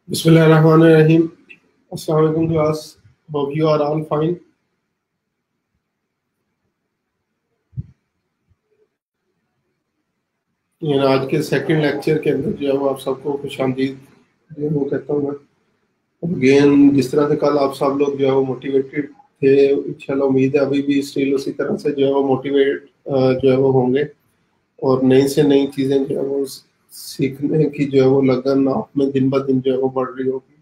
Bismillahirrahmanirrahim. Assalamu alaikum class. Hope you are all fine. आज के second lecture के अंदर जो है वो आप सबको खुशामदीद जो है वो कहता हूँ मैं। अगेन जिस तरह से कल आप सब लोग जो है वो मोटिवेटेड थे, इंशाल्लाह उम्मीद है अभी भी स्टिल उसी तरह से जो है वो मोटिवेट जो है वो होंगे और नई से नई चीज़ें जो है वो सीखने की जो है वो लगन आप में दिन ब दिन जो है वो बढ़ रही होगी।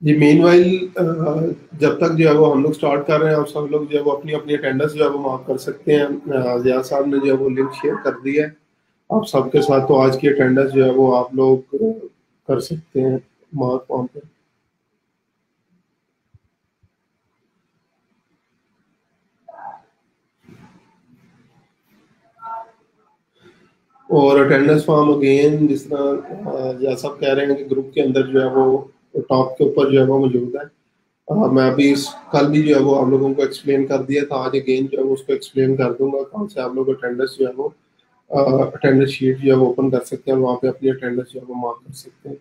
जी मीनवाइल जब तक जो है वो हम लोग स्टार्ट कर रहे हैं, आप सब लोग जो है वो अपनी अपनी अटेंडेंस जो है वो मार्क कर सकते हैं। जिया साहब ने जो है वो लिंक शेयर कर दिया है आप सबके साथ, तो आज की अटेंडेंस जो है वो आप लोग कर सकते हैं मार्क वहाँ पे। और अटेंडेंस फॉर्म अगेन जिस तरह जिया साहब कह रहे हैं कि ग्रुप के अंदर जो है वो टॉप के ऊपर जो है वो मौजूद है। मैं अभी कल भी जो है वो आप लोगों को एक्सप्लेन कर दिया था, आज अगेन जो है वो उसको एक्सप्लेन कर दूंगा कहाँ से आप लोग अटेंडेंस जो है वो अटेंडेंस शीट जो है वो ओपन कर सकते हैं और वहाँ पे अपनी अटेंडेंस जो है वो मार्क कर सकते हैं।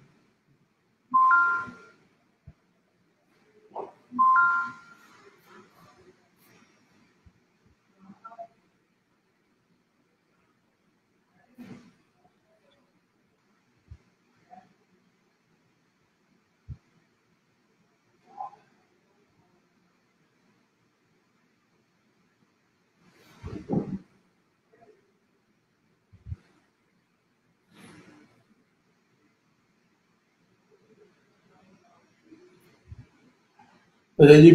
अच्छा जी,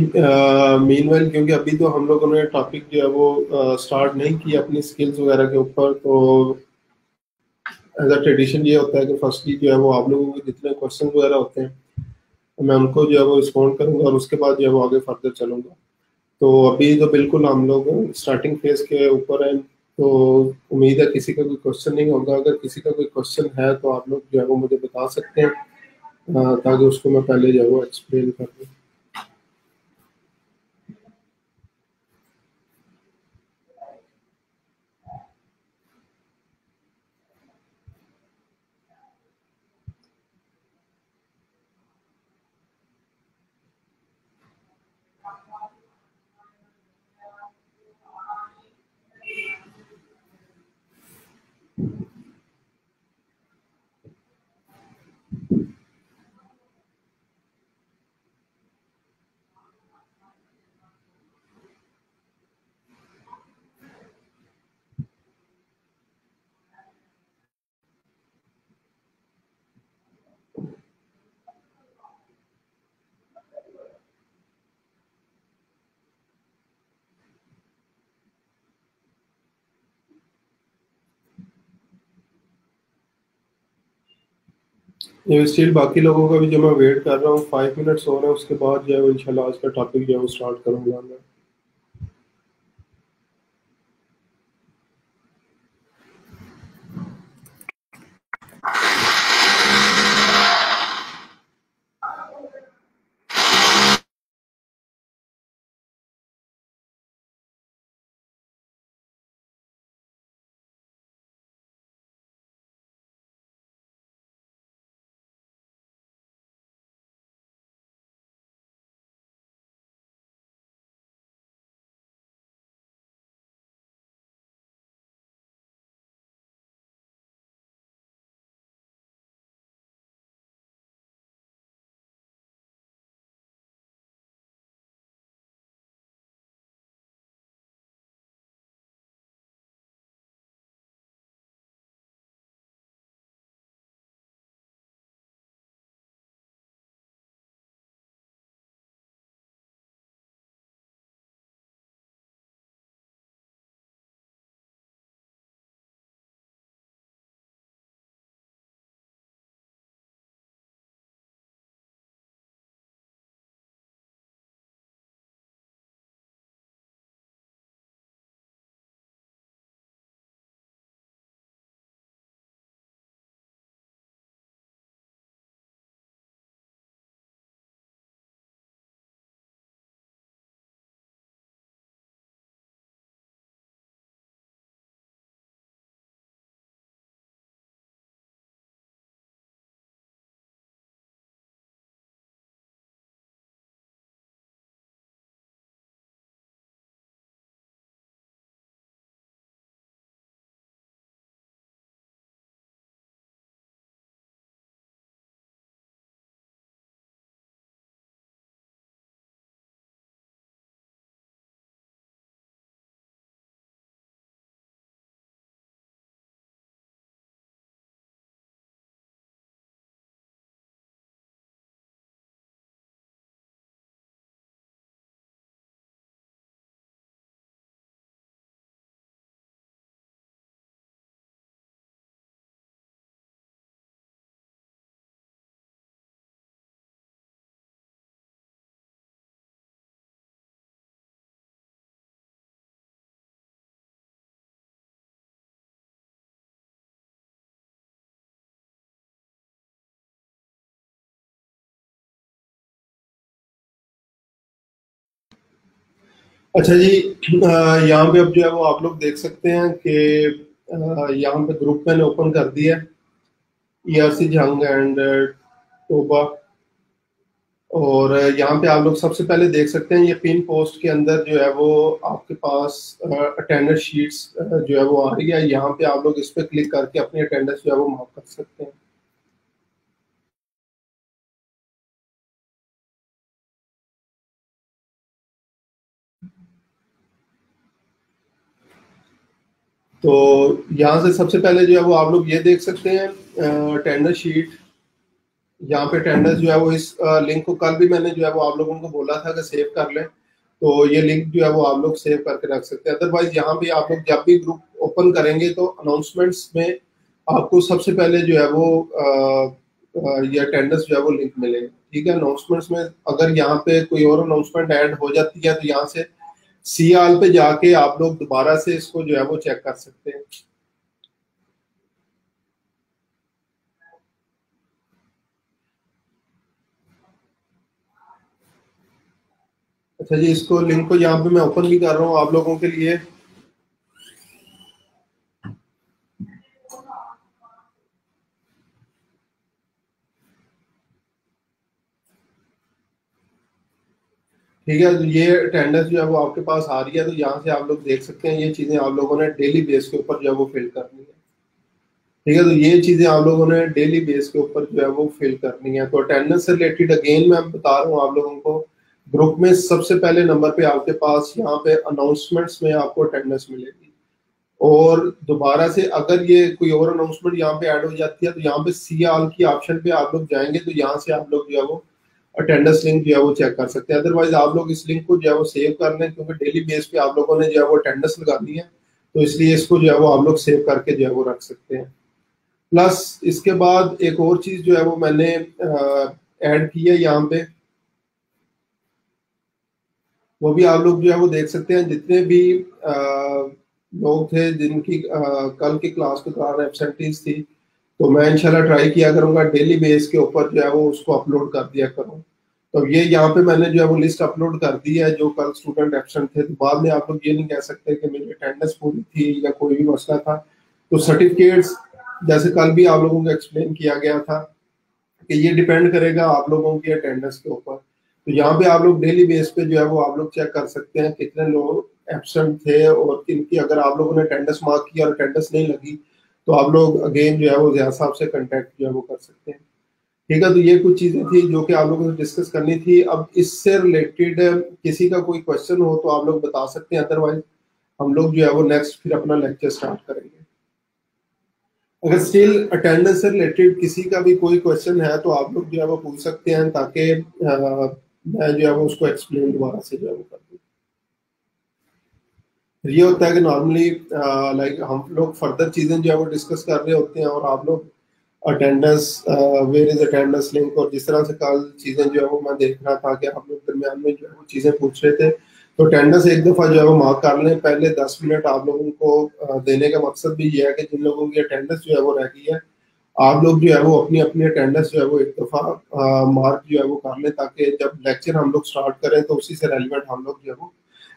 मीनवाइल क्योंकि अभी तो हम लोगों ने टॉपिक जो है वो स्टार्ट नहीं किया अपनी स्किल्स वगैरह के ऊपर, तो एज अ ट्रेडिशन ये होता है कि फर्स्टली जो है वो आप लोगों के जितने क्वेश्चन वगैरह होते हैं मैं उनको जो है वो रिस्पॉन्ड करूंगा और उसके बाद जो है वो आगे फर्दर चलूंगा। तो अभी तो बिल्कुल हम लोग स्टार्टिंग फेज के ऊपर हैं, तो उम्मीद है किसी का कोई क्वेश्चन नहीं होगा। अगर किसी का कोई क्वेश्चन है तो आप लोग जो है वो मुझे बता सकते हैं, ताकि उसको मैं पहले जो है वो एक्सप्लेन कर दूँ। ये स्टिल बाकी लोगों का भी जो मैं वेट कर रहा हूँ, 5 मिनट्स हो रहे हैं, उसके बाद जो है वो इंशाल्लाह आज का टॉपिक जो है वो स्टार्ट करूंगा मैं। अच्छा जी, यहाँ पे अब जो है वो आप लोग देख सकते हैं कि यहाँ पे ग्रुप मैंने ओपन कर दिया है, ERC जंग एंड टोबा। और यहाँ पे आप लोग सबसे पहले देख सकते हैं ये पिन पोस्ट के अंदर जो है वो आपके पास अटेंडेंस शीट्स जो है वो आ रही है। यहाँ पे आप लोग इस पे क्लिक करके अपनी अटेंडेंस जो है वो मार्क कर सकते हैं। तो यहाँ से सबसे पहले जो है वो आप लोग ये देख सकते हैं अटेंडेंस शीट। यहाँ पे अटेंडेंस जो है वो इस लिंक को कल भी मैंने जो है वो आप लोगों को बोला था कि सेव कर लें, तो ये लिंक जो है वो आप लोग सेव करके रख सकते हैं। अदरवाइज यहाँ पे आप लोग जब भी ग्रुप ओपन करेंगे तो अनाउंसमेंट्स में आपको सबसे पहले जो है वो ये अटेंडेंस जो है वो लिंक मिलेगा। ठीक है, अनाउंसमेंट्स में अगर यहाँ पे कोई और अनाउंसमेंट ऐड हो जाती है तो यहाँ से सी आल पे जाके आप लोग दोबारा से इसको जो है वो चेक कर सकते हैं। अच्छा जी, इसको लिंक को यहाँ पे मैं ओपन भी कर रहा हूँ आप लोगों के लिए। ठीक है, तो ये अटेंडेंस जो है वो आपके पास आ रही है, तो यहाँ से आप लोग देख सकते हैं ये चीजें आप लोगों ने डेली बेस के ऊपर जो है वो फिल करनी है। ठीक है, तो ये चीजें आप लोगों ने डेली बेस के ऊपर जो है वो फिल करनी है। तो अटेंडेंस से रिलेटेड अगेन मैं बता रहा हूँ आप लोगों को, ग्रुप में सबसे पहले नंबर पे आपके पास यहाँ पे अनाउंसमेंट्स में आपको अटेंडेंस मिलेगी। और दोबारा से अगर ये कोई और अनाउंसमेंट यहाँ पे ऐड हो जाती है तो यहाँ पे सी आल की ऑप्शन पे आप लोग जाएंगे, तो यहाँ से आप लोग जो है वो अटेंडेंस लिंक जो है वो चेक कर सकते हैं। अदरवाइज आप लोग इस लिंक को जो है वो सेव कर लें, क्योंकि डेली बेस पे आप लोगों ने जो है वो अटेंडेंस लगानी है, तो इसलिए इसको जो है वो आप लोग सेव करके जो है वो रख सकते हैं। प्लस इसके बाद एक और चीज जो है वो मैंने ऐड की है यहाँ पे, वो भी आप लोग जो है वो देख सकते हैं। जितने भी लोग थे जिनकी कल की क्लास के दौरान एब्सेंटीज थी, तो मैं इंशाल्लाह ट्राई किया करूंगा डेली बेस के ऊपर जो है वो उसको अपलोड कर दिया करूँ। तो ये यहाँ पे मैंने जो है वो लिस्ट अपलोड कर दी है जो कल स्टूडेंट एब्सेंट थे। तो बाद में आप लोग ये नहीं कह सकते कि मेरी अटेंडेंस पूरी थी या कोई भी मसला था। तो सर्टिफिकेट्स जैसे कल भी आप लोगों को एक्सप्लेन किया गया था कि ये डिपेंड करेगा आप लोगों की अटेंडेंस के ऊपर। तो यहाँ पे आप लोग डेली बेस पे जो है वो आप लोग चेक कर सकते हैं कितने लोग एब्सेंट थे और किनकी अगर आप लोगों ने अटेंडेंस मार्क की और अटेंडेंस नहीं लगी तो आप लोग अगेन जो है वो ज़िया साहब से कांटेक्ट जो है वो कर सकते हैं। ठीक है, तो ये कुछ चीजें थी जो कि आप लोगों से डिस्कस करनी थी। अब इससे रिलेटेड किसी का कोई क्वेश्चन हो तो आप लोग बता सकते हैं, अदरवाइज हम लोग जो है वो नेक्स्ट फिर अपना लेक्चर स्टार्ट करेंगे। अगर स्टिल अटेंडेंस से रिलेटेड किसी का भी कोई क्वेश्चन है तो आप लोग जो है वो पूछ सकते हैं, ताकि मैं जो है वो उसको एक्सप्लेन दोबारा से जो है वो कर दूँ। ये होता है कि नॉर्मली लाइक हम लोग फर्दर चीजें जो है वो डिस्कस कर रहे होते हैं और आप लोग attendance where is attendance link और जिस तरह से कल चीजें जो है वो मैं देख रहा था कि आप लोग दरमियान में जो है वो चीजें पूछ रहे थे। तो अटेंडेंस एक दफा जो है वो मार्क कर लें। पहले 10 मिनट आप लोगों को देने का मकसद भी ये है कि जिन लोगों की अटेंडेंस जो है वो रह गई है, आप लोग जो है वो अपनी अपनी अटेंडेंस जो है वो एक दफा मार्क जो है वो कर लें, ताकि जब लेक्चर हम लोग स्टार्ट करें तो उसी से रेलिवेंट हम लोग जो है वो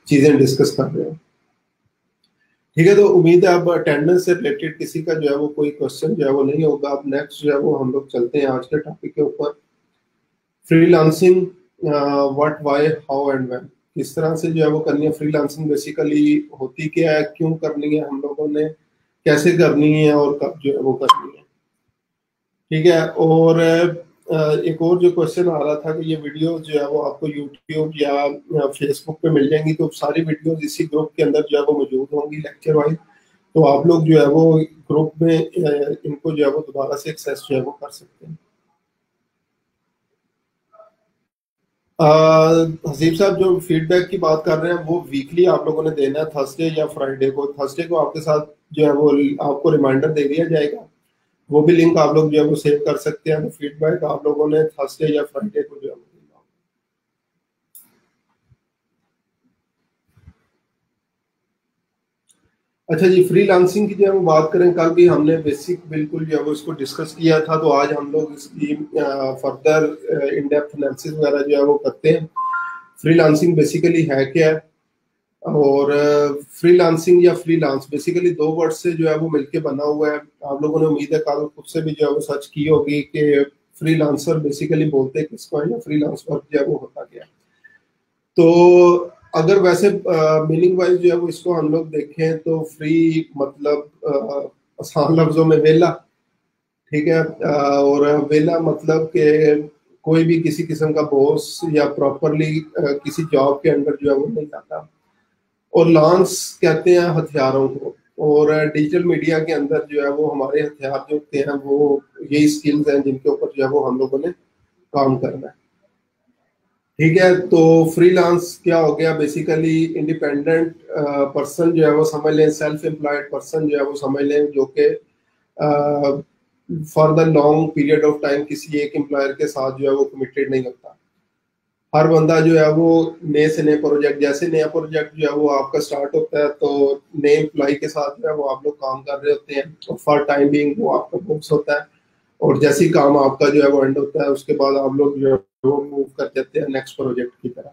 चीजें डिस्कस कर रहे हैं। ठीक है, तो उम्मीद है अब अटेंडेंस से रिलेटेड किसी का जो है वो कोई क्वेश्चन जो है वो नहीं होगा। अब नेक्स्ट जो है वो हम लोग चलते हैं आज के टॉपिक के ऊपर, freelancing what why how and when. किस तरह से जो है वो करनी है फ्रीलांसिंग, बेसिकली होती क्या है, क्यों करनी है हम लोगों ने, कैसे करनी है और कब जो है वो करनी है। ठीक है, और एक और जो क्वेश्चन आ रहा था कि ये वीडियो जो है वो आपको यूट्यूब या फेसबुक पे मिल जाएंगी, तो सारी वीडियोस इसी ग्रुप के अंदर जो है वो मौजूद होंगी लेक्चर वाइज। तो आप लोग जो है वो ग्रुप में इनको जो है वो दोबारा से एक्सेस जो है वो कर सकते हैं। हसीब साहब जो फीडबैक की बात कर रहे हैं वो वीकली आप लोगों ने देना है, थर्सडे या फ्राइडे को। थर्सडे को आपके साथ जो है वो आपको रिमाइंडर दे दिया जाएगा, वो भी लिंक आप लोग जो है वो सेव कर सकते हैं। तो फीडबैक आप लोगों ने थर्सडे या फ्राइडे को जो है वो देना। अच्छा जी, फ्रीलांसिंग की जो है वो बात करें, कल भी हमने बेसिक बिल्कुल जो है वो इसको डिस्कस किया था, तो आज हम लोग इसकी फर्दर इन डेप्थ एनालिसिस वगैरह जो है वो करते हैं। फ्रीलांसिंग बेसिकली है क्या है, और फ्रीलांसिंग या फ्रीलांस बेसिकली दो वर्ड से जो है वो मिलके बना हुआ है। आप लोगों ने उम्मीद है कल खुद से भी जो है वो सर्च की होगी कि फ्रीलांसर बेसिकली बोलते हैं किसको है या फ्रीलांस वर्क जो है वो होता क्या है। तो अगर वैसे मीनिंग वाइज जो है वो इसको हम लोग देखें तो फ्री मतलब आसान लफ्जों में वेला, ठीक है। और वेला मतलब कि कोई भी किसी किस्म का बॉस या प्रॉपरली किसी जॉब के अंडर जो है वो नहीं आता। और लॉन्स कहते हैं हथियारों को। और डिजिटल मीडिया के अंदर जो है वो हमारे हथियार जो होते हैं वो यही स्किल्स हैं जिनके ऊपर जो है वो हम लोगों ने काम करना है, ठीक है। तो फ्रीलांस क्या हो गया, बेसिकली इंडिपेंडेंट पर्सन जो है वो समझ लें, सेल्फ एम्प्लॉयड पर्सन जो है वो समझ लें, जो कि for the long period of time किसी एक एम्प्लॉयर के साथ जो है वो कमिटेड नहीं होता। हर बंदा जो है वो नए से नए प्रोजेक्ट, जैसे नया प्रोजेक्ट जो है वो आपका स्टार्ट होता है तो नए एम्प्लॉय के साथ जो है वो आप लोग काम कर रहे होते हैं, और फॉर टाइम बीइंग वो आपका बॉस होता है। और जैसे ही काम आपका जो है वो एंड होता है उसके बाद आप लोग जो है वो मूव कर जाते हैं नेक्स्ट प्रोजेक्ट की तरफ।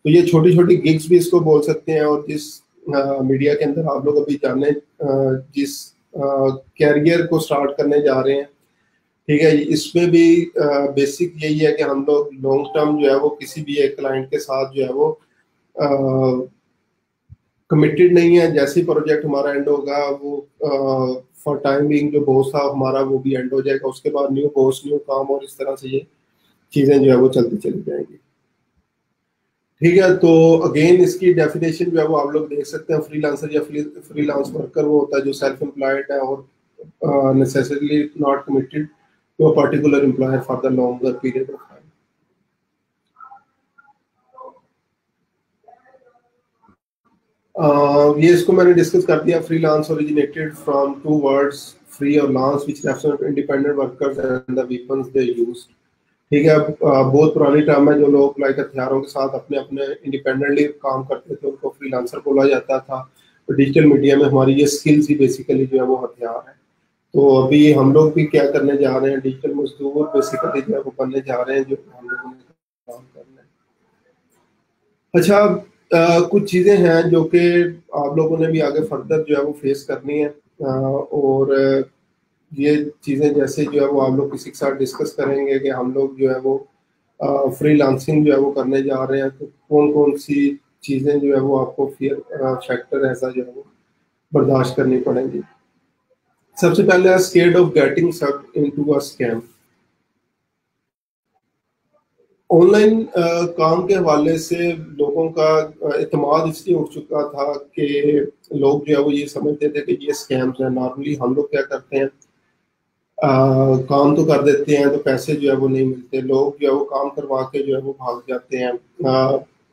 तो ये छोटी छोटी गिग्स भी इसको बोल सकते हैं। और जिस मीडिया के अंदर आप लोग अभी जाने जिस कैरियर को स्टार्ट करने जा रहे हैं, ठीक है, इसमें भी बेसिक यही है कि हम लोग लॉन्ग टर्म जो है वो किसी भी एक क्लाइंट के साथ जो है वो कमिटेड नहीं है। जैसे प्रोजेक्ट हमारा एंड होगा वो फॉर टाइम बीइंग जो बॉस था हमारा वो भी एंड हो जाएगा, उसके बाद न्यू बॉस न्यू काम, और इस तरह से ये चीजें जो है वो चलती चली जाएंगी, ठीक है। तो अगेन इसकी डेफिनेशन जो है वो आप लोग देख सकते हैं। फ्रीलांसर या फ्रीलांस वर्कर वो होता है जो सेल्फ एम्प्लॉयड है और necessarily not committed to a particular employer for the longer period of time. ये इसको मैंने डिस्कस कर दिया। Freelance originated from two words free और lance which refer independent workers and the weapons they use, ठीक है। बहुत पुरानी टर्म है। जो लोग लाइक हथियारों के साथ अपने अपने इंडिपेंडेंटली काम करते थे उनको फ्रीलांसर बोला जाता था। तो डिजिटल मीडिया में हमारी ये स्किल्स ही बेसिकली जो है वो हथियार है। तो अभी हम लोग भी क्या करने जा रहे हैं, डिजिटल मजदूर बेसिकली जो है वो बनने जा रहे हैं जो हम लोगों ने काम करना है। अच्छा, कुछ चीज़ें हैं जो कि आप लोगों ने भी आगे फर्दर जो है वो फेस करनी है। और ये चीज़ें जैसे जो है वो आप लोग किसी के साथ डिस्कस करेंगे कि हम लोग जो है वो फ्रीलांसिंग जो है वो करने जा रहे हैं, तो कौन कौन सी चीज़ें जो है वो आपको फियर फैक्टर ऐसा जो है वो बर्दाश्त करनी पड़ेंगी। सबसे पहले scared of getting sucked into a scam. Online काम के हवाले से लोगों का एतमाद इसलिए उठ चुका था कि लोग जो है वो ये समझते थे कि ये स्कैम्स हैं। नॉर्मली हम लोग क्या करते हैं, काम तो कर देते हैं तो पैसे जो है वो नहीं मिलते, लोग जो है वो काम करवा के जो है वो भाग जाते हैं।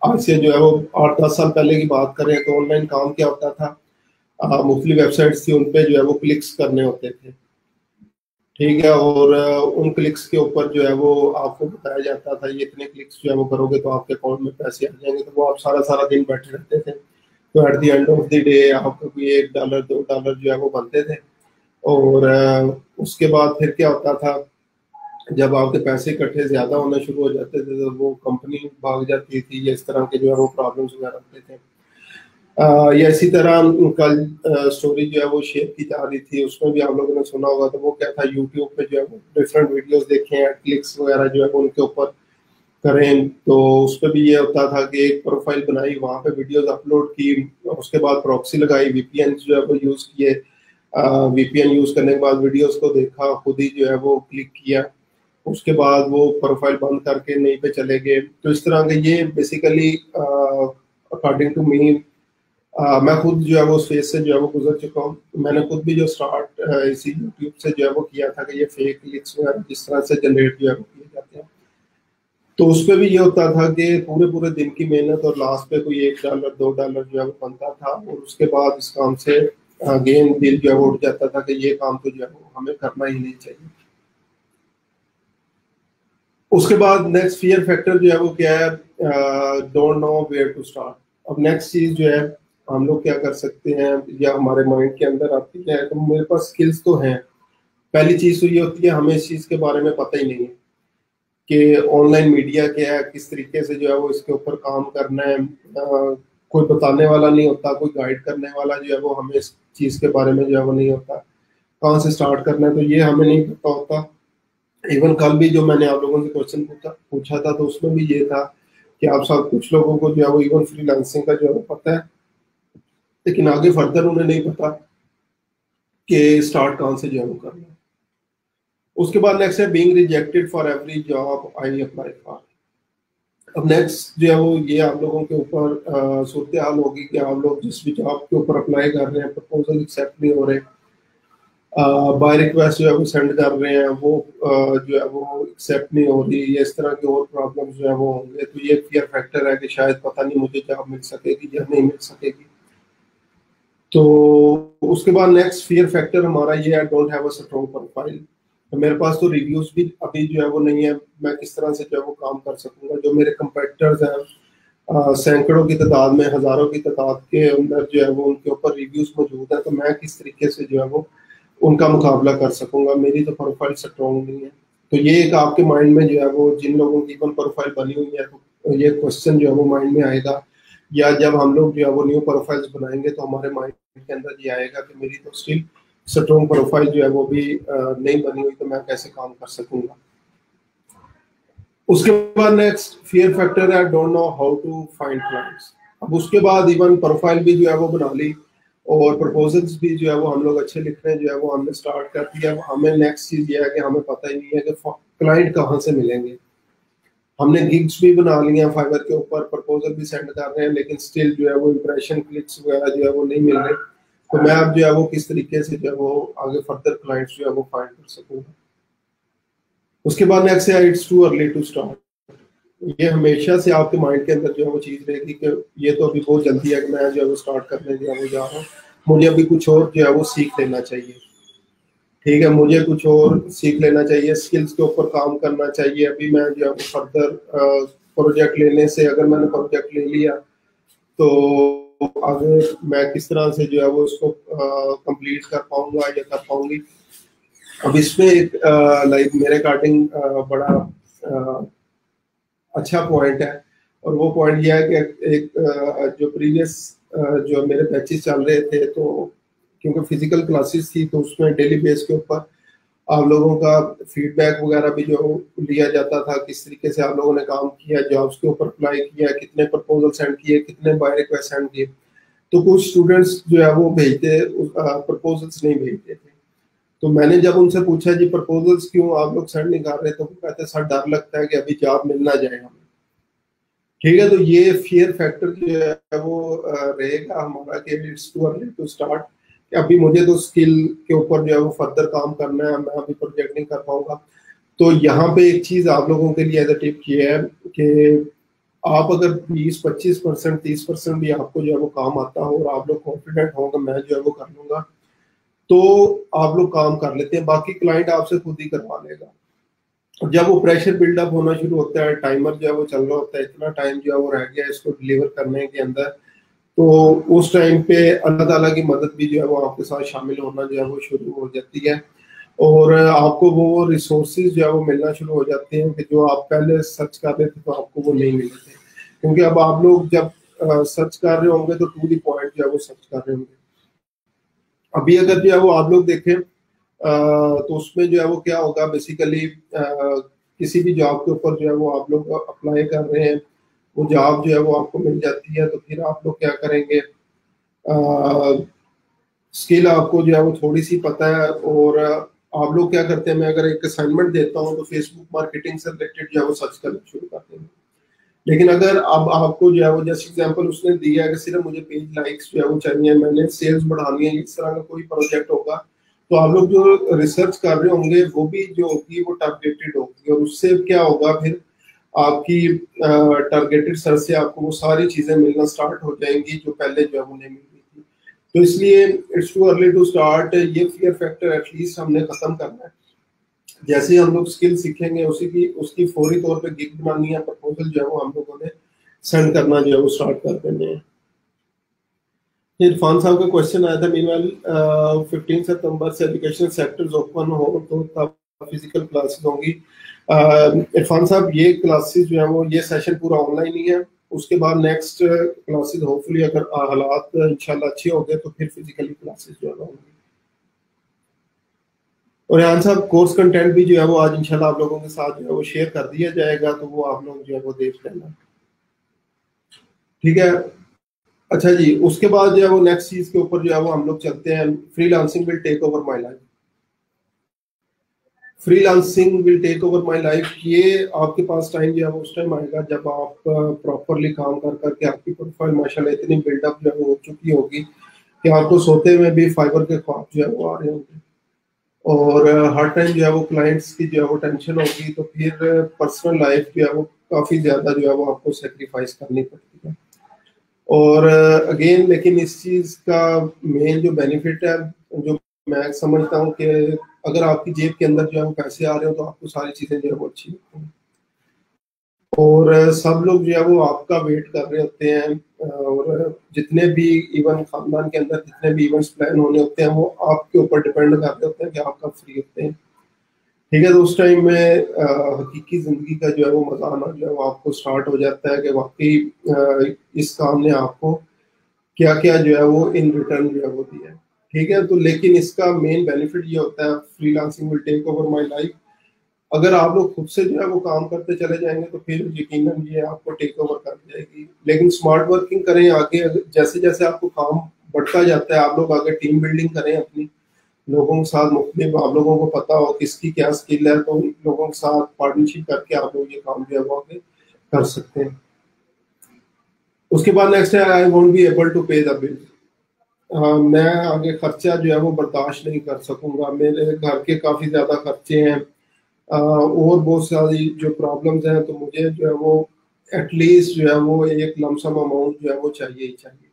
आज से जो है वो 8-10 साल पहले की बात करें तो ऑनलाइन काम क्या होता था, मुख्तलि वेबसाइट्स थी, उन पे जो है वो क्लिक्स करने होते थे, ठीक है। और उन क्लिक्स के ऊपर जो है वो आपको बताया जाता था ये इतने क्लिक्स जो है वो करोगे तो आपके अकाउंट में पैसे आ जाएंगे। तो वो आप सारा सारा दिन बैठे रहते थे, तो at the end of the day आपको भी $1 $2 जो है वो बनते थे। और उसके बाद फिर क्या होता था, जब आपके पैसे इकट्ठे ज्यादा होना शुरू हो जाते थे तो वो कंपनी भाग जाती थी, या इस तरह के जो है वो प्रॉब्लम्स वगैरह होते थे। या इसी तरह कल स्टोरी जो है वो शेयर की जा रही थी, उसमें भी आप लोगों ने सुना होगा। तो वो क्या था, यूट्यूब पे जो है वो डिफरेंट वीडियोस देखे हैं, क्लिक्स वगैरह जो है वो उनके ऊपर करें, तो उस पर भी ये होता था कि एक प्रोफाइल बनाई, वहाँ पे वीडियोस अपलोड की, उसके बाद प्रॉक्सी लगाई, वीपीएन जो है वो यूज किए, वीपीएन यूज करने के बाद वीडियोस को देखा, खुद ही जो है वो क्लिक किया, उसके बाद वो प्रोफाइल बंद करके नहीं पे चले गए। तो इस तरह के ये बेसिकली अकॉर्डिंग टू मी, मैं खुद जो है वो उस फेज से जो है वो गुजर चुका हूँ। मैंने खुद भी जो स्टार्ट इसी यूट्यूब से जो है वो किया था कि ये फेक क्लिक्स वगैरह जिस तरह से जनरेट जो है वो किए जाते हैं, तो उस पर भी ये होता था कि पूरे पूरे दिन की मेहनत और लास्ट पे कोई $1 $2 जो है वो बनता था, और उसके बाद इस काम से अगेन दिल जो है वो उठ जाता था कि ये काम तो जो है वो हमें करना ही नहीं चाहिए। उसके बाद नेक्स्ट फियर फैक्टर जो है वो क्या है, don't know where to start. अब नेक्स्ट चीज जो है हम लोग क्या कर सकते हैं या हमारे माइंड के अंदर आती है, तो मेरे पास स्किल्स तो हैं। पहली चीज तो ये होती है हमें इस चीज के बारे में पता ही नहीं है कि ऑनलाइन मीडिया क्या है, किस तरीके से जो है वो इसके ऊपर काम करना है, कोई बताने वाला नहीं होता, कोई गाइड करने वाला जो है वो हमें इस चीज़ के बारे में जो है वो नहीं होता, कहाँ से स्टार्ट करना है तो ये हमें नहीं पता होता। इवन कल भी जो मैंने आप लोगों से क्वेश्चन पूछा था तो उसमें भी ये था कि आप सब कुछ लोगों को जो है वो इवन फ्रीलांसिंग का जो है वो पता है, लेकिन आगे फर्दर उन्हें नहीं पता कि स्टार्ट कहाँ से जो है वो करना है। उसके बाद नेक्स्ट है being rejected for every job I apply for. अब नेक्स्ट जो है वो ये आप लोगों के ऊपर सूरत हाल होगी कि आप लोग जिस भी जॉब के ऊपर अप्लाई कर रहे हैं, प्रपोजल एक्सेप्ट नहीं हो रहे, बाय रिक्वेस्ट जो है वो सेंड कर रहे हैं, वो जो है वो एक्सेप्ट नहीं हो रही, या इस तरह के और प्रॉब्लम जो है वो होंगे, तो ये फियर फैक्टर है कि शायद पता नहीं मुझे जॉब मिल सकेगी या नहीं मिल सकेगी। तो उसके बाद नेक्स्ट फियर फैक्टर हमारा ये है don't have a strong profile. तो मेरे पास तो रिव्यूज भी अभी जो है वो नहीं है, मैं किस तरह से जो है वो काम कर सकूंगा। जो मेरे कंपेटिटर्स हैं सैकड़ों की तादाद में, हजारों की तादाद के अंदर जो है वो उनके ऊपर रिव्यूज मौजूद है, तो मैं किस तरीके से जो है वो उनका मुकाबला कर सकूंगा, मेरी तो प्रोफाइल स्ट्रॉन्ग नहीं है। तो ये एक आपके माइंड में जो है वो जिन लोगों की इवन प्रोफाइल बनी हुई है तो ये क्वेश्चन जो है वो माइंड में आएगा, या जब हम लोग जो है वो न्यू प्रोफाइल्स बनाएंगे तो हमारे माइंड के अंदर ये आएगा कि मेरी तो स्टिल स्ट्रॉन्ग प्रोफाइल जो है वो भी नहीं बनी हुई, तो मैं कैसे काम कर सकूंगा। उसके बाद नेक्स्ट फियर फैक्टर है don't know how to find clients. अब उसके बाद इवन प्रोफाइल भी जो है वो बना ली और प्रपोजल्स भी जो है वो हम लोग अच्छे लिखने जो है वो हमने स्टार्ट कर दिया। हमें नेक्स्ट चीज ये है कि हमें पता ही नहीं है कि क्लाइंट कहाँ से मिलेंगे। हमने गिग्स भी बना लिया फाइवर के ऊपर, प्रपोजल भी सेंड कर रहे हैं, लेकिन स्टिल जो है वो इम्प्रेशन क्लिक्स वगैरह जो है वो नहीं मिल रहे। तो मैं अब जो है वो किस तरीके से जो है वो आगे फर्दर क्लाइंट्स जो है वो फाइंड कर सकूंगा। उसके बाद नेक्स्ट है it's too early to start. ये हमेशा से आपके माइंड के अंदर जो है वो चीज रहेगी कि ये तो अभी बहुत जल्दी है कि मैं जो है वो स्टार्ट करने जो है वो जा रहा हूँ, मुझे अभी कुछ और जो है वो सीख लेना चाहिए। ठीक है, मुझे कुछ और सीख लेना चाहिए, स्किल्स के ऊपर काम करना चाहिए। अभी मैं जो है वो फर्दर प्रोजेक्ट लेने से, अगर मैंने प्रोजेक्ट ले लिया तो आगे मैं किस तरह से जो है वो इसको कंप्लीट कर पाऊंगा या कर पाऊंगी। अब इसमें एक लाइक मेरे अकॉर्डिंग बड़ा अच्छा पॉइंट है, और वो पॉइंट ये है कि एक जो प्रीवियस जो मेरे बैचेस चल रहे थे, तो क्योंकि फिजिकल क्लासेस थी तो उसमें डेली बेस के ऊपर आप लोगों का फीडबैक वगैरह भी जो लिया जाता था, किस तरीके से आप लोगों ने काम किया, जॉब्स के ऊपर अप्लाई किया, कितने प्रपोजल सेंड किए, कितने बाय रिक्वेस्ट सेंड किए। तो कुछ स्टूडेंट्स जो है वो भेजते प्रपोजल्स नहीं भेजते थे। तो मैंने जब उनसे पूछा जी प्रपोजल्स क्यों आप लोग सेंड नहीं कर रहे, तो वो कहते सर डर लगता है कि अभी जॉब मिल ना जाए हमें। ठीक है, तो ये फियर फैक्टर जो है वो रहेगा हमारा कि it's too early to start, कि अभी मुझे तो स्किल के ऊपर जो है वो फर्दर काम करना है, मैं अभी प्रोजेक्ट नहीं कर पाऊंगा। तो यहाँ पे एक चीज आप लोगों के लिए एज अ टिप ये है कि आप अगर 20-25% 30% भी आपको जो है वो काम आता हो और आप लोग कॉन्फिडेंट होंगे मैं जो है वो कर लूंगा, तो आप लोग काम कर लेते हैं, बाकी क्लाइंट आपसे खुद ही करवा लेगा। जब वो प्रेशर बिल्डअप होना शुरू होता है, टाइमर जो है वो चल रहा होता है, इतना टाइम जो है वो रह गया इसको डिलीवर करने के अंदर, तो उस टाइम पे अल्लाह ताला की मदद भी जो है वो आपके साथ शामिल होना जो है वो शुरू हो जाती है, और आपको वो रिसोर्सेज जो है वो मिलना शुरू हो जाते हैं कि जो आप पहले सर्च कर रहे थे तो आपको वो नहीं मिले थे। क्योंकि अब आप लोग जब सर्च कर रहे होंगे तो टू द पॉइंट जो है वो सर्च कर रहे होंगे। अभी अगर जो है वो आप लोग देखें तो उसमें जो है वो क्या होगा, बेसिकली किसी भी जॉब के ऊपर जो है वो आप लोग अप्लाई कर रहे हैं, वो जॉब जो है वो आपको मिल जाती है, तो फिर आप लोग क्या करेंगे, स्किल आपको जो है वो थोड़ी सी पता है, और आप लोग क्या करते हैं, मैं अगर एक असाइनमेंट देता हूँ तो फेसबुक मार्केटिंग से रिलेटेड जो है वो सर्च करना शुरू करते हैं। लेकिन अगर अब आपको जो है वो जैसे एग्जांपल उसने दिया है कि सिर्फ मुझे पेज लाइक्स जो है वो चाहिए, मैंने सेल्स बढ़ानी है, इस तरह का कोई प्रोजेक्ट होगा, तो आप लोग जो रिसर्च कर रहे होंगे वो भी जो होगी वो टारगेटेड होगी, और उससे क्या होगा फिर आपकी टारगेटेड सर्च से आपको वो सारी चीजें मिलना स्टार्ट हो जाएंगी जो पहले जो है वो नहीं मिल रही थी। तो इसलिए it's too early to start, ये फियर फैक्टर एटलीस्ट हमने खत्म करना है। जैसे ही हम लोग स्किल सीखेंगे उसकी फौरी तौर पे गिग बनानी है, प्रपोजल जो है वो हम लोगों ने सेंड करना जो है वो स्टार्ट कर देने हैं। इरफान साहब का क्वेश्चन आया था मीनवाइल 15 सितंबर से एजुकेशन सेक्टर्स ओपन हो तो तब फिजिकल क्लासेस होंगी। इरफान साहब ये क्लासेस जो है वो ये सेशन पूरा ऑनलाइन ही है, उसके बाद नेक्स्ट क्लासेस होपफुली अगर हालात इंशाल्लाह अच्छे हो गए तो फिर फिजिकली क्लासेस जो है होंगी। और यहाँ साहब कोर्स कंटेंट भी जो है वो आज इंशाल्लाह आप लोगों के साथ जो है वो शेयर कर दिया जाएगा, तो वो आप लोग जो है वो देख लेना, ठीक है। अच्छा जी, उसके बाद जो है वो नेक्स्ट चीज के ऊपर जो है वो हम लोग चलते हैं, freelancing will take over my life. Freelancing will take over my life, ये आपके पास टाइम जो है वो उस टाइम आएगा जब आप प्रॉपरली काम कर करके आपकी प्रोफाइल माशाल्लाह इतनी बिल्डअप जो है वो हो चुकी होगी कि आपको सोते में भी फाइबर के ख्वाब जो है वो आ रहे होंगे, और हर टाइम जो है वो क्लाइंट्स की जो है वो टेंशन होगी, तो फिर पर्सनल लाइफ जो है वो काफी ज्यादा जो है वो आपको सेक्रीफाइस करनी पड़ती है। और अगेन लेकिन इस चीज का मेन जो बेनिफिट है, जो मैं समझता हूँ कि अगर आपकी जेब के अंदर जो है वो पैसे आ रहे हो तो आपको सारी चीजें जो है वो अच्छी लगती हैं, और सब लोग जो है वो आपका वेट कर रहे होते हैं, और जितने भी इवन खानदान के अंदर जितने भी इवेंट्स प्लान होने होते हैं वो आपके ऊपर डिपेंड कर रहे होते हैं कि आप कब फ्री होते हैं, ठीक है। तो उस टाइम में हकीकी जिंदगी का जो है वो मजा आना जो है वो आपको स्टार्ट हो जाता है कि वाकई इस काम ने आपको क्या क्या जो है वो इन रिटर्न जो है वो दिया है, ठीक है। तो लेकिन इसका मेन बेनिफिट ये होता है, freelancing will take over my life, अगर आप लोग खुद से जो है वो काम करते चले जाएंगे तो फिर यकीनन ये आपको टेक ओवर कर जाएगी, लेकिन स्मार्ट वर्किंग करें आगे, जैसे जैसे आपको काम बढ़ता जाता है आप लोग आगे टीम बिल्डिंग करें अपनी, लोगों के साथ मुख्तलिफ आप लोगों को पता हो किसकी क्या स्किल है, तो उन लोगों के साथ पार्टनरशिप करके आप लोग ये काम जो है वो आगे कर सकते हैं। उसके बाद नेक्स्ट है, I won't be able to pay the bill. मैं आगे खर्चा जो है वो बर्दाश्त नहीं कर सकूंगा, मेरे घर के काफी ज्यादा खर्चे हैं, और बहुत सारी जो प्रॉब्लम्स हैं, तो मुझे जो है वो एटलीस्ट जो है वो एक लमसम अमाउंट जो है वो चाहिए ही चाहिए,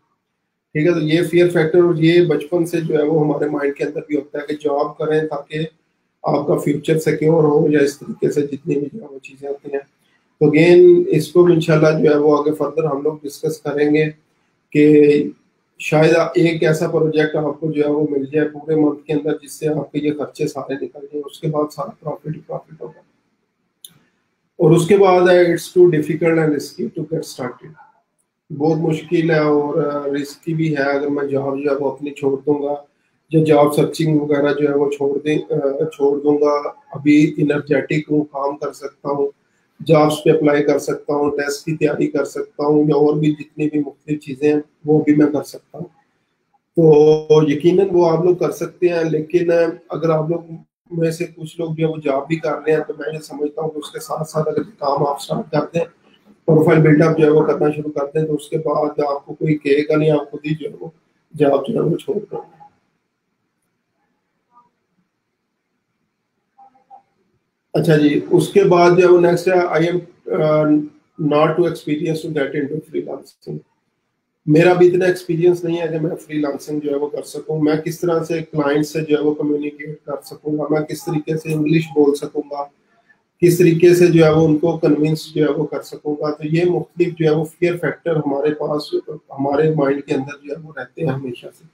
ठीक है। तो ये फियर फैक्टर, और ये बचपन से जो है वो हमारे माइंड के अंदर भी होता है कि जॉब करें ताकि आपका फ्यूचर सिक्योर हो, या इस तरीके से जितनी भी जो है वो चीजें होती हैं। तो अगेन इसको भी इंशाल्लाह जो है वो आगे फर्दर हम लोग डिस्कस करेंगे कि शायद एक ऐसा प्रोजेक्ट आपको जो है वो मिल जाए पूरे मंथ के अंदर जिससे आपके ये खर्चे सारे निकल जाए, उसके बाद सारा प्रॉफिट ही प्रॉफिट होगा। और उसके बाद है, it's too difficult and risky to get started, बहुत मुश्किल है और रिस्की भी है, अगर मैं जॉब जो है वो अपनी छोड़ दूंगा, जो जॉब सर्चिंग वगैरह जो है वो छोड़ दूंगा, अभी इनर्जेटिक हूँ, काम कर सकता हूँ, जॉब्स पे अप्लाई कर सकता हूँ, टेस्ट की तैयारी कर सकता हूँ, या और भी जितनी भी मुख्तलिफ चीज़ें हैं वो भी मैं कर सकता हूँ। तो यकीनन वो आप लोग कर सकते हैं, लेकिन अगर आप लोग में से कुछ लोग जो है वो जॉब भी कर रहे हैं, तो मैं ये समझता हूँ कि उसके साथ साथ अगर काम आप स्टार्ट करते हैं, प्रोफाइल बिल्डअप जो है वो करना शुरू करते हैं, तो उसके बाद आपको कोई कहेगा नहीं, आप खुद ही जो है वो जॉब जो है वो छोड़ दें। अच्छा जी, उसके बाद जो है वो नेक्स्ट है, I am not too experience to get into freelancing. मेरा भी इतना एक्सपीरियंस नहीं है कि मैं फ्रीलांसिंग जो है वो कर सकूं, मैं किस तरह से क्लाइंट से जो है वो कम्युनिकेट कर सकूंगा, मैं किस तरीके से इंग्लिश बोल सकूंगा, किस तरीके से जो है वो उनको कन्विंस जो है वो कर सकूंगा। तो ये मुख्तलिफ जो है वो फियर फैक्टर हमारे पास हमारे माइंड के अंदर जो है वो रहते हैं हमेशा से।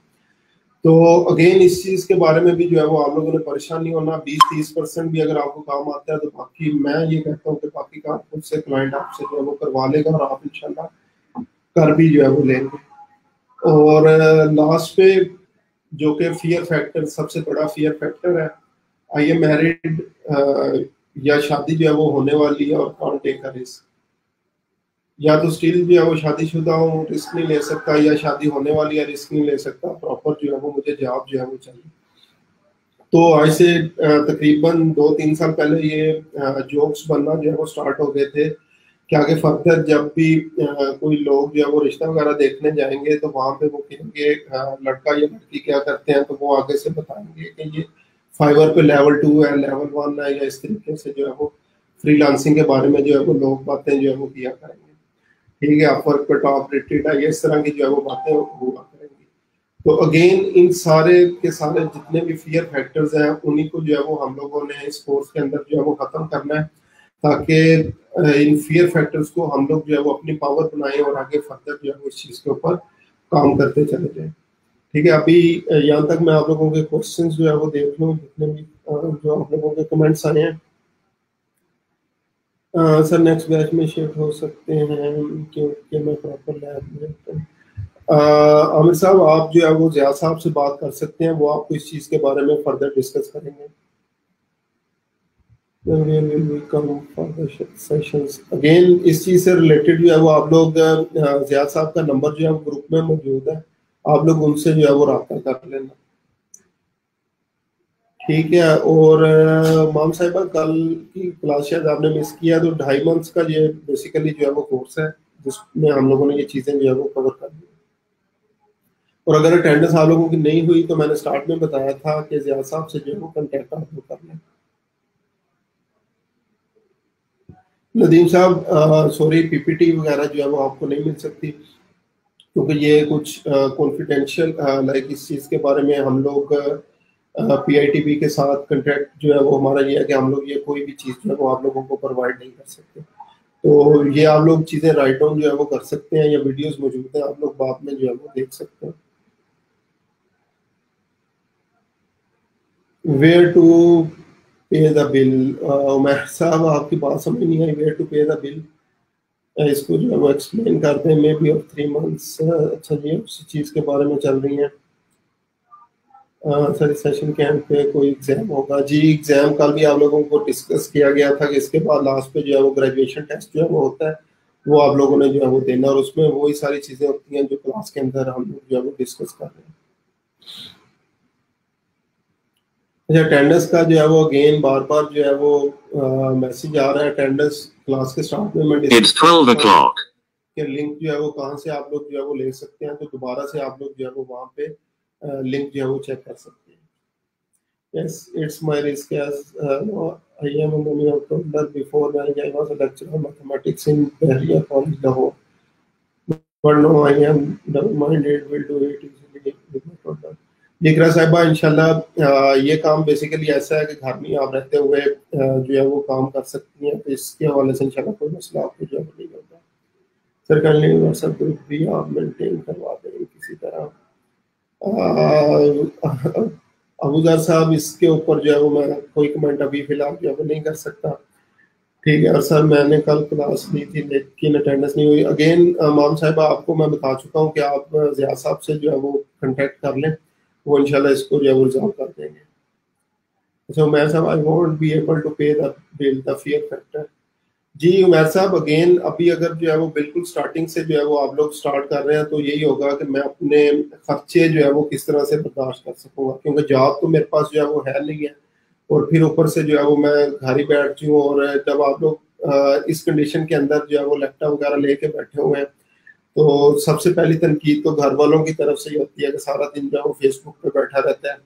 तो अगेन इस चीज के बारे में भी जो है वो आप लोगों ने परेशान नहीं होना, 20-30% भी अगर आपको काम आता है तो बाकी मैं ये कहता हूँ कि बाकी काम खुद से क्लाइंट आपसे जो है वो करवा लेगा, और आप इंशाल्लाह कर भी जो है वो लेंगे। और लास्ट पे जो कि फियर फैक्टर सबसे बड़ा फियर फैक्टर है, आई एम मैरिड, या शादी जो है वो होने वाली है और कांट टेक अ रिस्क, या तो स्टिल जो है वो शादीशुदा हूँ रिस्क नहीं ले सकता, या शादी होने वाली है रिस्क नहीं ले सकता, प्रॉपर जो है वो मुझे जॉब जो है वो चाहिए। तो आज से तकरीबन 2-3 साल पहले ये जोक्स बनना जो है वो स्टार्ट हो गए थे कि आगे फर्दर जब भी कोई लोग जो है वो रिश्ता वगैरह देखने जाएंगे तो वहां पे वो कहेंगे लड़का या लड़की क्या करते हैं, तो वो आगे से बताएंगे कि ये फाइवर पे लेवल 2 है, लेवल 1 है, या इस तरीके से जो है वो फ्रीलांसिंग के बारे में जो है वो लोग बातें जो है वो किया करेंगे, ठीक है। अपवर्क पे टॉप रेटेड है, ये इस तरह की जो है वो बातें हुआ करेंगी। तो अगेन इन सारे के सारे जितने भी फियर फैक्टर्स हैं उन्हीं को जो है वो हम लोगों ने इस कोर्स के अंदर जो है वो खत्म करना है, ताकि इन फियर फैक्टर्स को हम लोग जो है वो अपनी पावर बनाएं और आगे फर्दर जो है वो इस चीज के ऊपर काम करते चले जाएं, ठीक है। अभी यहाँ तक मैं आप लोगों के क्वेश्चंस जो है वो देख लूँ, जितने भी जो आप लोगों के कमेंट्स आए हैं। सर नेक्स्ट बैच में शिफ्ट हो सकते हैं क्योंकि मैं प्रॉपर लैब में आमिर साहब, आप जो है वो ज़िया साहब से बात कर सकते हैं, वो आपको इस चीज़ के बारे में फर्दर डिस्कस करेंगे। अगेन इस चीज़ से रिलेटेड जो है वो आप लोग ज़िया साहब का नंबर जो है वो ग्रुप में मौजूद है, आप लोग उनसे जो है वो रब्ता कर लेना, ठीक है। और माम साहिबा, कल की क्लास शायद आपने मिस किया, तो 2.5 मंथ्स का ये बेसिकली जो है वो कोर्स है जिसमें हम लोगों ने ये चीज़ें जो है वो कवर कर दी। और अगर अटेंडेंस आप लोगों की नहीं हुई तो मैंने स्टार्ट में बताया था कि ज़िया साहब से जो है वो कंटेक्ट आप लोग कर लें। नदीम साहब सॉरी, पीपीटी वगैरह जो है वो आपको नहीं मिल सकती क्योंकि ये कुछ कॉन्फिडेंशियल लाइक इस चीज़ के बारे में हम लोग पीआईटीबी के साथ कंट्रैक्ट जो है वो हमारा ये है कि हम लोग ये कोई भी चीज़ जो है वो आप लोगों को प्रोवाइड नहीं कर सकते। तो ये आप लोग चीज़ें राइट डाउन जो है वो कर सकते हैं, या वीडियोस मौजूद हैं, आप लोग बाद में जो है वो देख सकते हैं। Where to pay the bill, Umar साहब आपकी बात समझ नहीं आई, where to pay the bill इसको जो है वो एक्सप्लेन करते हैं, मे बी ऑफ 3 मंथ्स। अच्छा जी, उसी चीज़ के बारे में चल रही हैं। सर सेशन कैंप पे कोई एग्जाम होगा? जी, एग्जाम कल भी आप लोगों को डिस्कस किया गया था कि इसके बाद लास्ट पे जो है वो ग्रेजुएशन टेस्ट जो है वो होता है, वो आप लोगों ने जो है वो देना, और उसमें वही सारी चीज़ें होती हैं जो क्लास के अंदर हम लोग जो है वो डिस्कस कर रहे हैं। अच्छा, अटेंडेंस का जो है वो अगेन बार बार जो है वो मैसेज आ रहा है, अटेंडेंस क्लास के स्टार्ट में मैं डिस्कस कि लिंक जो है वो कहाँ से आप लोग जो है वो ले सकते हैं, तो दोबारा से आप लोग जो है वो वहाँ पे लिंक जो है वो चेक कर सकते हैं। Yes, it's my risk as no, I am a money of toddler before marriage. I was a lecturer of mathematics in Bahria College, Lahore. But no, I am double-minded, will do it easily with my toddler. जिक्र साहिबा, इंशाल्लाह ये काम basically ऐसा है कि घर में आप रहते हुए जो है वो काम कर सकती हैं, तो इसके हवाले से इंशाल्लाह कोई मसला आपको जो है नहीं होगा। सर कल नहीं व्हाट्सएप ग्रुप भी आप मेंटेन करवा दें किसी तरह। अबूजर साहब, इसके ऊपर जो है वो मैं कोई कमेंट अभी फिलहाल जो है वो नहीं कर सकता, ठीक है। और सर मैंने कल क्लास ली थी लेकिन अटेंडेंस नहीं हुई। अगेन माम साहिबा, आपको मैं बता चुका हूँ कि आप ज़िया साहब से जो है वो कांटेक्ट कर लें, वो इंशाल्लाह इसको जो है वो रिजॉल्व कर देंगे। अच्छा उमैर साहब, I won't be able to pay the bill, the fear factor. जी उमैर साहब, अगेन अभी अगर जो है वो बिल्कुल स्टार्टिंग से जो है वो आप लोग स्टार्ट कर रहे हैं, तो यही होगा कि मैं अपने खर्चे जो है वो किस तरह से बर्दाश्त कर सकूंगा, क्योंकि जॉब तो मेरे पास जो है वो है नहीं है, और फिर ऊपर से जो है वो मैं घर ही बैठती हूँ, और जब आप लोग इस कंडीशन के अंदर जो है वो लैपटॉप वगैरह लेके बैठे हुए हैं, तो सबसे पहली तनकीद तो घर वालों की तरफ से ही होती है कि सारा दिन जो है वो फेसबुक पे बैठा रहता है,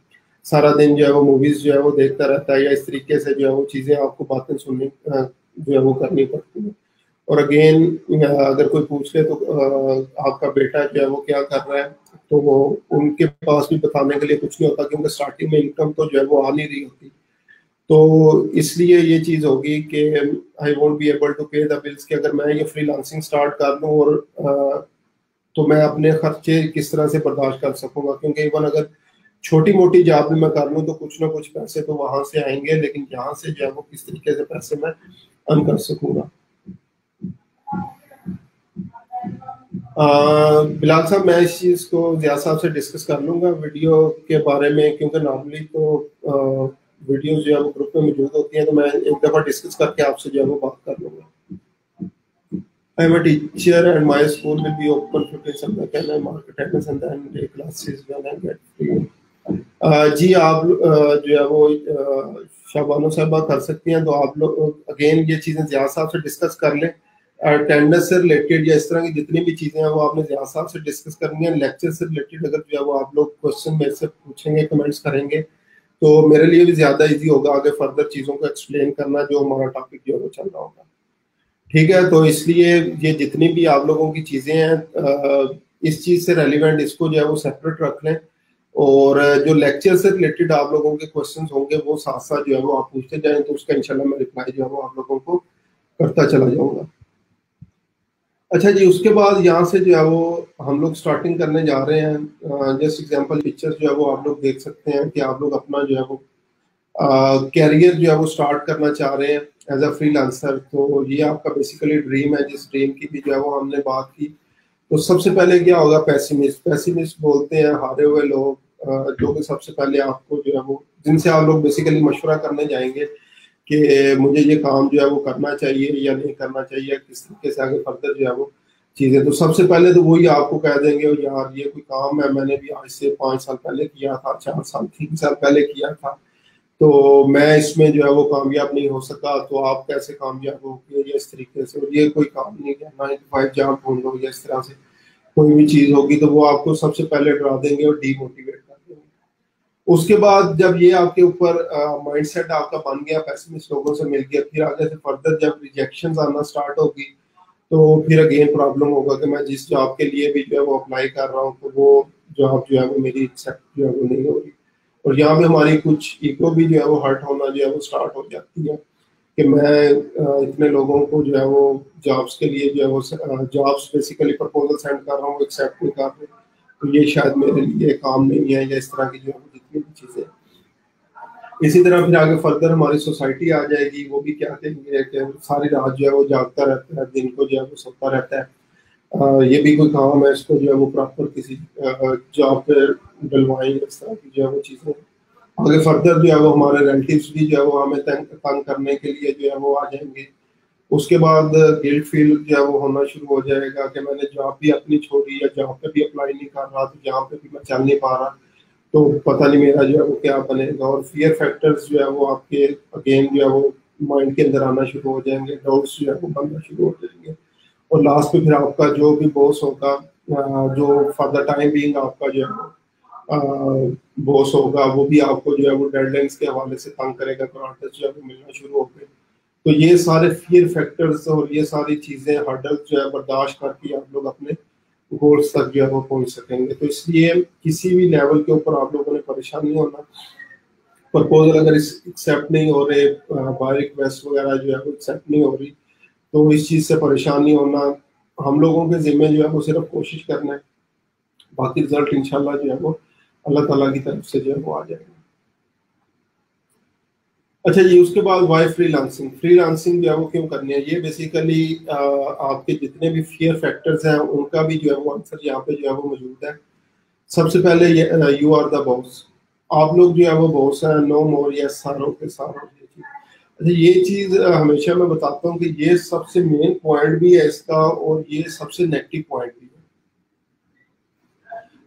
सारा दिन जो है वो मूवीज जो है वो देखता रहता है, या इस तरीके से जो है वो चीज़ें आपको बातें सुननी जो है वो करनी पड़ती है। और अगेन अगर कोई पूछ ले तो आपका बेटा जो है वो क्या कर रहा है, तो वो उनके पास भी बताने के लिए कुछ नहीं होता, क्योंकि स्टार्टिंग में इनकम तो जो है वो आ नहीं रही होती। तो इसलिए ये चीज़ होगी कि I won't be able to pay the bills, कि अगर मैं ये फ्रीलांसिंग स्टार्ट कर लूँ और तो मैं अपने खर्चे किस तरह से बर्दाश्त कर सकूंगा, क्योंकि इवन अगर छोटी मोटी जॉब भी मैं कर लूँ तो कुछ ना कुछ पैसे तो वहां से आएंगे, लेकिन यहाँ से जो है वो किस तरीके से पैसे मैं अर्न कर सकूंगा। बिलाल साहब, मैं इस चीज़ को ज़िया साहब से डिस्कस कर लूँगा वीडियो के बारे में, क्योंकि नॉर्मली तो वीडियोस जो है वो ग्रुप में मौजूद होती हैं, तो मैं एक दफ़ा डिस्कस करके आपसे जो है वो बात कर लूँगा। I am a teacher and my school will be open 15 September, can I mark attendance and then take classes when I get free? जी आप जो है वो शाबानो साहबा कर सकती हैं, तो आप लोग अगेन ये चीज़ें ज़िया साहब से डिस्कस कर लें, अटेंडेंस से रिलेटेड या इस तरह की जितनी भी चीज़ें हैं वो आपने ज़िया साहब से डिस्कस करनी है। लेक्चर से रिलेटेड अगर जो है वो आप लोग क्वेश्चन मेरे से पूछेंगे, कमेंट्स करेंगे, तो मेरे लिए भी ज़्यादा इजी होगा आगे फर्दर चीज़ों को एक्सप्लेन करना, जो हमारा टॉपिक जो है वो चल रहा होगा, ठीक है। तो इसलिए ये जितनी भी आप लोगों की चीज़ें हैं इस चीज़ से रेलिवेंट इसको जो है वो सेपरेट रख लें, और जो लेक्चर से रिलेटेड आप लोगों के क्वेश्चंस होंगे वो साथ साथ जो है वो आप पूछते जाएं, तो उसका इंशाल्लाह मैं रिप्लाई जो है वो आप लोगों को करता चला जाऊंगा। अच्छा जी, उसके बाद यहाँ से जो है वो हम लोग स्टार्टिंग करने जा रहे हैं। जस्ट एग्जांपल पिक्चर जो है वो आप लोग देख सकते हैं कि आप लोग अपना जो है वो कैरियर जो है वो स्टार्ट करना चाह रहे हैं, एज अ फ्रीलांसर, तो ये आपका बेसिकली ड्रीम है, जिस ड्रीम की भी जो है वो हमने बात की। तो सबसे पहले क्या होगा, पैसिमिस्ट। पैसिमिस्ट बोलते हैं हारे हुए लोग, जो कि सबसे पहले आपको जो है वो, जिनसे आप लोग बेसिकली मशवरा करने जाएंगे कि मुझे ये काम जो है वो करना चाहिए या नहीं करना चाहिए, किस तरीके से आगे फर्दर जो है वो चीजें, तो सबसे पहले तो वही आपको कह देंगे यार ये कोई काम है, मैंने भी आज से 5 साल पहले किया था, 4 साल 3 साल पहले किया था, तो मैं इसमें जो है वो कामयाब नहीं हो सका, तो आप कैसे कामयाब होगे, या इस तरीके से, और ये कोई काम नहीं है, 9 to 5 जॉब ढूंढ लो, या इस तरह से कोई भी चीज होगी, तो वो आपको सबसे पहले डरा देंगे और डीमोटिवेट कर देंगे। उसके बाद जब ये आपके ऊपर माइंडसेट आपका बन गया, पैसिमिस्ट लोगों से मिल गया, फिर आगे से फर्दर जब रिजेक्शन आना स्टार्ट होगी, तो फिर अगेन प्रॉब्लम होगा कि मैं जिस जॉब के लिए भी जो है वो अप्लाई कर रहा हूँ, तो वो जॉब जो है वो मेरी एक्सेप्ट जो है वो नहीं हो रही, और यहाँ पे हमारी कुछ ईगो भी जो है वो हर्ट होना जो है वो स्टार्ट हो जाती है कि मैं इतने लोगों को जो है वो जॉब्स के लिए जो है वो जॉब्स बेसिकली प्रपोजल सेंड कर रहा हूँ, एक्सेप्ट नहीं कर रहे, तो ये शायद मेरे लिए काम नहीं है, या इस तरह की जो है वो जितनी भी चीजें। इसी तरह फिर आगे फर्दर हमारी सोसाइटी आ जाएगी, वो भी क्या कहेंगे कि सारी रात जो है वो जागता रहता है, दिन को जो है वो सोता रहता है, ये भी कोई काम है, इसको जो है वो प्रॉपर किसी जॉब पे डलवाएं, इस तरह की जो है वो चीजें। आगे फर्दर जो है वो हमारे रिलेटिव्स भी जो है वो हमें तंग करने के लिए जो है वो आ जाएंगे। उसके बाद गिल्ट फील जो है वो होना शुरू हो जाएगा कि मैंने जॉब भी अपनी छोड़ी, या जॉब पे भी अप्लाई नहीं कर रहा, तो यहाँ पे भी मैं चल नहीं पा रहा, तो पता नहीं मेरा जो है वो क्या बनेगा, और फियर फैक्टर्स जो है वो आपके अगेन जो है वो माइंड के अंदर आना शुरू हो जाएंगे, डाउट्स जो है वो बनना शुरू हो जाएंगे, और लास्ट पे फिर आपका जो भी बॉस होगा, जो फॉर द टाइम बीइंग आपका जो है बॉस होगा, वो भी आपको जो है वो डेडलाइंस के हवाले से तंग करेगा, ग्रांट्स जो है वो मिलना शुरू हो गए। तो ये सारे फियर फैक्टर्स और ये सारी चीजें हर्डल्स जो है बर्दाश्त करके आप लोग अपने गोल्स तक जो है वो पहुंच सकेंगे। तो इसलिए किसी भी लेवल के ऊपर आप लोगों ने परेशान नहीं होना। प्रपोजल अगर एक्सेप्ट नहीं हो रहे, बाय रिक्वेस्ट वगैरह जो है वो एक्सेप्ट नहीं हो रही, तो इस चीज से परेशान नहीं होना। हम लोगों के जिम्मे जो है वो सिर्फ कोशिश करना है, बाकी रिजल्ट इंशाल्लाह जो है वो अल्लाह ताला की तरफ से जो है वो आ जाएगा। अच्छा जी, उसके बाद वाई फ्रीलांसिंग। फ्रीलांसिंग जो है वो क्यों करनी है, ये बेसिकली आपके जितने भी फियर फैक्टर्स हैं उनका भी जो है वो आंसर यहाँ पे जो है वो मौजूद है। सबसे पहले ये यू आर द बॉस, आप लोग जो है वो बॉस हैं, नो मोर यस सारो के सारो। अच्छा, ये चीज हमेशा मैं बताता हूँ कि ये सबसे मेन पॉइंट भी है इसका, और ये सबसे नेगेटिव पॉइंट भी है।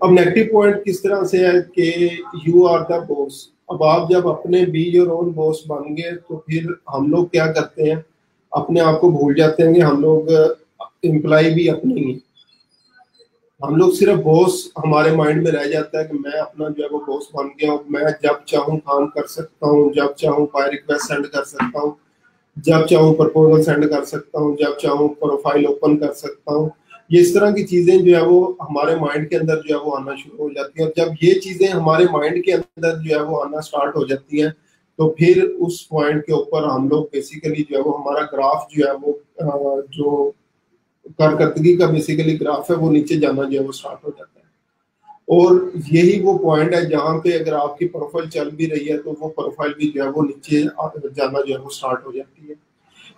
अब नेगेटिव पॉइंट किस तरह से है कि यू आर द बॉस, अब आप जब अपने बी योर ओन बॉस बन गए, तो फिर हम लोग क्या करते हैं, अपने आप को भूल जाते हैं कि हम लोग एम्प्लॉय भी अपने ही हैं। हम लोग सिर्फ बॉस हमारे माइंड में रह जाता है कि मैं अपना जो है वो बॉस बन गया हूँ, मैं जब चाहूँ काम कर सकता हूँ, जब चाहूँ बाय रिक्वेस्ट सेंड कर सकता हूँ, जब चाहूँ प्रपोजल सेंड कर सकता हूँ, जब चाहूँ प्रोफाइल ओपन कर सकता हूँ। ये इस तरह की चीजें जो है वो हमारे माइंड के अंदर जो है वो आना शुरू हो जाती है, और जब ये चीजें हमारे माइंड के अंदर जो है वो आना स्टार्ट हो जाती हैं, तो फिर उस पॉइंट के ऊपर हम लोग बेसिकली जो है वो हमारा ग्राफ जो है वो जो कारकर्दगी का बेसिकली ग्राफ है वो नीचे जाना जो है वो स्टार्ट हो जाता है। और यही वो पॉइंट है जहाँ पे अगर आपकी प्रोफाइल चल भी रही है, तो वो प्रोफाइल भी जो है वो नीचे जाना जो है वो स्टार्ट हो जाती है।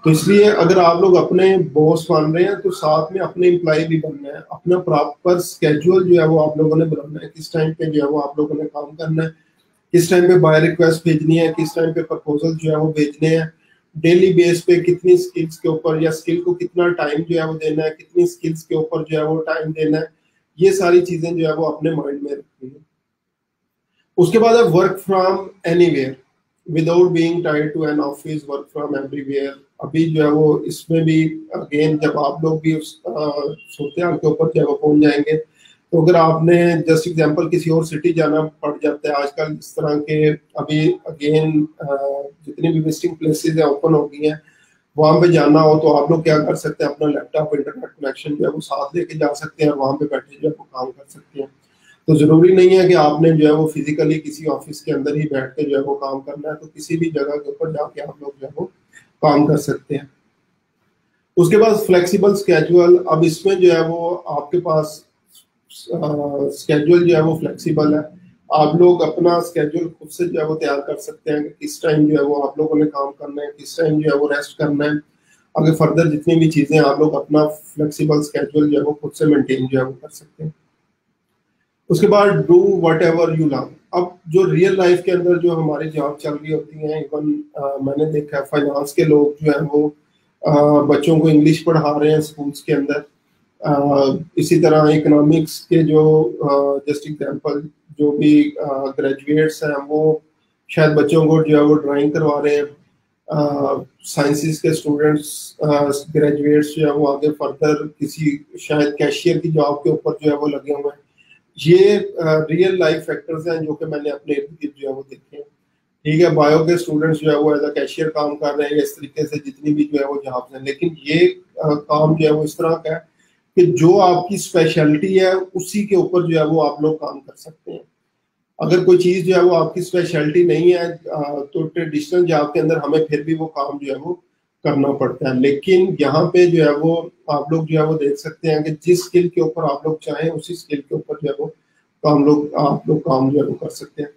तो इसलिए अगर आप लोग अपने बॉस बन रहे हैं, तो साथ में अपने एम्प्लॉय भी बनना है, अपना प्रॉपर स्केड्यूल जो है वो आप लोगों ने बनाना है, किस टाइम पे जो है वो आप लोगों ने काम करना है, किस टाइम पे बाय रिक्वेस्ट भेजनी है, किस टाइम पे प्रपोजल जो है वो भेजने हैं, डेली बेस पे कितनी स्किल्स के ऊपर, या स्किल को कितना टाइम जो है वो देना है, कितनी स्किल्स के ऊपर जो है वो टाइम देना है, ये सारी चीजें जो है वो अपने माइंड में रखनी है। उसके बाद है work from anywhere without being tied to an office, work from everywhere. अभी जो है वो इसमें भी अगेन जब आप लोग भी उस सूरत के ऊपर जो है वो पहुंच जाएंगे, तो अगर आपने जस्ट एग्जांपल किसी और सिटी जाना पड़ जाता है आजकल, इस तरह के अभी अगेन जितनी भी विजिटिंग प्लेसेस है ओपन हो गई हैं, वहां पे जाना हो तो आप लोग क्या कर सकते हैं, अपना लैपटॉप इंटरनेट कनेक्शन जो है वो साथ लेके जा सकते हैं, वहां पे बैठे जो है वो काम कर सकते हैं। तो जरूरी नहीं है कि आपने जो है वो फिजिकली किसी ऑफिस के अंदर ही बैठ के जो है वो काम करना है, तो किसी भी जगह के ऊपर जाके आप लोग जो है वो काम कर सकते हैं। उसके बाद फ्लेक्सिबल स्केड्यूल, अब इसमें जो है वो आपके पास स्केड्यूल जो है वो फ्लेक्सिबल है। आप लोग अपना स्केड्यूल खुद से जो है वो तैयार कर सकते हैं कि किस टाइम जो है वो आप लोगों ने काम करना है, किस टाइम जो है वो रेस्ट करना है। आगे फर्दर जितनी भी चीजें आप लोग अपना फ्लेक्सिबल स्केड्यूल जो है वो खुद से मेंटेन जो है वो कर सकते हैं। उसके बाद do what ever you love. अब जो रियल लाइफ के अंदर जो हमारी जॉब चल रही होती है, इवन मैंने देखा है फाइनेंस के लोग जो है वो बच्चों को इंग्लिश पढ़ा रहे हैं स्कूल्स के अंदर। इसी तरह इकोनॉमिक्स के जो जस्ट एग्जांपल जो भी ग्रेजुएट्स हैं वो शायद बच्चों को जो है वो ड्राइंग करवा रहे हैं। साइंसेस के स्टूडेंट्स ग्रेजुएट्स जो है वो आगे फर्दर किसी शायद कैशियर की जॉब के ऊपर जो है वो लगे हुए हैं। ये रियल लाइफ फैक्टर्स हैं जो कि मैंने अपने इर्द गिर्द जो है वो देखे हैं। ठीक है, बायो के स्टूडेंट्स जो है वो एज अ कैशियर काम कर रहे हैं, इस तरीके से जितनी भी जो है वो जॉब्स हैं, लेकिन ये काम जो है वो इस तरह का है कि जो आपकी स्पेशलिटी है उसी के ऊपर जो है वो आप लोग काम कर सकते हैं। अगर कोई चीज जो है वो आपकी स्पेशलिटी नहीं है तो ट्रेडिशनल जॉब के अंदर हमें फिर भी वो काम जो है वो करना पड़ता है। लेकिन यहाँ पे जो है वो आप लोग जो है वो देख सकते हैं कि जिस स्किल के ऊपर आप लोग चाहें उसी स्किल के ऊपर जो है वो आप लोग काम जो है वो कर सकते हैं।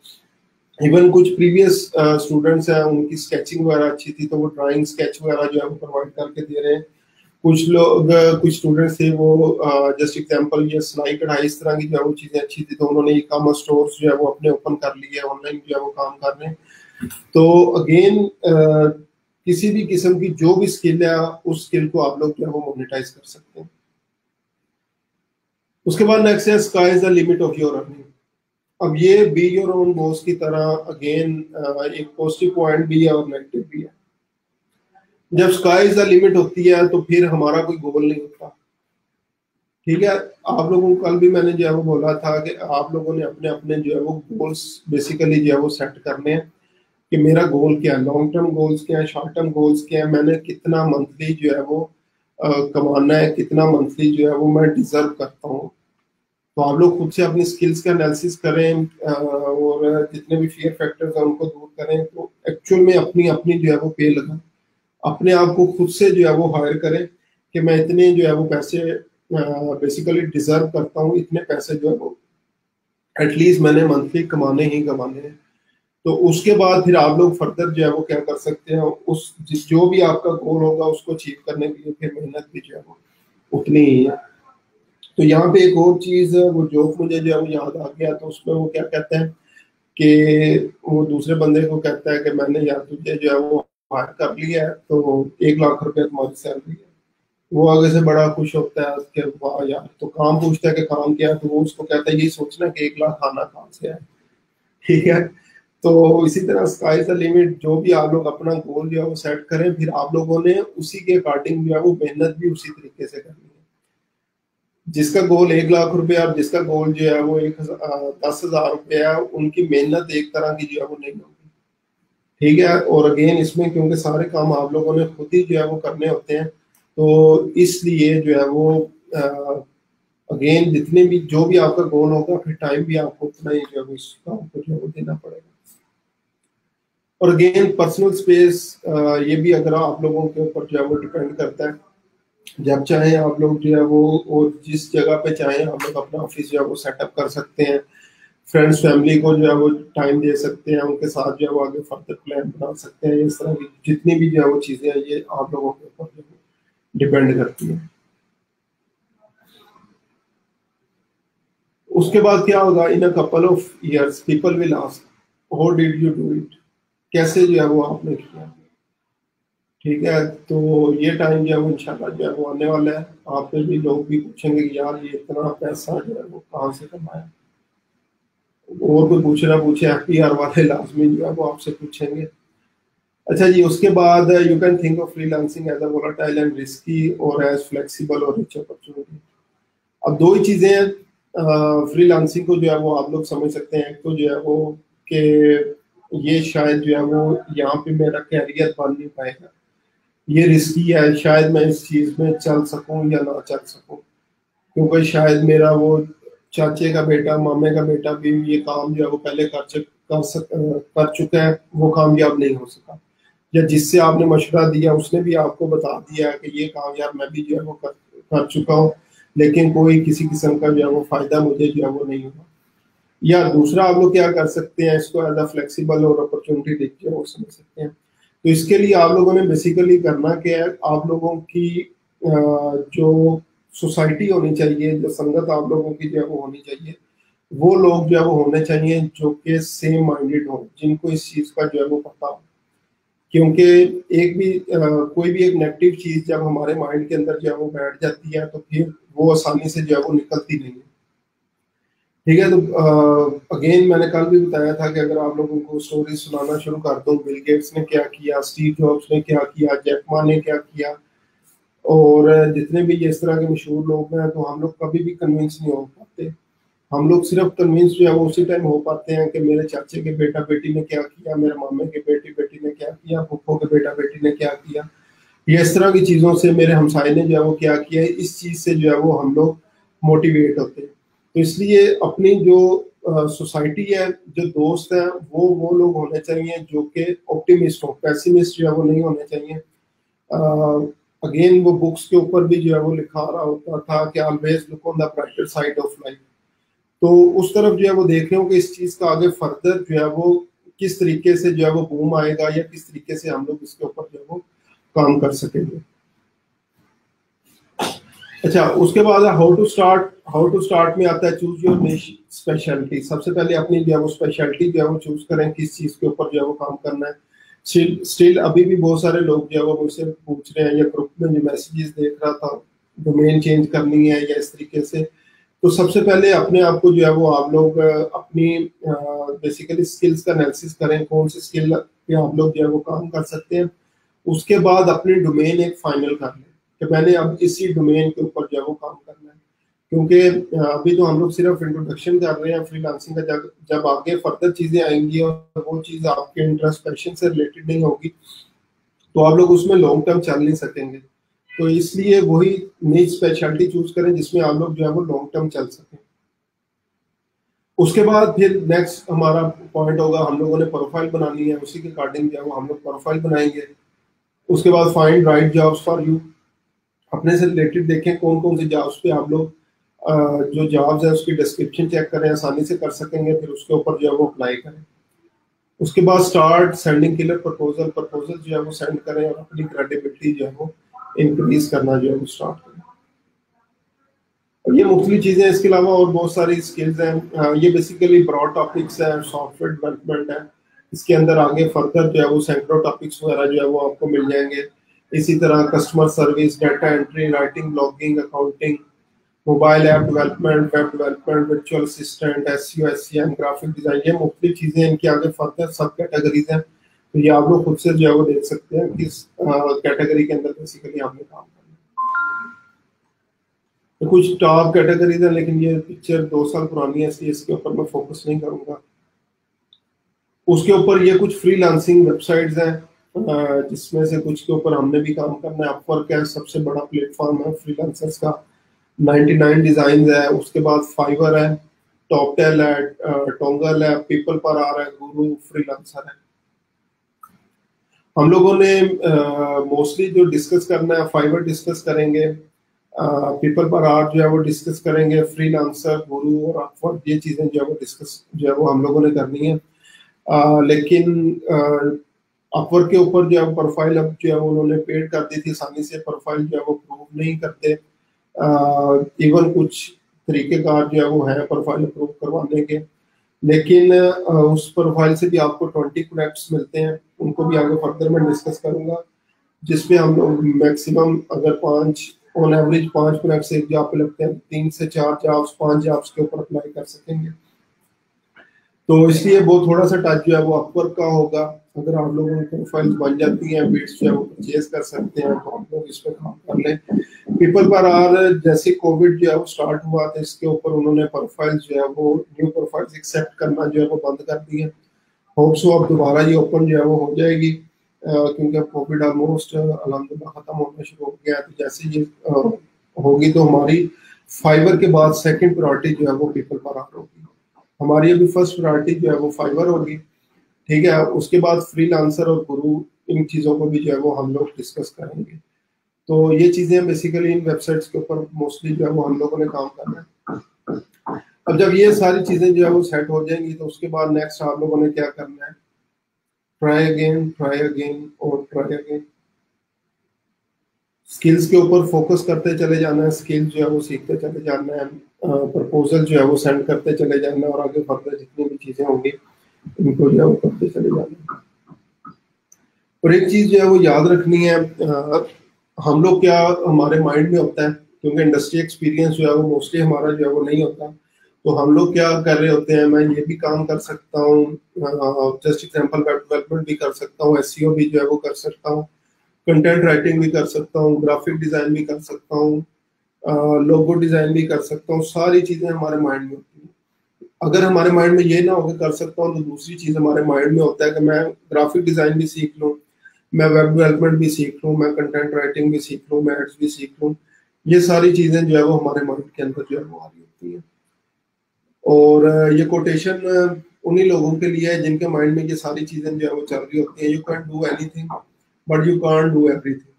इवन कुछ प्रीवियस स्टूडेंट्स हैं, उनकी स्केचिंग वगैरह अच्छी थी तो वो ड्राइंग स्केच वगैरह जो है वो प्रोवाइड करके दे रहे हैं। कुछ लोग कुछ स्टूडेंट्स थे वो जस्ट एग्जांपल ये सिलाई कढ़ाई इस तरह की जो है वो चीजें अच्छी थी तो उन्होंने ई कॉमर्स स्टोर्स जो है वो अपने ओपन कर लिए, ऑनलाइन जो है वो काम कर रहे हैं। तो अगेन किसी भी किस्म की जो भी स्किल है उस स्किल को आप लोग जो है वो मोनेटाइज कर सकते हैं। उसके बाद नेक्स्ट है sky is the limit of your earning. अब ये बी योर ओन बॉस की तरह अगेन एक पॉजिटिव पॉइंट भी है और नेगेटिव भी है। जब स्काई इज द लिमिट होती है तो फिर हमारा कोई गोल नहीं होता। ठीक है, आप लोगों को कल भी मैंने जो है वो बोला था कि आप लोगों ने अपने अपने जो है वो गोल्स बेसिकली जो है वो सेट करने हैं कि मेरा गोल क्या है, लॉन्ग टर्म गोल्स क्या है, शॉर्ट टर्म गोल्स क्या है, मैंने कितना मंथली जो है वो कमाना है, कितना मंथली जो है वो मैं डिजर्व करता हूँ। तो आप लोग खुद से अपनी स्किल्स का एनालिसिस करें और जितने भी फियर फैक्टर्स हैं उनको दूर करें। तो एक्चुअल में अपनी अपनी जो है वो पे लगाएं, अपने आप को खुद से जो है वो हायर करें कि मैं इतने जो है वो पैसे बेसिकली डिजर्व करता हूँ, इतने पैसे जो है वो एटलीस्ट मैंने मंथली कमाने ही कमाने हैं। तो उसके बाद फिर आप लोग फर्दर जो है वो क्या कर सकते हैं, उस जो भी आपका गोल होगा उसको अचीव करने के लिए फिर मेहनत भी जो है वो उतनी ही है। तो यहाँ पे एक और चीज वो जोक मुझे जो है वो याद आ गया, तो उसमें वो क्या कहते हैं कि वो दूसरे बंदे को कहता है कि मैंने यार तुझे जो है वो हायर कर लिया है तो 1 लाख रुपया तुम्हारी सैलरी है। वो आगे से बड़ा खुश होता है कि वाह यार, तो काम पूछता है कि काम क्या है, तो वो उसको कहता है यही सोचना कि 1 लाख आना कहाँ से है। ठीक है, तो इसी तरह स्काई इज द लिमिट। जो भी आप लोग अपना गोल जो है वो सेट करें, फिर आप लोगों ने उसी के अकॉर्डिंग जो है वो मेहनत भी उसी तरीके से करनी है। जिसका गोल 1 लाख रुपया और जिसका गोल जो है वो 10,000 रुपया है, उनकी मेहनत एक तरह की जो है वो नहीं होगी। ठीक है, और अगेन इसमें क्योंकि सारे काम आप लोगों ने खुद ही जो है वो करने होते हैं तो इसलिए जो है वो अगेन जितने भी जो भी आपका गोल होगा फिर टाइम भी आपको उतना ही जो है वो इस काम को जो है वो देना पड़ेगा। और अगेन पर्सनल स्पेस ये भी अगर आप लोगों के ऊपर जो है वो डिपेंड करता है। जब चाहे आप लोग जो है वो और जिस जगह पे चाहे आप लोग अपना ऑफिस जो है वो सेटअप कर सकते हैं। फ्रेंड्स फैमिली को जो है वो टाइम दे सकते हैं, उनके साथ जो है वो आगे फर्दर प्लान बना सकते हैं। इस तरह की जितनी भी जो है वो चीजें हैं ये आप लोगों के ऊपर जो है डिपेंड करती है। उसके बाद क्या होगा, in a couple of years people will ask how did you do it, कैसे जो है वो आपने किया। ठीक है, तो ये टाइम जो है वो इंशाल्लाह जो है वो आने वाला है। आप पे भी लोग भी पूछेंगे कि यार ये इतना पैसा जो है वो कहाँ से कमाया। और कोई पूछे ना पूछे एफपीआर वाले लाजमी जो है वो आपसे पूछेंगे। अच्छा जी, उसके बाद you can think of freelancing as a volatile and risky और एज फ्लेक्सिबल और रिच अपॉर्चुनिटी। अब दो ही चीजें हैं फ्रीलांसिंग को जो है वो आप लोग समझ सकते हैं। एक तो जो है वो कि ये शायद जो है वो यहाँ पे मेरा कैरियर बन नहीं पाएगा, ये रिस्की है, शायद मैं इस चीज में चल सकूं या ना चल सकूं, क्योंकि शायद मेरा वो चाचे का बेटा मामे का बेटा भी ये काम जो है वो पहले कर चुका है, वो कामयाब नहीं हो सका। या जिससे आपने मशवरा दिया उसने भी आपको बता दिया कि ये काम यार मैं भी जो है वो कर चुका हूँ, लेकिन कोई किसी किस्म का जो है वो फायदा मुझे जो है वो नहीं हुआ। या दूसरा आप लोग क्या कर सकते हैं, इसको एज अ फ्लेक्सिबल और अपॉर्चुनिटी देख के वो समझ सकते हैं। तो इसके लिए आप लोगों ने बेसिकली करना क्या है, आप लोगों की जो सोसाइटी होनी चाहिए, जो संगत आप लोगों की जो है वो होनी चाहिए, वो लोग जो है वो होने चाहिए जो कि सेम माइंडेड हो, जिनको इस चीज का जो है वो पता हो। क्योंकि एक भी कोई भी एक नेगेटिव चीज जब हमारे माइंड के अंदर जो है वो बैठ जाती है तो फिर वो आसानी से जो है वो निकलती नहीं है। ठीक है, तो अगेन मैंने कल भी बताया था कि अगर आप लोगों को स्टोरी सुनाना शुरू कर दूं, बिल गेट्स ने क्या किया, स्टीव जॉब्स ने क्या किया, जैक मा ने क्या किया, और जितने भी इस तरह के मशहूर लोग हैं, तो हम लोग कभी भी कन्विंस नहीं हो पाते। हम लोग सिर्फ कन्विंस जो है वो उसी टाइम हो पाते हैं कि मेरे चाचे के बेटा बेटी ने क्या किया, मेरे मामे के बेटी बेटी ने क्या किया, फूफो के बेटा बेटी ने क्या किया, ये इस तरह की चीजों से, मेरे हमसाये ने जो है वो क्या किया, इस चीज से जो है वो हम लोग मोटिवेट होते हैं। तो इसलिए अपनी जो सोसाइटी है, जो दोस्त हैं, वो लोग होने चाहिए जो कि ऑप्टिमिस्ट हो, पैसिमिस्ट जो है वो नहीं होने चाहिए। अगेन वो बुक्स के ऊपर भी जो है वो लिखा रहा होता था कि always look on the brighter side of life. तो उस तरफ जो है वो देख रहे हो कि इस चीज का आगे फर्दर जो है वो किस तरीके से जो है वो बूम आएगा, या किस तरीके से हम लोग इसके ऊपर जो है वो काम कर सकेंगे। अच्छा, उसके बाद हाउ टू स्टार्ट में आता है चूज योर निश स्पेशलिटी। सबसे पहले अपनी जो है वो स्पेशलिटी जो है वो चूज करें, किस चीज के ऊपर जो है वो काम करना है। स्टिल अभी भी बहुत सारे लोग जो है वो मुझसे पूछ रहे हैं, या ग्रुप में जो मैसेजेस देख रहा था, डोमेन चेंज करनी है या इस तरीके से। तो सबसे पहले अपने आप को जो है वो आप लोग अपनी बेसिकली स्किल्स का एनालिसिस करें, कौन सी स्किल पे आप लोग जो है वो काम कर सकते हैं। उसके बाद अपनी डोमेन एक फाइनल कर लें कि मैंने अब इसी डोमेन के ऊपर जो है वो काम करना है। क्योंकि अभी तो हम लोग सिर्फ इंट्रोडक्शन कर रहे हैं फ्रीलांसिंग का, जब जब आगे फर्दर चीजें आएंगी और वो चीज आपके इंटरेस्ट पैशन से रिलेटेड नहीं होगी, तो आप लोग उसमें लॉन्ग टर्म चल नहीं सकेंगे। तो इसलिए वही निज स्पेशलिटी चूज करें जिसमें आप लोग जो है वो लॉन्ग टर्म चल सकें। उसके बाद फिर नेक्स्ट हमारा पॉइंट होगा, हम लोगों ने प्रोफाइल बनानी है, उसी के अकॉर्डिंग जो है वो हम लोग प्रोफाइल बनाएंगे। उसके बाद find right jobs for you, अपने से रिलेटेड देखें कौन कौन सी जॉब्स पे आप लोग जो जॉब्स है उसकी डिस्क्रिप्शन चेक करें, आसानी से कर सकेंगे, फिर उसके ऊपर जो है वो अप्लाई करें। उसके बाद स्टार्ट सेंडिंग किलर प्रपोजल जो है वो सेंड करें, और अपनी क्रेडिबिलिटी जो है वो इंक्रीज करना जो है वो स्टार्ट करें। और ये मुख्तलिफ चीज़ें, इसके अलावा और बहुत सारी स्किल्स हैं। ये बेसिकली ब्रॉड टॉपिक्स है, सॉफ्टवेयर डेवलपमेंट है। इसके अंदर आगे फर्दर जो है वो सैकड़ों टॉपिक्स वगैरह जो है वो आपको मिल जाएंगे। इसी तरह customer service, data entry, writing, blogging, accounting, mobile app development, web development, virtual assistant, SEO, SEM, graphic design, ये मुख्तलिफ चीज़ें, इनके आगे फर्दर सब कैटेगरीज हैं। तो ये आप लोग खुद से जो है वो देख सकते हैं किस कैटेगरी के अंदर बेसिकली आपने काम करना है। तो कुछ टॉप कैटेगरीज है, लेकिन ये पिक्चर 2 साल पुरानी है, इसलिए इसके ऊपर मैं फोकस नहीं करूंगा। उसके ऊपर ये कुछ फ्रीलांसिंग वेबसाइट्स हैं, जिसमें से कुछ के ऊपर हमने भी काम करना है। अपवर्क है, सबसे बड़ा प्लेटफॉर्म है फ्रीलांसर्स का। 99 डिजाइन है, उसके बाद फाइवर है, टॉपटेल है, टोंगल है, पीपल पर आ रहा है, गुरु, फ्रीलांसर है। हम लोगों ने मोस्टली जो डिस्कस करना है, फाइवर डिस्कस करेंगे, पीपल पर आर्ट जो है वो डिस्कस करेंगे, फ्रीलांसर, गुरु और अपवर्क, ये चीजें जो है वो डिस्कस जो है वो हम लोगों ने करनी है। लेकिन अपवर्क के ऊपर जो है प्रोफाइल अब जो है उन्होंने पेड कर दी थी, आसानी से प्रोफाइल जो है वो प्रूव नहीं करते। इवन कुछ तरीकेकार जो है वो है प्रोफाइल अप्रूव करवाने के, लेकिन उस प्रोफाइल से भी आपको 20 कनेक्ट्स मिलते हैं, उनको भी आगे फर्दर मैं डिस्कस करूंगा, जिसमें हम लोग मैक्सिमम अगर 5 ऑन एवरेज 5 कनेक्ट्स एक जॉब पे लगते हैं, 3 से 4 जॉब्स 5 जॉब्स के ऊपर अप्लाई कर सकेंगे। तो इसलिए वो थोड़ा सा टच जो है वो अपवर्क का होगा। अगर आप लोगों की प्रोफाइल बन जाती हैं, बीट्स जो है वो परचेज कर सकते हैं, तो आप लोग इस पर काम कर लें। पीपल पर आर, जैसे कोविड जो है वो स्टार्ट हुआ था, इसके ऊपर उन्होंने प्रोफाइल जो है वो न्यू प्रोफाइल्स एक्सेप्ट करना जो है वो बंद कर दिए। होप सो अब दोबारा ये ओपन जो है वो हो जाएगी, क्योंकि अब कोविड ऑलमोस्ट अल्हम्दुलिल्लाह खत्म होना शुरू हो गया है। तो जैसे ये होगी तो हमारी फाइबर के बाद सेकंड प्रायोरिटी जो है वो पीपल पर आर होगी। हमारी अभी फर्स्ट प्रायोरिटी जो है वो फाइबर होगी, ठीक है। उसके बाद फ्रीलांसर और गुरु, इन चीज़ों को भी जो है वो हम लोग डिस्कस करेंगे। तो ये चीज़ें बेसिकली इन वेबसाइट्स के ऊपर मोस्टली जो है वो हम लोगों ने काम करना है। अब जब ये सारी चीजें जो है वो सेट हो जाएंगी तो उसके बाद नेक्स्ट आप लोगों ने क्या करना है, ट्राई अगेन और ट्राई अगेन। स्किल्स के ऊपर फोकस करते चले जाना है, स्किल जो है वो सीखते चले जाना है, प्रपोजल जो है वो सेंड करते चले जाना है, और आगे फर्दर जितनी भी चीजें होंगी इनको जो है वो करते चले जाना है। और एक चीज जो है वो याद रखनी है, हम लोग क्या हमारे माइंड में होता है, क्योंकि इंडस्ट्री एक्सपीरियंस जो है वो मोस्टली हमारा जो है वो नहीं होता, तो हम लोग क्या कर रहे होते हैं, मैं ये भी काम कर सकता हूँ, जस्ट एग्जांपल वेब डेवलपमेंट भी कर सकता हूँ, एसईओ भी जो है वो कर सकता हूँ, कंटेंट राइटिंग भी कर सकता हूँ, ग्राफिक डिजाइन भी कर सकता हूँ, लोगो डिजाइन भी कर सकता हूँ, सारी चीजें हमारे माइंड में होती हैं। अगर हमारे माइंड में ये ना हो कि कर सकता हूँ, तो दूसरी चीज हमारे माइंड में होता है कि मैं ग्राफिक डिजाइन भी सीख लूँ, मैं वेब डेवलपमेंट भी सीख लूँ, मैं कंटेंट राइटिंग भी सीख लूँ, मैं एड्स भी सीख लूँ। ये सारी चीजें जो है वो हमारे माइंड के अंदर जो है वो आ रही होती है। और ये कोटेशन उन्हीं लोगों के लिए है जिनके माइंड में ये सारी चीजें जो है वो चल रही होती हैं। You can do anything but you can't do everything.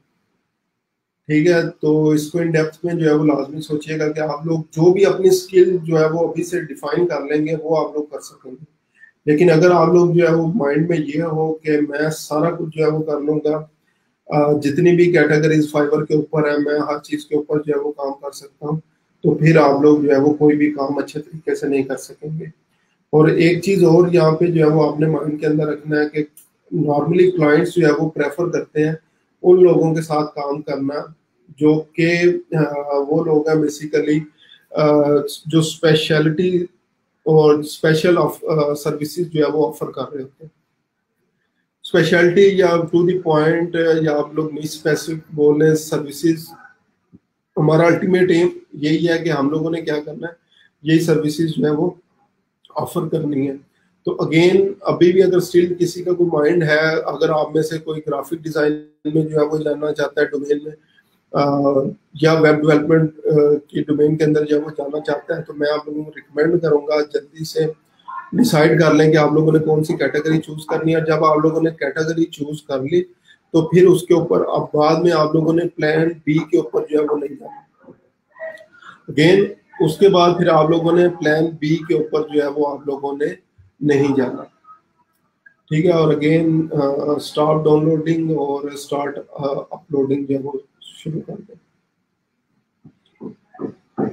ठीक है, तो इसको इन डेप्थ में जो है वो लाजमी सोचिएगा कि आप लोग जो भी अपनी स्किल जो है वो अभी से डिफाइन कर लेंगे वो आप लोग कर सकेंगे। लेकिन अगर आप लोग जो है वो माइंड में ये हो कि मैं सारा कुछ जो है वो कर लूंगा, जितनी भी कैटेगरीज फाइवर के ऊपर है मैं हर चीज के ऊपर जो है वो काम कर सकता हूँ, तो फिर आप लोग जो है वो कोई भी काम अच्छे तरीके से नहीं कर सकेंगे। और एक चीज और यहाँ पे जो है वो आपने माइंड के अंदर रखना है कि नॉर्मली क्लाइंट्स जो है वो प्रेफर करते हैं उन लोगों के साथ काम करना जो कि वो लोग हैं बेसिकली जो स्पेशलिटी और स्पेशल सर्विसेज जो है वो ऑफर कर रहे होते हैं। स्पेशलिटी या टू द पॉइंट, या आप लोग नहीं स्पेसिफिक बोले सर्विसेज, हमारा अल्टीमेट एम यही है कि हम लोगों ने क्या करना है, यही सर्विसेज जो है वो ऑफर करनी है। तो अगेन अभी भी अगर स्टिल किसी का कोई माइंड है, अगर आप में से कोई ग्राफिक डिजाइन में जो है वो जानना चाहता है डोमेन में, या वेब डेवलपमेंट की डोमेन के अंदर जो है वो जाना चाहता है, तो मैं आप लोगों को रिकमेंड करूंगा जल्दी से डिसाइड कर लें कि आप लोगों ने कौन सी कैटेगरी चूज करनी है। जब आप लोगों ने कैटेगरी चूज कर ली तो फिर उसके ऊपर अब बाद में आप लोगों ने प्लान बी के ऊपर जो है वो नहीं जाना। अगेन उसके बाद फिर आप लोगों ने प्लान बी के ऊपर जो है वो आप लोगों ने नहीं जाना। ठीक है, और अगेन स्टार्ट डाउनलोडिंग और स्टार्ट अपलोडिंग जो है वो शुरू कर दें।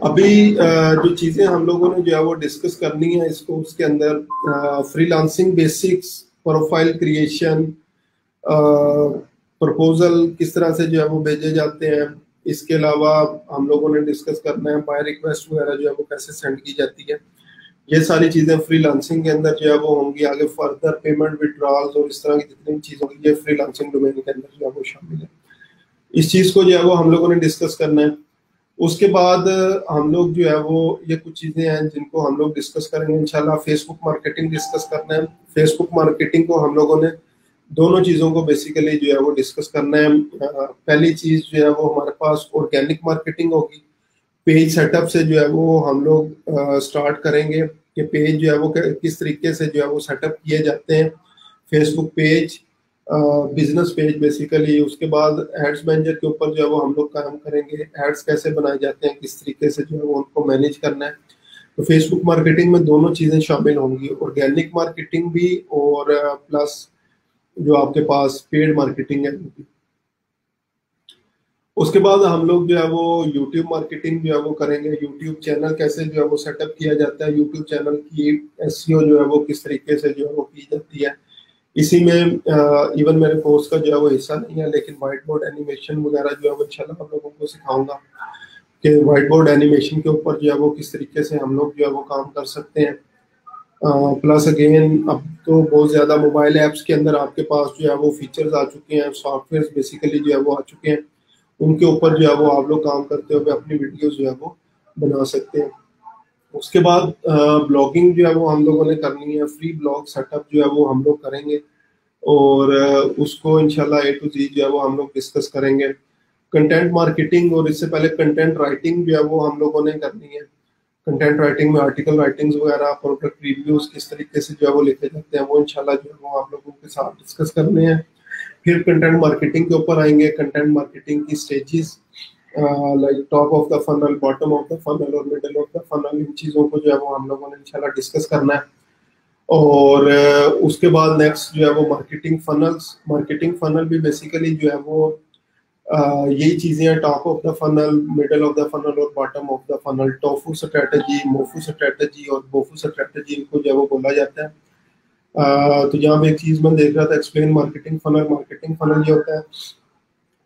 अभी जो चीजें हम लोगों ने जो है वो डिस्कस करनी है इसको, उसके अंदर freelancing basics, profile creation, proposal किस तरह से जो है वो भेजे जाते हैं, इसके अलावा हम लोगों ने डिस्कस करना है बाय रिक्वेस्ट वगैरह जो है वो कैसे सेंड की जाती है। ये सारी चीजें फ्रीलांसिंग के अंदर जो है वो होंगी। आगे फर्दर पेमेंट विड्रॉल्स और इस तरह की जितनी भी चीजें होंगी ये फ्रीलांसिंग डोमेन के अंदर जो है वो शामिल है। इस चीज को जो है वो हम लोगों ने डिस्कस करना है। उसके बाद हम लोग जो है वो ये कुछ चीजें हैं जिनको हम लोग डिस्कस करेंगे इंशाल्लाह। फेसबुक मार्केटिंग डिस्कस करना है। फेसबुक मार्केटिंग को हम लोगों ने दोनों चीजों को बेसिकली जो है वो डिस्कस करना है। पहली चीज जो है वो हमारे पास ऑर्गेनिक मार्केटिंग होगी। पेज सेटअप से जो है वो हम लोग स्टार्ट करेंगे कि पेज जो है वो किस तरीके से जो है वो सेटअप किए जाते हैं, Facebook page, business page basically. उसके बाद एड्स मैनेजर के ऊपर जो है वो हम लोग काम करेंगे, एड्स कैसे बनाए जाते हैं, किस तरीके से जो है वो उनको मैनेज करना है। तो फेसबुक मार्केटिंग में दोनों चीजें शामिल होंगी, ऑर्गेनिक मार्केटिंग भी और प्लस जो आपके पास पेड मार्केटिंग है। उसके बाद हम लोग जो है वो यूट्यूब मार्केटिंग जो है वो करेंगे। यूट्यूब चैनल कैसे जो है वो सेटअप किया जाता है, यूट्यूब चैनल की एसईओ जो है वो किस तरीके से जो है वो की जाती है। इसी में इवन मेरे कोर्स का जो है वो हिस्सा नहीं है, लेकिन व्हाइट बोर्ड एनिमेशन वगैरह जो है वो इंशाल्लाह आप लोगों को सिखाऊंगा कि व्हाइट बोर्ड एनिमेशन के ऊपर जो है वो किस तरीके से हम लोग जो है वो काम कर सकते हैं। प्लस अगेन अब तो बहुत ज़्यादा मोबाइल ऐप्स के अंदर आपके पास जो है वो फीचर्स आ चुके हैं, सॉफ्टवेयर बेसिकली जो है वो आ चुके हैं, उनके ऊपर जो है वो आप लोग काम करते हुए अपनी वीडियोस जो है वो बना सकते हैं। उसके बाद ब्लॉगिंग जो है वो हम लोगों ने करनी है। फ्री ब्लॉग सेटअप जो है वो हम लोग करेंगे और उसको इंशाल्लाह ए टू जी जो है वो हम लोग डिस्कस करेंगे। कंटेंट मार्केटिंग और इससे पहले कंटेंट राइटिंग जो है वो हम लोगों ने करनी है। कंटेंट राइटिंग में आर्टिकल राइटिंग्स वगैरह, प्रोडक्ट रिव्यूज किस तरीके से जो है वो लिखे जाते हैं, वो इंशाल्लाह जो है वो आप लोगों के साथ डिस्कस करने हैं। फिर कंटेंट मार्केटिंग के ऊपर आएंगे, कंटेंट मार्केटिंग की stages, like top of the funnel, bottom of the funnel और मिडल ऑफ द फनल, इन चीज़ों को जो है वो हम लोगों ने इंशाल्लाह डिस्कस करना है। और उसके बाद नेक्स्ट जो है वो मार्केटिंग फनल्स। मार्केटिंग फनल भी बेसिकली जो है वो यही चीज़ें हैं, top of the funnel, middle of the funnel और bottom of the funnel. TOFU strategy, MOFU strategy और बोफू स्ट्रेटजी, इनको जो है वो बोला जाता है। तो यहाँ पे एक चीज़ मैं देख रहा था, explain marketing funnel. Marketing funnel ये होता है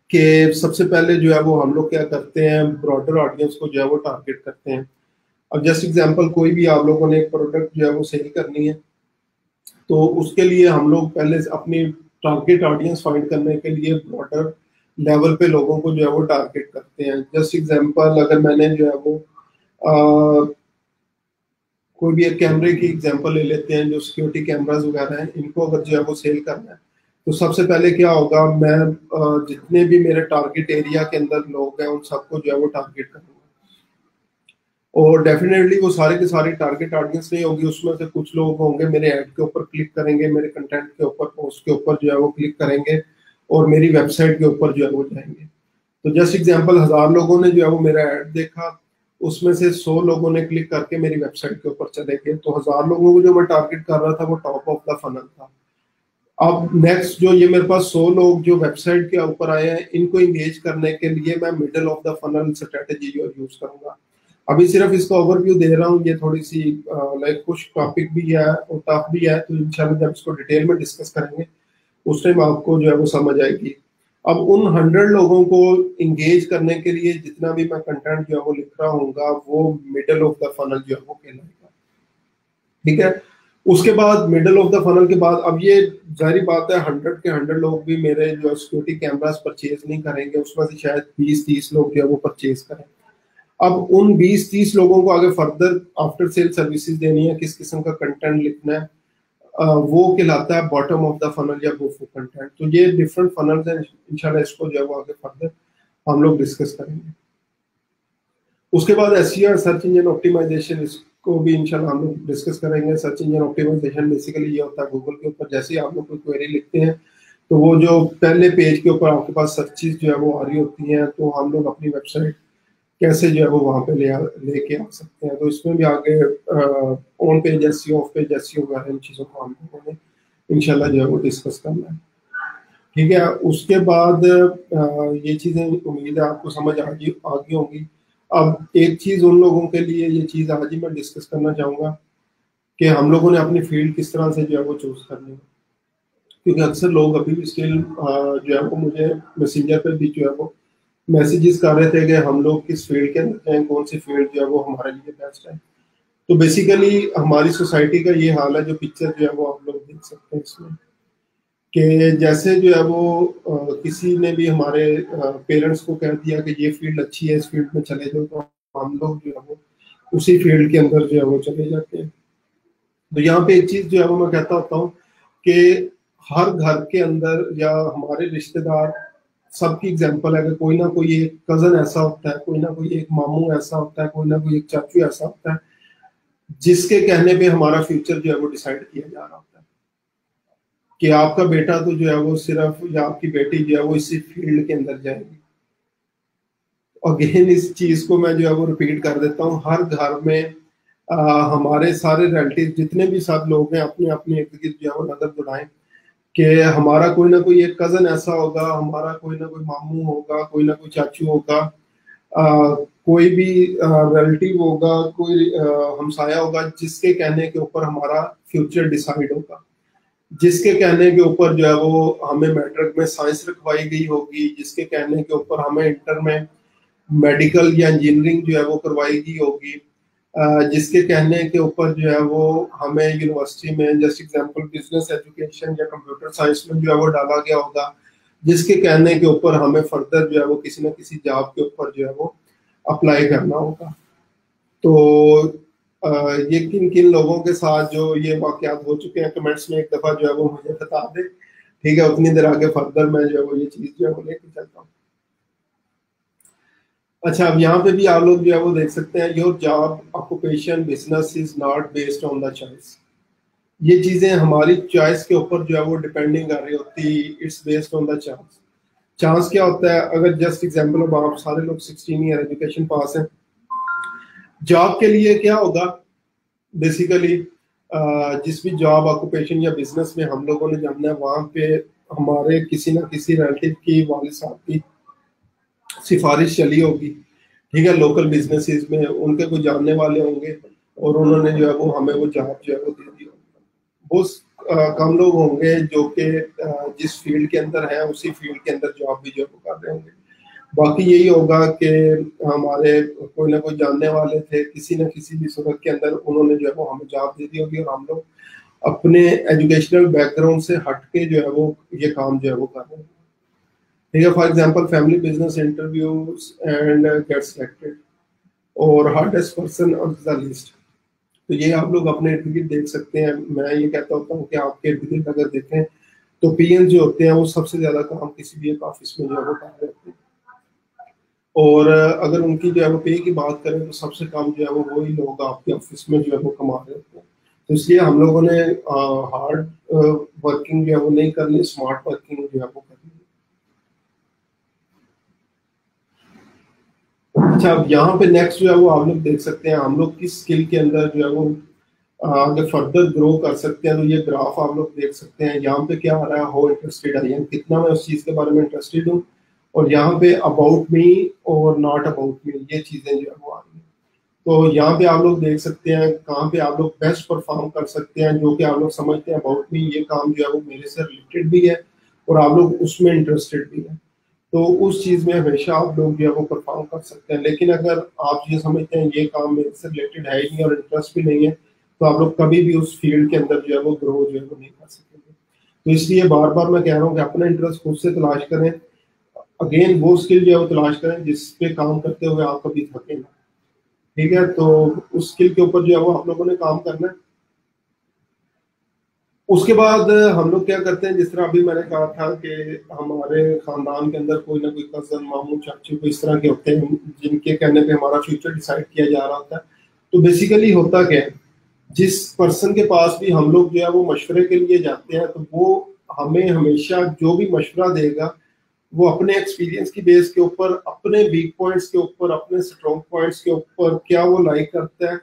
कि सबसे पहले जो है वो हम लोग क्या करते हैं, ब्रॉडर ऑडियंस को जो है वो टारगेट करते हैं। अब जस्ट एग्जांपल, कोई भी आप लोगों ने एक प्रोडक्ट जो है वो सेल करनी है, तो उसके लिए हम लोग पहले अपनी टारगेट ऑडियंस फाइंड करने के लिए ब्रॉडर लेवल पे लोगों को जो है वो टारगेट करते हैं। जस्ट एग्जांपल, अगर मैंने जो है वो कोई भी एक कैमरे की एग्जांपल ले लेते हैं, जो सिक्योरिटी कैमराज वगैरह हैं, इनको अगर जो है वो सेल करना है, तो सबसे पहले क्या होगा, मैं जितने भी मेरे टारगेट एरिया के अंदर लोग हैं उन सबको जो है वो टारगेट करूंगा। और डेफिनेटली वो सारे के सारे टारगेट ऑडियंस नहीं होगी, उसमें से कुछ लोग होंगे मेरे ऐड के ऊपर क्लिक करेंगे, मेरे कंटेंट के ऊपर, पोस्ट के ऊपर जो है वो क्लिक करेंगे और मेरी वेबसाइट के ऊपर जो है वो जाएंगे। तो जस्ट एग्जांपल, 1000 लोगों ने जो है वो मेरा ऐड देखा, उसमें से 100 लोगों ने क्लिक करके मेरी वेबसाइट के ऊपर चले गए। तो 1000 लोगों को जो मैं टारगेट कर रहा था वो टॉप ऑफ द फनल था। अब नेक्स्ट जो ये मेरे पास 100 लोग जो वेबसाइट के ऊपर आए हैं, इनको इंगेज करने के लिए मैं middle of the funnel strategy जो यूज करूंगा। अभी सिर्फ इसका ओवरव्यू दे रहा हूँ, ये थोड़ी सी लाइक कुछ टॉपिक भी है और टफ भी है, तो इंशाल्लाह जब इसको डिटेल में डिस्कस करेंगे उस टाइम आपको जो है वो समझ आएगी। अब उन 100 लोगों को इंगेज करने के लिए जितना भी मैं कंटेंट जो है वो लिख रहा हूँ वो मिडल ऑफ द फनल जो है वो कहलाएगा। ठीक है, उसके बाद मिडल ऑफ द फनल के बाद, अब ये जाहिर बात है 100 के 100 लोग भी मेरे जो सिक्योरिटी कैमरास परचेज नहीं करेंगे, उसमें से शायद 20-30 लोग जो है वो परचेज करें। अब उन 20-30 लोगों को आगे फर्दर आफ्टर सेल सर्विसेज देनी है, किस किस्म का कंटेंट लिखना है, वो कहलाता है बॉटम ऑफ द फनल या बोफो कंटेंट। तो ये डिफरेंट फनल्स हैं, इंशाल्लाह इसको जो है वो आगे फर्दर हम लोग डिस्कस करेंगे। उसके बाद एसईओ, सर्च इंजन ऑप्टिमाइजेशन, इसको भी इंशाल्लाह हम लोग डिस्कस करेंगे। सर्च इंजन ऑप्टिमाइजेशन बेसिकली ये होता है, गूगल के ऊपर जैसे ही आप लोग कोई क्वेरी लिखते हैं तो वो जो पहले पेज के ऊपर आपके पास सर्चेज जो है वो आ रही होती हैं, तो हम लोग अपनी वेबसाइट कैसे जो है वो वहाँ पे लेके आ सकते हैं। तो इसमें भी आगे on page SEO, of page SEO वगैरह इन चीज़ों को हम लोगों ने इंशाल्लाह जो है वो डिस्कस करना है। ठीक है, उसके बाद ये चीज़ें उम्मीद है आपको समझ आ गई होंगी। अब एक चीज़ उन लोगों के लिए, ये चीज़ आज ही मैं डिस्कस करना चाहूँगा कि हम लोगों ने अपनी फील्ड किस तरह से जो है वो चूज करनी है, क्योंकि अक्सर लोग अभी भी स्टिल जो है वो मुझे मैसेंजर पर भी जो है वो मैसेजेस कर रहे थे कि हम लोग किस फील्ड के अंदर हैं, कौन सी फील्ड जो है वो हमारे लिए बेस्ट है। तो बेसिकली हमारी सोसाइटी का ये हाल है, जो पिक्चर जो है वो आप लोग देख सकते हैं इसमें, कि जैसे जो है वो किसी ने भी हमारे पेरेंट्स को कह दिया कि ये फील्ड अच्छी है, इस फील्ड में चले जाओ, तो हम लोग जो है वो उसी फील्ड के अंदर जो है वो चले जाते हैं। तो यहाँ पे एक चीज जो है वो मैं कहता होता हूँ कि हर घर के अंदर या हमारे रिश्तेदार सबकी एग्जाम्पल है कि कोई ना कोई एक कजन ऐसा होता है, कोई ना कोई एक मामू ऐसा होता है, कोई ना कोई एक चाचू ऐसा होता है, जिसके कहने पे हमारा फ्यूचर जो है वो डिसाइड किया जा रहा होता है कि आपका बेटा तो जो है वो सिर्फ, या आपकी बेटी जो है वो इसी फील्ड के अंदर जाएगी। अगेन इस चीज को मैं जो है वो रिपीट कर देता हूँ, हर घर में हमारे सारे रिलेटिव जितने भी सब लोग हैं अपने अपने इर्द गिर्द जो है वो नजर दौड़ाएं कि हमारा कोई ना कोई एक कजन ऐसा होगा, हमारा कोई ना कोई मामू होगा, कोई ना कोई चाचू होगा, कोई भी रिलेटिव होगा, कोई हमसाया होगा, जिसके कहने के ऊपर हमारा फ्यूचर डिसाइड होगा, जिसके कहने के ऊपर जो है वो हमें मैट्रिक में साइंस रखवाई गई होगी, जिसके कहने के ऊपर हमें इंटर में मेडिकल या इंजीनियरिंग जो है वो करवाई गई होगी, जिसके कहने के ऊपर जो है वो हमें यूनिवर्सिटी में जस्ट एग्जांपल बिजनेस एजुकेशन या कंप्यूटर साइंस में जो है वो डाला गया होगा, जिसके कहने के ऊपर हमें फर्दर जो है वो किसी न किसी जॉब के ऊपर जो है वो अप्लाई करना होगा। तो ये किन किन लोगों के साथ जो ये वाकयात हो चुके हैं, कमेंट्स में एक दफा जो है वो मुझे बता दे। ठीक है, उतनी देर आगे फर्दर मैं जो है वो ये चीज जो है वो लेके चलता हूँ। अच्छा, अब यहाँ पे भी आप लोग जो है वो देख सकते हैं, your job occupation business is not based on the choice. ये चीजें हमारी चॉइस के ऊपर जो है वो डिपेंडिंग कर रही होती, it's based on the choice. Chance क्या होता है, अगर जस्ट एग्जांपल अब आप सारे लोग 16 ईयर एजुकेशन पास हैं, जॉब के लिए क्या होगा बेसिकली, जिस भी जॉब ऑक्यूपेशन या बिजनेस में हम लोगों ने जाना है, वहां पे हमारे किसी ना किसी रिलेटिव की, वालिद साहब की सिफारिश चली होगी, ठीक है, लोकल बिजनेसेस में उनके कोई जानने वाले होंगे और उन्होंने जो है वो हमें वो जॉब जो है वो दे दी होगी। वो कम लोग होंगे जो कि जिस फील्ड के अंदर है उसी फील्ड के अंदर जॉब भी जो है वो कर रहे होंगे। बाकी यही होगा कि हमारे कोई ना कोई जानने वाले थे, किसी न किसी भी सूरत के अंदर उन्होंने जो है वो हमें जॉब दे दी होगी और हम लोग अपने एजुकेशनल बैकग्राउंड से हट के जो है वो ये काम जो है वो कर रहे हैं। ठीक है, for example family business interviews and get selected और hardest person on the list. तो ये आप लोग अपने इर्द गिर्द देख सकते हैं। मैं ये कहता होता हूँ कि आपके इर्द गिर्द अगर देखें तो पीएन जो होते हैं वो सबसे ज्यादा काम किसी भी एक ऑफिस में जो है वो कर रहे होते हैं, और अगर उनकी जो है वो पे की बात करें तो सबसे कम जो है वो वही लोग आपके ऑफिस में जो है वो कमा रहे होते हैं। तो इसलिए हम लोगों ने हार्ड वर्किंग जो है वो नहीं करनी, स्मार्ट वर्किंग जो है वो करनी। अच्छा, अब यहाँ पे नेक्स्ट जो है वो आप लोग देख सकते हैं हम लोग किस स्किल के अंदर जो है वो आगे फर्दर ग्रो कर सकते हैं। तो ये ग्राफ आप लोग देख सकते हैं, यहाँ पे क्या आ रहा है, हाउ इंटरेस्टेड आई एम, कितना मैं उस चीज के बारे में इंटरेस्टेड हूँ, और यहाँ पे अबाउट मी और नॉट अबाउट मी, ये चीजें जो है वो आ रही हैं। तो यहाँ पे आप लोग देख सकते हैं कहाँ पे आप लोग बेस्ट परफॉर्म कर सकते हैं, जो कि आप लोग समझते हैं अबाउट मी ये काम जो है वो मेरे से रिलेटेड भी है और आप लोग उसमें इंटरेस्टेड भी है, तो उस चीज में हमेशा आप लोग जो है वो परफॉर्म कर सकते हैं। लेकिन अगर आप ये समझते हैं ये काम मेरे से रिलेटेड है ही नहीं और इंटरेस्ट भी नहीं है, तो आप लोग कभी भी उस फील्ड के अंदर जो है वो ग्रो जो है वो नहीं कर सकेंगे। तो इसलिए बार बार मैं कह रहा हूँ कि अपना इंटरेस्ट खुद से तलाश करें, अगेन वो स्किल जो है वो तलाश करें जिस पे काम करते हुए आप कभी थके ना। ठीक है, तो उस स्किल के ऊपर जो है वो आप लोगों ने काम करना है। उसके बाद हम लोग क्या करते हैं, जिस तरह अभी मैंने कहा था कि हमारे खानदान के अंदर कोई ना कोई कजन, मामू, चाचू को इस तरह के होते हैं जिनके कहने पे हमारा फ्यूचर डिसाइड किया जा रहा होता है। तो बेसिकली होता क्या है, जिस पर्सन के पास भी हम लोग जो है वो मशवरे के लिए जाते हैं, तो वो हमें हमेशा जो भी मशवरा देगा वो अपने एक्सपीरियंस की बेस के ऊपर, अपने वीक पॉइंट्स के ऊपर, अपने स्ट्रॉन्ग पॉइंट्स के ऊपर, क्या वो लाइक करता है,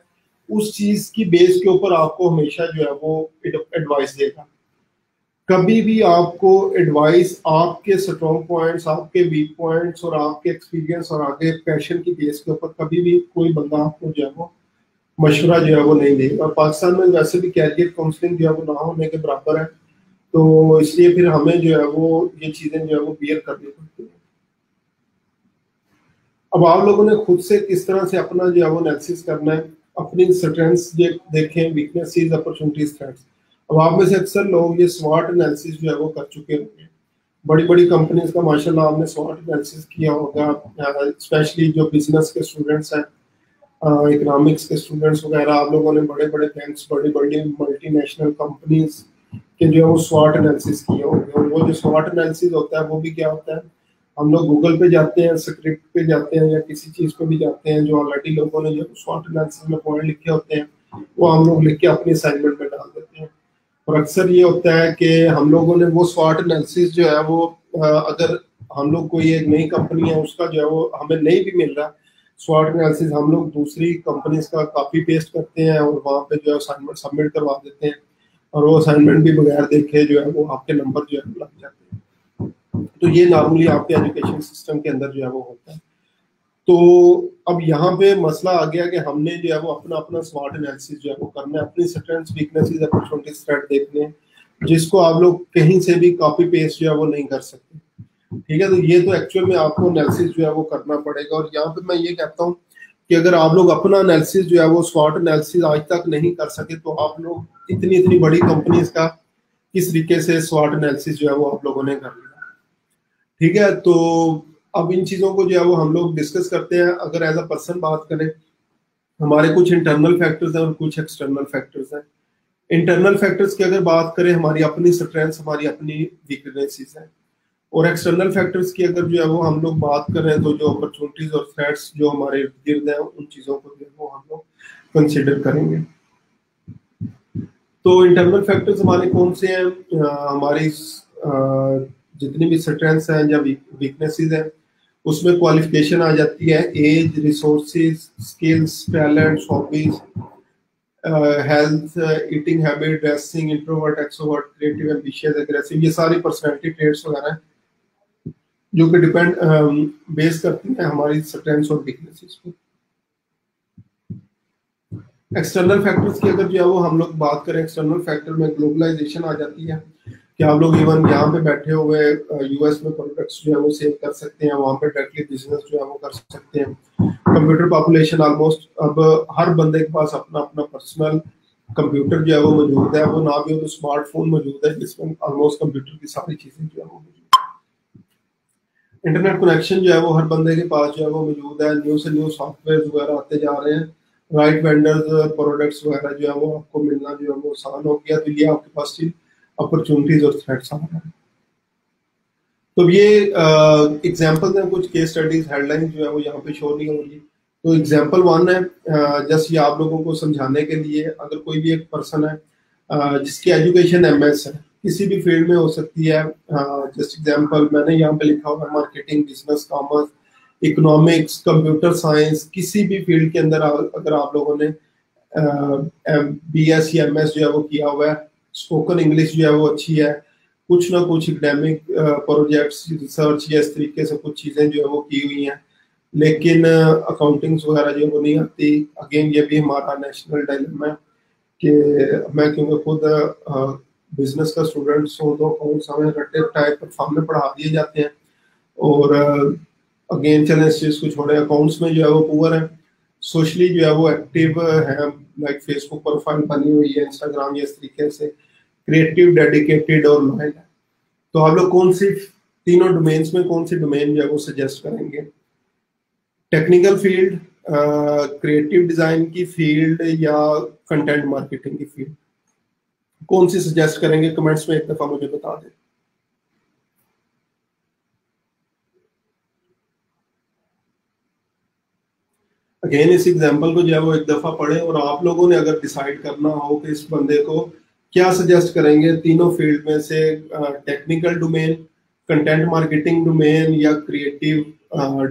उस चीज की बेस के ऊपर आपको हमेशा जो है वो एडवाइस देगा। कभी भी आपको एडवाइस आपके स्ट्रॉन्ग पॉइंट्स, आपके वीक पॉइंट्स और आपके एक्सपीरियंस और आगे पैशन की बेस के ऊपर कभी भी कोई बंदा आपको जो है वो मशवरा जो है वो नहीं देगा। और पाकिस्तान में वैसे भी कैरियर काउंसलिंग जो है वो ना होने के बराबर है, तो इसलिए फिर हमें जो है वो ये चीजें जो है वो बियर करनी पड़ती है। अब आप लोगों ने खुद से किस तरह से अपना जो है वो एनालिसिस करना है, अपनी स्ट्रेंथ्स देखें, वीकनेसेस, अपॉर्चुनिटीज, थ्रेट्स। अब आप में से अक्सर लोग ये स्वॉट एनालिसिस जो है वो कर चुके होंगे, बड़ी बड़ी कंपनीज का माशाल्लाह आपने स्वॉट एनालिसिस किया होगा, स्पेशली जो बिजनेस के स्टूडेंट्स हैं, इकोनॉमिक्स के स्टूडेंट्स वगैरह, आप लोगों ने बड़े बड़े बैंक्स, बड़ी बड़ी मल्टीनेशनल कंपनीज के जो है वो स्वॉट एनालिसिस किए होंगे। और वो जो स्वॉट एनालिसिस होता है वो भी क्या होता है, हम लोग गूगल पे जाते हैं, स्क्रिप्ट पे जाते हैं या किसी चीज पे भी जाते हैं, जो ऑलरेडी लोगों ने जो स्वॉट एनालिसिस में पॉइंट लिखे होते हैं वो हम लोग लिख के अपनी असाइनमेंट में डाल देते हैं। और अक्सर ये होता है कि हम लोगों ने वो स्वॉट एनालिसिस जो है वो अगर हम लोग कोई एक नई कंपनी है उसका जो है वो हमें नहीं भी मिल रहा स्वॉट एनालिसिस, हम लोग दूसरी कंपनीज का कॉपी पेस्ट करते हैं और वहाँ पे जो है असाइनमेंट सबमिट करवा देते हैं, और वो असाइनमेंट भी बगैर देखे जो है वो आपके नंबर जो है लग जाते हैं। तो ये नॉर्मली आपके एजुकेशन सिस्टम के अंदर जो है वो होता है। तो अब यहाँ पे मसला आ गया कि हमने जो है वो अपना अपना स्वॉट एनालिसिस जो है वो करना है, अपनी स्ट्रेंथ्स, वीकनेसेस, अपॉर्चुनिटीज, थ्रेट देखने हैं, जिसको आप लोग कहीं से भी कॉपी पेस्ट जो है वो नहीं कर सकते। ठीक है, तो ये तो एक्चुअल में आपको एनालिसिस जो है वो करना पड़ेगा। और यहाँ पे मैं ये कहता हूँ कि अगर आप लोग अपना एनालिसिस जो है वो स्वॉट एनालिसिस आज तक नहीं कर सके, तो आप लोग इतनी इतनी बड़ी कंपनीज का किस तरीके से स्वॉट एनालिसिस जो है वो आप लोगों ने कर लिया। ठीक है, तो अब इन चीजों को जो है वो हम लोग डिस्कस करते हैं। अगर एज अ पर्सन बात करें, हमारे कुछ इंटरनल फैक्टर्स हैं और कुछ एक्सटर्नल फैक्टर्स हैं। इंटरनल फैक्टर्स की अगर बात करें, हमारी अपनी स्ट्रेंथ्स, हमारी अपनी वीकनेसेस हैं। और एक्सटर्नल फैक्टर्स की अगर जो है वो हम लोग बात करें, तो जो अपॉर्चुनिटीज और थ्रेट्स जो हमारे इर्द गिर्द हैं, उन चीजों को जो है वो हम लोग कंसिडर करेंगे। तो इंटरनल फैक्टर्स हमारे कौन से हैं, हमारी जितनी भी स्ट्रेंथ्स हैं या वीकनेसेस हैं उसमें क्वालिफिकेशन आ जाती है, age, resources, skills, talent, hobbies, health, eating habit, dressing, introvert, extrovert, creative, ambitious, aggressive, ये सारी पर्सनालिटी ट्रेट्स वगैरह हैं जो कि डिपेंड बेस करती हैं हमारी स्ट्रेंथ्स और वीकनेसेस को। एक्सटर्नल फैक्टर्स की अगर जो है वो हम लोग बात करें, एक्सटर्नल फैक्टर में ग्लोबलाइजेशन आ जाती है कि आप लोग इवन यहाँ पे बैठे हुए यूएस में प्रोडक्ट्स जो है वो सेल कर सकते हैं, वहाँ पे डायरेक्टली बिजनेस जो है वो कर सकते हैं। कंप्यूटर पॉपुलेशन ऑलमोस्ट अब हर बंदे के पास अपना अपना पर्सनल कंप्यूटर जो है वो मौजूद है, वो ना भी हो तो स्मार्टफोन मौजूद है जिसमें ऑलमोस्ट कंप्यूटर की सारी चीजें जो है वो मौजूद है। इंटरनेट कनेक्शन जो है वो हर बंदे के पास जो है वो मौजूद है, न्यू से न्यू सॉफ्टवेयर वगैरह आते जा रहे हैं, राइट वेंडर्स, प्रोडक्ट्स वगैरह जो है वो आपको मिलना जो है वो आसान हो गया, तो ये आपके पास अपॉर्चुनिटीज और थ्रेट्स आ रहे हैं। तो ये एग्जांपल्स हैं, कुछ केस स्टडीज, हेडलाइन जो है वो यहाँ पे शो नहीं हो रही। तो एग्जांपल वन है, जस्ट ये आप लोगों को समझाने के लिए, अगर कोई भी एक पर्सन है जिसकी एजुकेशन एमएस है, किसी भी फील्ड में हो सकती है, जस्ट एग्जांपल मैंने यहाँ पे लिखा हुआ है marketing, business, commerce, economics, computer science, किसी भी फील्ड के अंदर अगर आप लोगों ने BS या MS जो है वो किया हुआ है, स्पोकन इंग्लिश जो है वो अच्छी है, कुछ ना कुछ एकेडमिक प्रोजेक्ट्स, रिसर्च या इस तरीके से कुछ चीजें जो है वो की हुई हैं, लेकिन अकाउंटिंग्स वगैरह जो है वो नहीं आती। अगेन ये भी हमारा नेशनल डायलेमा है कि मैं क्योंकि खुद बिजनेस का स्टूडेंट्स हूँ तो अकाउंट्स हमें रट्टे टाइप पर फॉर्म में पढ़ा दिए जाते हैं, और अगेन चलें इस चीज को छोड़े, अकाउंट्स में जो है वो पुअर है, सोशली जो है वो एक्टिव है, लाइक फेसबुक प्रोफाइल बनी हुई है, इंस्टाग्राम, ये इस तरीके से क्रिएटिव, डेडिकेटेड और लॉयल है। तो आप लोग कौन सी तीनों डोमेन्स में कौन सी डोमेन जो है वो सजेस्ट करेंगे? टेक्निकल फील्ड, क्रिएटिव डिजाइन की फील्ड, या कंटेंट मार्केटिंग की फील्ड? कौन सी सजेस्ट करेंगे? कमेंट्स में एक दफा मुझे बता दें। अगेन इस एग्जांपल को जो है वो एक दफा पढ़े, और आप लोगों ने अगर डिसाइड करना हो कि इस बंदे को क्या सजेस्ट करेंगे तीनों फील्ड में से, technical domain, content marketing domain, या क्रिएटिव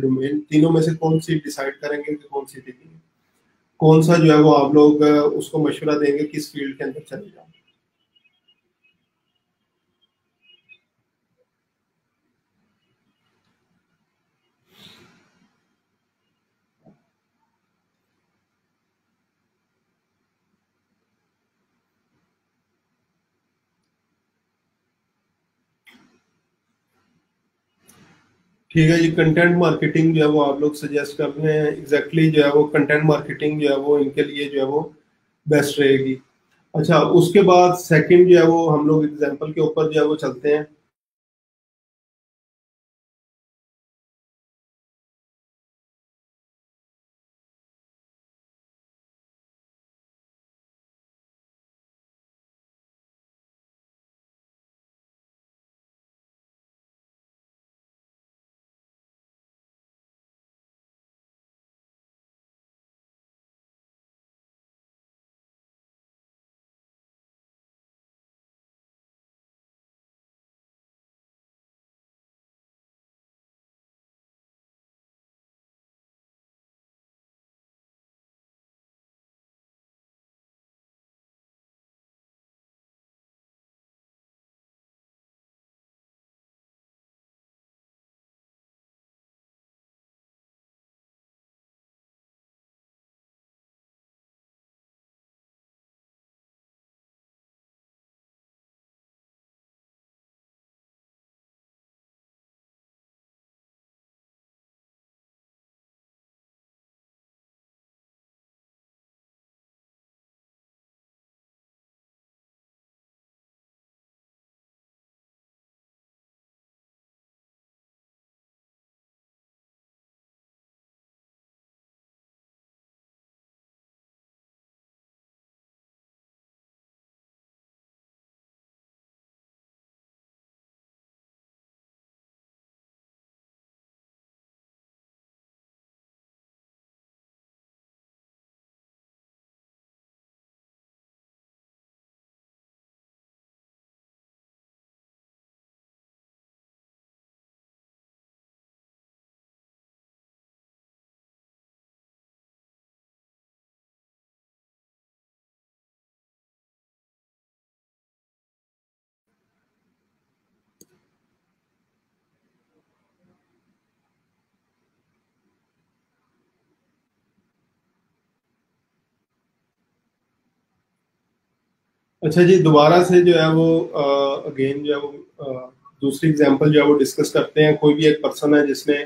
डोमेन, तीनों में से कौन सी डिसाइड करेंगे कि कौन सी देंगे, कौन सा जो है वो आप लोग उसको मशवरा देंगे किस फील्ड के अंदर चले जाओ? ठीक है जी, कंटेंट मार्केटिंग जो है वो आप लोग सजेस्ट कर रहे हैं, एग्जैक्टली जो है वो कंटेंट मार्केटिंग जो है वो इनके लिए जो है वो बेस्ट रहेगी। अच्छा, उसके बाद सेकंड जो है वो हम लोग एग्जांपल के ऊपर जो है वो चलते हैं। अच्छा जी, दोबारा से जो है वो अगेन जो है वो दूसरी एग्जांपल जो है वो डिस्कस करते हैं। कोई भी एक पर्सन है जिसने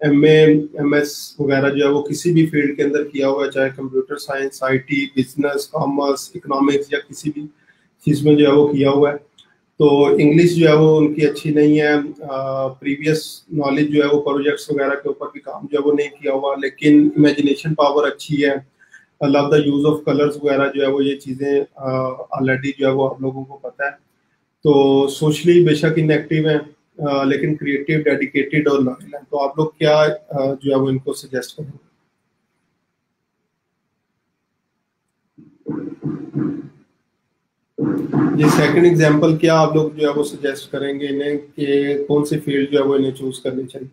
एमए एमएस वगैरह जो है वो किसी भी फील्ड के अंदर किया हुआ है, चाहे computer science, IT, business, commerce, economics या किसी भी चीज़ में जो है वो किया हुआ है। तो इंग्लिश जो है वो उनकी अच्छी नहीं है, प्रीवियस नॉलेज जो है वो प्रोजेक्ट्स वगैरह के ऊपर भी काम जो है वो नहीं किया हुआ, लेकिन इमेजिनेशन पावर अच्छी है। Love the use of colours वगैरह जो है वो ये चीज़ें ऑलरेडी जो है वो आप लोगों को पता है। तो सोशली बेशक इनएक्टिव है, लेकिन क्रिएटिव, डेडिकेटेड और लॉयल है। तो आप लोग क्या जो है वो इनको सजेस्ट करेंगे? ये सेकंड एग्जांपल क्या आप लोग जो है वो सजेस्ट करेंगे इन्हें कि कौन सी फील्ड जो है वो इन्हें चूज करनी चाहिए?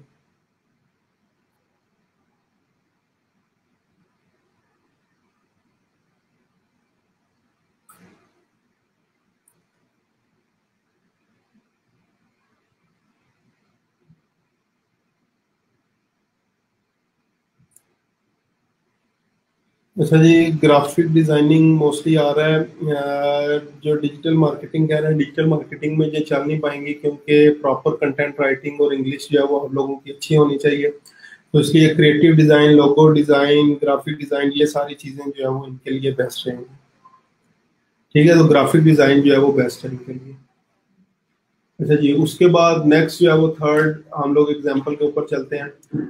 अच्छा जी, ग्राफिक डिजाइनिंग मोस्टली आ रहा है। जो डिजिटल मार्केटिंग कह रहे हैं, डिजिटल मार्केटिंग में ये चल नहीं पाएंगी क्योंकि प्रॉपर कंटेंट राइटिंग और इंग्लिश जो है वो आप लोगों की अच्छी होनी चाहिए। तो इसलिए creative design, logo design, graphic design, ये सारी चीजें जो है वो इनके लिए बेस्ट रहेंगी। ठीक है, तो ग्राफिक डिजाइन जो है वो बेस्ट है इनके लिए। अच्छा जी, उसके बाद नेक्स्ट जो है वो थर्ड हम लोग एग्जांपल के ऊपर चलते हैं।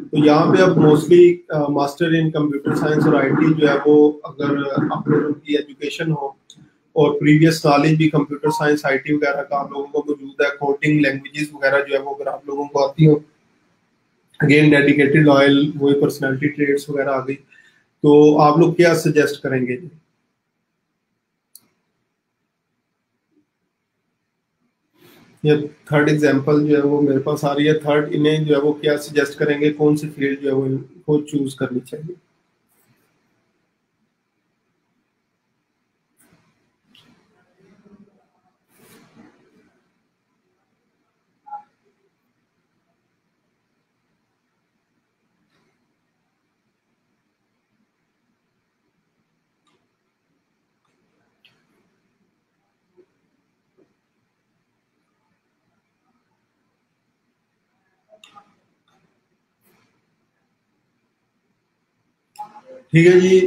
तो यहाँ पे अब mostly master in computer science और आईटी जो है वो, अगर आप लोगों की एजुकेशन हो और प्रीवियस नॉलेज भी कंप्यूटर साइंस, आईटी वगैरह का आप लोगों को मौजूद है, कोडिंग लैंग्वेजेस वगैरह जो है वो अगर आप लोगों को आती हो, अगेन डेडिकेटेड, लॉयल, वही पर्सनैलिटी ट्रेड्स वगैरह आ गई, तो आप लोग क्या सजेस्ट करेंगे? ये थर्ड एग्जांपल जो है वो मेरे पास आ रही है। थर्ड, इन्हें जो है वो क्या सजेस्ट करेंगे, कौन सी फील्ड जो है वो इनको चूज करनी चाहिए? ठीक है जी,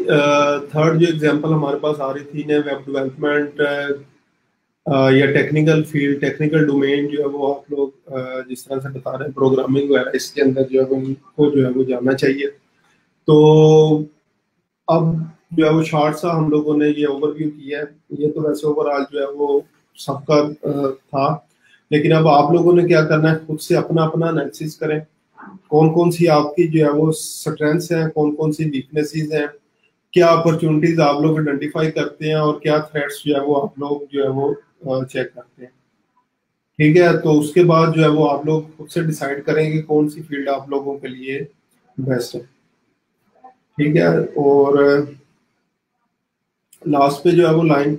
थर्ड जो एग्जांपल हमारे पास आ रही थी ने वेब डेवलपमेंट या टेक्निकल फील्ड, टेक्निकल डोमेन जो है वो आप लोग जिस तरह से बता रहे हैं प्रोग्रामिंग वगैरह, इसके अंदर जो है वो उनको जो है वो जाना चाहिए। तो अब जो है वो शॉर्ट सा हम लोगों ने ये ओवरव्यू किया है। ये तो वैसे ओवरऑल जो है वो सबका था, लेकिन अब आप लोगों ने क्या करना है, खुद से अपना अपना एनालिसिस करें। कौन कौन सी आपकी जो है वो स्ट्रेंथ्स हैं, कौन कौन सी वीकनेसेस हैं, क्या अपॉर्चुनिटीज आप लोग आइडेंटिफाई करते हैं और क्या थ्रेट्स जो है वो आप लोग जो है वो चेक करते हैं। ठीक है, तो उसके बाद जो है वो आप लोग खुद से डिसाइड करेंगे कौन सी फील्ड आप लोगों के लिए बेस्ट है। ठीक है, और लास्ट पे जो है वो line,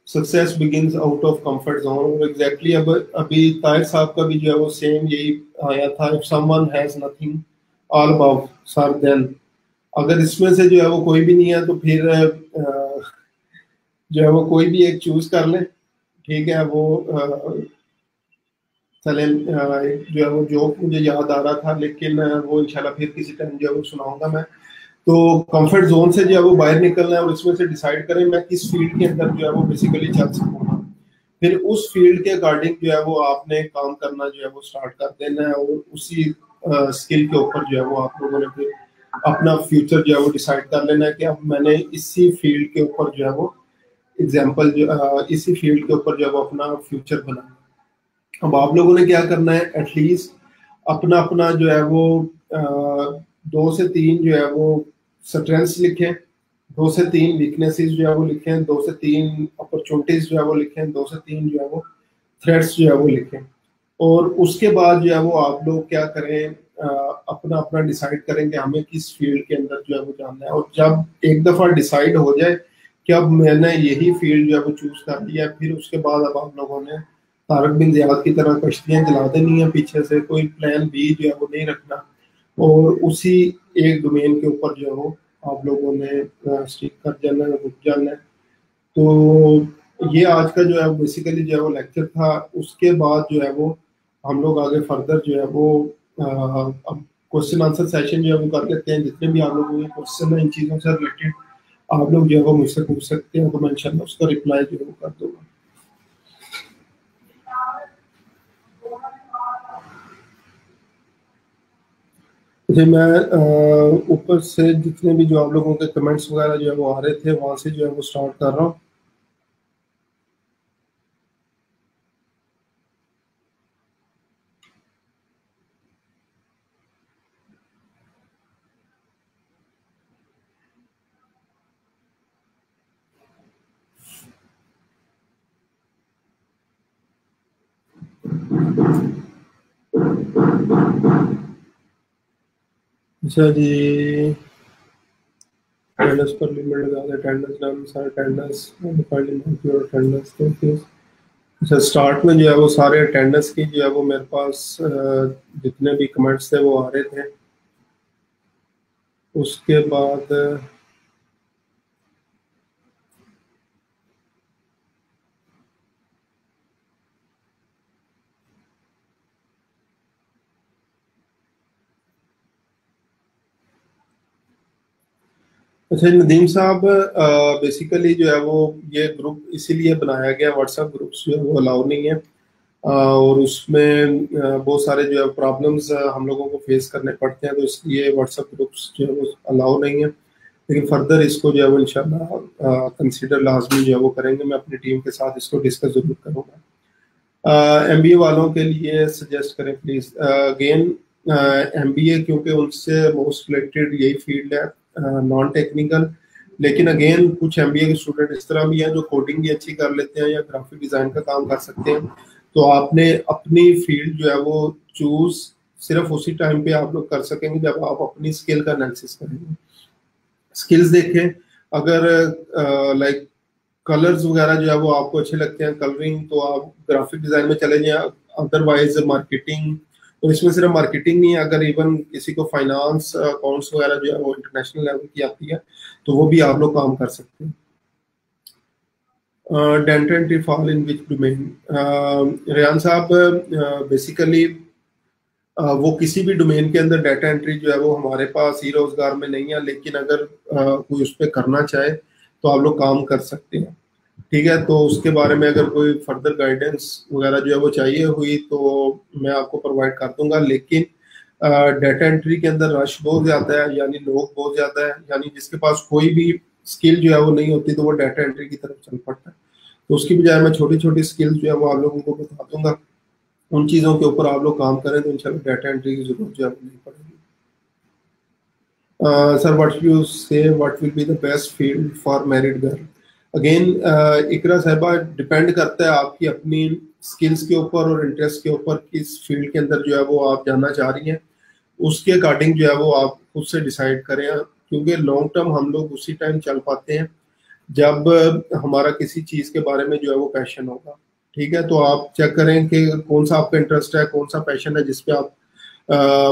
success begins out of comfort zone, और एग्जैक्टली अब अभी ताहिर साहब का भी जो है वो सेम यही आया था, if someone has nothing all about sir then. अगर इसमें से जो है वो कोई भी नहीं है तो फिर जो है वो कोई भी एक चूज कर ले। ठीक है, वो चले जो है वो जोक मुझे याद आ रहा था, लेकिन वो इंशाल्लाह फिर किसी टाइम जो है वो सुनाऊंगा मैं। तो कंफर्ट जोन से जो है वो बाहर निकलना है और इसमें से डिसाइड करें मैं किस फील्ड के अंदर जो है वो बेसिकली चल सकूंगा। फिर उस फील्ड के अकॉर्डिंग जो है वो आपने काम करना जो है वो स्टार्ट कर देना है, और उसी स्किल के ऊपर जो है वो आप लोगों ने फिर अपना फ्यूचर जो है वो डिसाइड कर लेना है कि अब मैंने इसी फील्ड के ऊपर जो है वो एग्जाम्पल जो इसी फील्ड के ऊपर जो है वो अपना फ्यूचर बनाना। अब आप लोगों ने क्या करना है, एटलीस्ट अपना अपना जो है वो दो से तीन जो है वो स्ट्रेंथ्स लिखें, दो से तीन वीकनेसेस जो है वो लिखें, दो से तीन अपॉर्चुनिटीज जो है वो लिखें, दो से तीन जो है वो थ्रेट्स जो है वो लिखें। और उसके बाद जो है वो आप लोग क्या करें, अपना अपना डिसाइड करें कि हमें किस फील्ड के अंदर जो है वो जाना है। और जब एक दफा डिसाइड हो जाए कि अब मैंने यही फील्ड जो है वो चूज कर लिया, फिर उसके बाद अब आप लोगों ने तारक बिन ज़ियाद की तरह कश्तियां जला देनी है, पीछे से कोई प्लान बी जो है वो नहीं रखना, और उसी एक डोमेन के ऊपर जो है वो आप लोगों ने स्टिक कर जाना है, रुक जाना है। तो ये आज का जो है बेसिकली जो है वो लेक्चर था। उसके बाद जो है वो हम लोग आगे फर्दर जो है वो अब क्वेश्चन आंसर सेशन जो है वो कर लेते हैं। जितने भी आप लोगों के क्वेश्चन है इन चीज़ों से रिलेटेड आप लोग जो है वो मुझसे पूछ सकते हैं, तो मैं इंशाल्लाह उसका रिप्लाई जो है वो कर दूंगा। जी मैं ऊपर से जितने भी जो आप लोगों के कमेंट्स वगैरह जो है वो आ रहे थे वहां से जो है वो स्टार्ट कर रहा हूँ। अच्छा जी, अटेंडेंस पर लिमिट लगा दे, अटेंडेंस नाम सारे अटेंडेंस योर अटेंडेंस तो अच्छा स्टार्ट में जो है वो सारे अटेंडेंस की जो है वो मेरे पास जितने भी कमेंट्स थे वो आ रहे थे। उसके बाद अच्छा नदीम साहब, बेसिकली जो है वो ये ग्रुप इसीलिए बनाया गया, व्हाट्सएप ग्रुप्स जो है वो अलाउ नहीं है। और उसमें बहुत सारे जो है प्रॉब्लम्स हम लोगों को फेस करने पड़ते हैं, तो इसलिए व्हाट्सएप ग्रुप्स जो है वो अलाउ नहीं है। लेकिन फर्दर इसको जो है वो इंशाल्लाह कंसीडर लाजमी जो है वो करेंगे। मैं अपनी टीम के साथ इसको डिस्कस जरूर करूँगा। एमबीए वालों के लिए सजेस्ट करें प्लीज। अगेन एमबीए क्योंकि उनसे मोस्ट रिलेटेड यही फील्ड है, नॉन टेक्निकल। लेकिन अगेन कुछ एमबीए के स्टूडेंट इस तरह भी हैं जो कोडिंग भी अच्छी कर लेते हैं या ग्राफिक डिजाइन का काम कर सकते हैं। तो आपने अपनी फील्ड जो है वो चूज सिर्फ उसी टाइम पे आप लोग कर सकेंगे जब आप अपनी स्किल का एनालिसिस करेंगे। स्किल्स देखें, अगर लाइक कलर्स वगैरह जो है वो आपको अच्छे लगते हैं कलरिंग, तो आप ग्राफिक डिजाइन में चले जाएं। अदरवाइज मार्केटिंग, और इसमें सिर्फ मार्केटिंग नहीं है, अगर इवन किसी को फाइनेंस अकाउंट्स वगैरह जो है वो इंटरनेशनल लेवल की आती है तो वो भी आप लोग काम कर सकते हैं। Denta entry fall in which domain? Rehan साहब, बेसिकली वो किसी भी डोमेन के अंदर डाटा एंट्री जो है वो हमारे पास ही रोजगार में नहीं है, लेकिन अगर कोई उस पर करना चाहे तो आप लोग काम कर सकते हैं। ठीक है, तो उसके बारे में अगर कोई फर्दर गाइडेंस वगैरह जो है वो चाहिए हुई तो मैं आपको प्रोवाइड कर दूंगा। लेकिन डाटा एंट्री के अंदर रश बहुत ज़्यादा है, यानी लोग बहुत ज़्यादा है, यानी जिसके पास कोई भी स्किल जो है वो नहीं होती तो वो डाटा एंट्री की तरफ चल पड़ता है। तो उसकी बजाय मैं छोटी छोटी स्किल्स जो है वो आप लोगों को बता दूंगा। उन चीज़ों के ऊपर आप लोग काम करें तो इंशाल्लाह डाटा एंट्री की जरूरत जो है वो नहीं पड़ेगी। Sir what you say what will be the best field for married girl? Again Iqra साहिबा, डिपेंड करता है आपकी अपनी स्किल्स के ऊपर और इंटरेस्ट के ऊपर, किस फील्ड के अंदर जो है वो आप जानना चाह रही हैं। उसके अकॉर्डिंग जो है वो आप खुद से डिसाइड करें, क्योंकि लॉन्ग टर्म हम लोग उसी टाइम चल पाते हैं जब हमारा किसी चीज़ के बारे में जो है वो पैशन होगा। ठीक है, तो आप चेक करें कि कौन सा आपका इंटरेस्ट है, कौन सा पैशन है जिसपे आप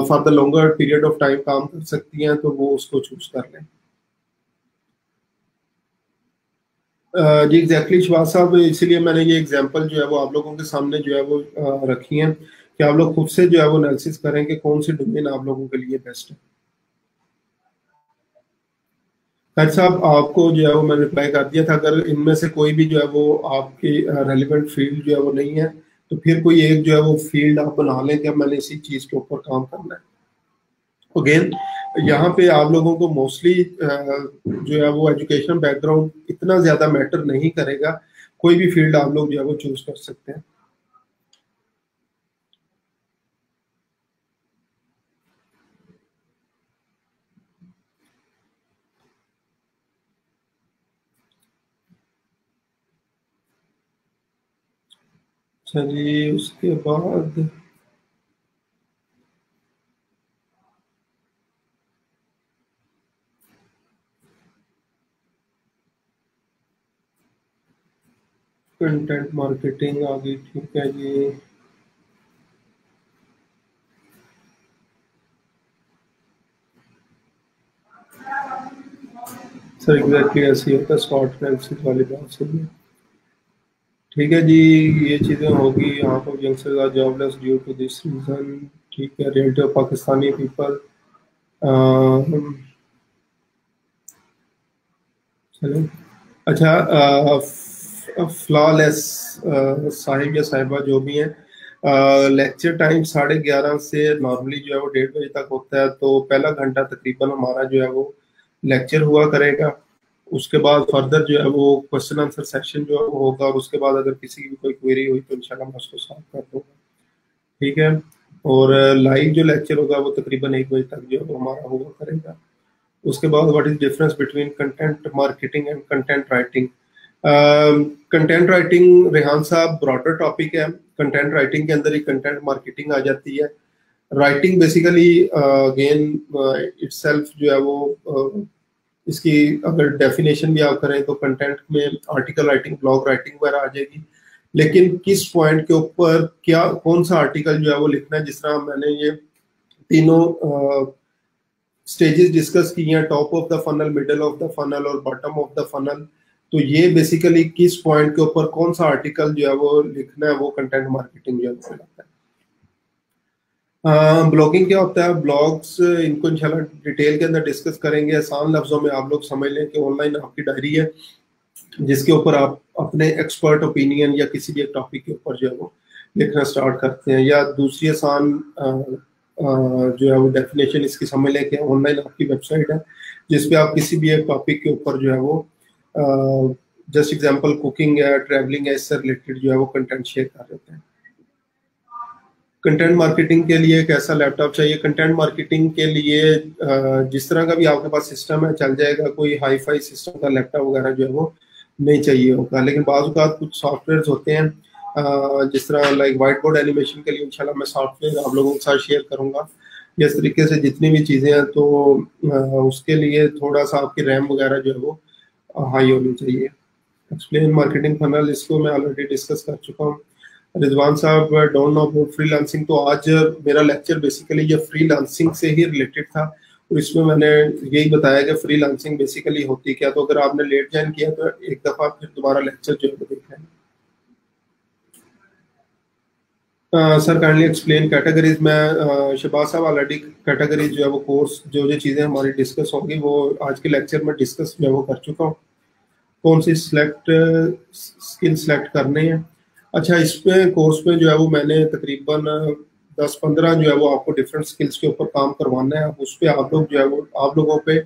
for the longer period of time काम कर सकती हैं, तो वो उसको चूज कर लें। जी एग्जैक्टली शिवाज साहब, इसीलिए मैंने ये एग्जांपल जो है वो आप लोगों के सामने जो है वो रखी है कि आप लोग खुद से जो है वो एनालिसिस करें कि कौन सी डोमेन आप लोगों के लिए बेस्ट है। खैर साहब, आपको जो है वो मैंने रिप्लाई कर दिया था। अगर इनमें से कोई भी जो है वो आपकी रेलिवेंट फील्ड जो है वो नहीं है तो फिर कोई एक जो है वो फील्ड आप बना लें कि अब मैंने इसी चीज के ऊपर काम करना है। अगेन यहाँ पे आप लोगों को मोस्टली जो है वो एजुकेशन बैकग्राउंड इतना ज्यादा मैटर नहीं करेगा। कोई भी फील्ड आप लोग जो है वो चूज कर सकते हैं। अच्छा जी, उसके बाद कंटेंट मार्केटिंग आ गई, ठीक है जी। सर एग्जैक्टली ऐसी होता है, शॉर्ट एनालिसिस वाली बात सही है। ठीक है जी, ये चीज़ें होगी। यहाँ पर youngsters are jobless due to this reason. ठीक है, रियलिटी ऑफ पाकिस्तानी पीपल। चलो, अच्छा, फ्लॉलेस साहिब या साहिबा जो भी हैं, लेक्चर टाइम 11:30 से नॉर्मली जो है वो 1:30 बजे तक होता है। तो पहला घंटा तकरीबन हमारा जो है वो लेक्चर हुआ करेगा। उसके बाद फर्दर जो है वो क्वेश्चन आंसर सेशन जो है वो होगा, और उसके बाद अगर किसी की भी कोई क्वेरी हुई तो इंशाल्लाह मैं उसको सॉल्व कर दूंगा। ठीक है, और लाइव जो लेक्चर होगा वो तकरीबन 1 बजे तक जो है वो हमारा हुआ करेगा। उसके बाद what is difference between content marketing and content writing. Content writing, Rehan साहब, ब्रॉडर टॉपिक है। कंटेंट राइटिंग के अंदर ही कंटेंट मार्केटिंग आ जाती है। राइटिंग बेसिकली अगेन इटसेल्फ जो है वो इसकी अगर डेफिनेशन भी आप करें तो कंटेंट में आर्टिकल राइटिंग, ब्लॉग राइटिंग वगैरह आ जाएगी। लेकिन किस पॉइंट के ऊपर क्या कौन सा आर्टिकल जो है वो लिखना है, जिस तरह मैंने ये तीनों स्टेजेस डिस्कस की हैं, top of the funnel, middle of the funnel और बॉटम ऑफ द फनल। तो ये बेसिकली किस पॉइंट के ऊपर कौन सा आर्टिकल जो है वो लिखना है, वो कंटेंट मार्केटिंग जो है वो कहलाता है। ब्लॉगिंग क्या होता है, ब्लॉग्स इनको इंशाल्लाह डिटेल के अंदर डिस्कस करेंगे। आसान लफ्जों में आप लोग समझ लें कि ऑनलाइन आपकी डायरी है जिसके ऊपर आप अपने एक्सपर्ट ओपिनियन या किसी भी एक टॉपिक के ऊपर जो है वो लिखना स्टार्ट करते हैं। या दूसरी आसान जो है वो डेफिनेशन इसकी समझ लें कि ऑनलाइन आपकी वेबसाइट है जिसपे आप किसी भी एक टॉपिक के ऊपर जो है वो जस्ट एग्जांपल कुकिंग है, ट्रैवलिंग है, इससे रिलेटेड जो है वो कंटेंट शेयर कर देते हैं। कंटेंट मार्केटिंग के लिए एक ऐसा लैपटॉप चाहिए। कंटेंट मार्केटिंग के लिए जिस तरह का भी आपके पास सिस्टम है चल जाएगा, कोई हाई फाई सिस्टम का लैपटॉप वगैरह जो है वो नहीं चाहिए होगा। लेकिन बाज़ औक़ात कुछ सॉफ्टवेयर होते हैं जिस तरह लाइक वाइट बोर्ड एनिमेशन के लिए इंशाल्लाह मैं सॉफ्टवेयर आप लोगों के साथ शेयर करूंगा। इस तरीके से जितनी भी चीज़ें हैं तो उसके लिए थोड़ा सा आपकी रैम वगैरह जो है वो हाई होनी चाहिए। एक्सप्लेन मार्केटिंग फनल, इसको मैं ऑलरेडी डिस्कस कर चुका हूँ। रिजवान साहब, डोंट नो अबाउट फ्रीलांसिंग। तो आज मेरा लेक्चर बेसिकली ये फ्रीलांसिंग से ही रिलेटेड था, और इसमें मैंने यही बताया कि फ्रीलांसिंग बेसिकली होती क्या। तो अगर आपने लेट ज्वाइन किया तो एक दफ़ा फिर दोबारा लेक्चर जो है वो देख लें। सर काइंडली एक्सप्लेन कैटेगरीज में। शहबाज साहब, ऑलरेडी कैटेगरीज जो है वो कोर्स जो जो चीज़ें हमारी डिस्कस होंगी वो आज के लेक्चर में डिस्कस जो है वो कर चुका हूँ। कौन सी स्किल सेलेक्ट करने हैं। अच्छा, इस पे कोर्स में जो है वो मैंने तकरीबन 10-15 जो है वो आपको डिफरेंट स्किल्स के ऊपर काम करवाना है। उस पर आप लोग जो है वो आप लोगों पे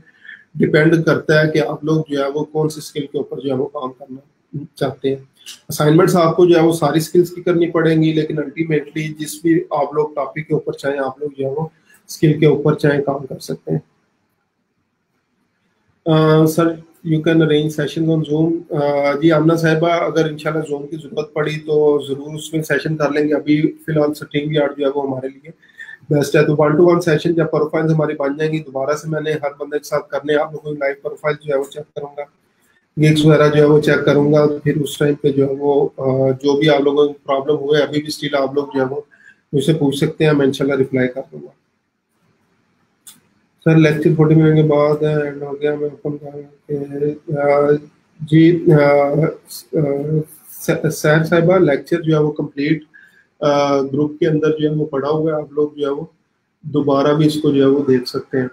डिपेंड करता है कि आप लोग जो है वो कौन सी स्किल के ऊपर जो है वो काम करना चाहते हैं। असाइनमेंट्स आपको जो है वो सारी स्किल्स की करनी पड़ेंगी, लेकिन अल्टीमेटली जिस भी आप लोग टॉपिक के ऊपर चाहें आप लोग जो है वो स्किल के ऊपर चाहे काम कर सकते हैं। Sir you can arrange session on Zoom. जी आमना साहिबा, अगर इंशाल्लाह जूम की जरूरत पड़ी तो जरूर उसमें सेशन कर लेंगे। अभी फिलहाल स्ट्रीम यार्ड जो है वो हमारे लिए बेस्ट है। तो 1-to-1 सेशन जब प्रोफाइल्स हमारी बन जाएंगी दोबारा से मैंने हर बंदे के साथ करने, आप लोगों की लाइव प्रोफाइल जो है वो चेक करूंगा, गिग्स वगैरह जो है वो चेक करूंगा। फिर उस टाइम पे जो है वो जो भी आप लोगों को प्रॉब्लम हुए अभी भी स्टिल आप लोग जो है वो मुझसे पूछ सकते हैं, मैं इंशाल्लाह रिप्लाई कर दूंगा। सर लेक्चर 40 मिनट के बाद एंड हो गया, मैं ओपन कर जी सैर साहिबा लेक्चर जो है वो कंप्लीट ग्रुप के अंदर जो है वो पड़ा हुआ है, आप लोग जो है वो दोबारा भी इसको जो है वो देख सकते हैं।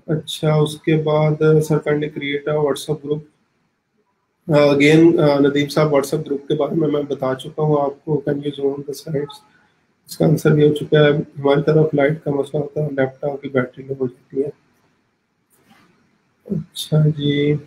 अच्छा, उसके बाद sir kindly create a WhatsApp group. Again Nadeem साहब, व्हाट्सएप ग्रुप के बारे में मैं बता चुका हूँ आपको। Can you zone the slides, इसका आंसर भी हो चुका है। हमारी तरफ लाइट का मसला होता है, लैपटॉप की बैटरी लो हो जाती है। अच्छा जी,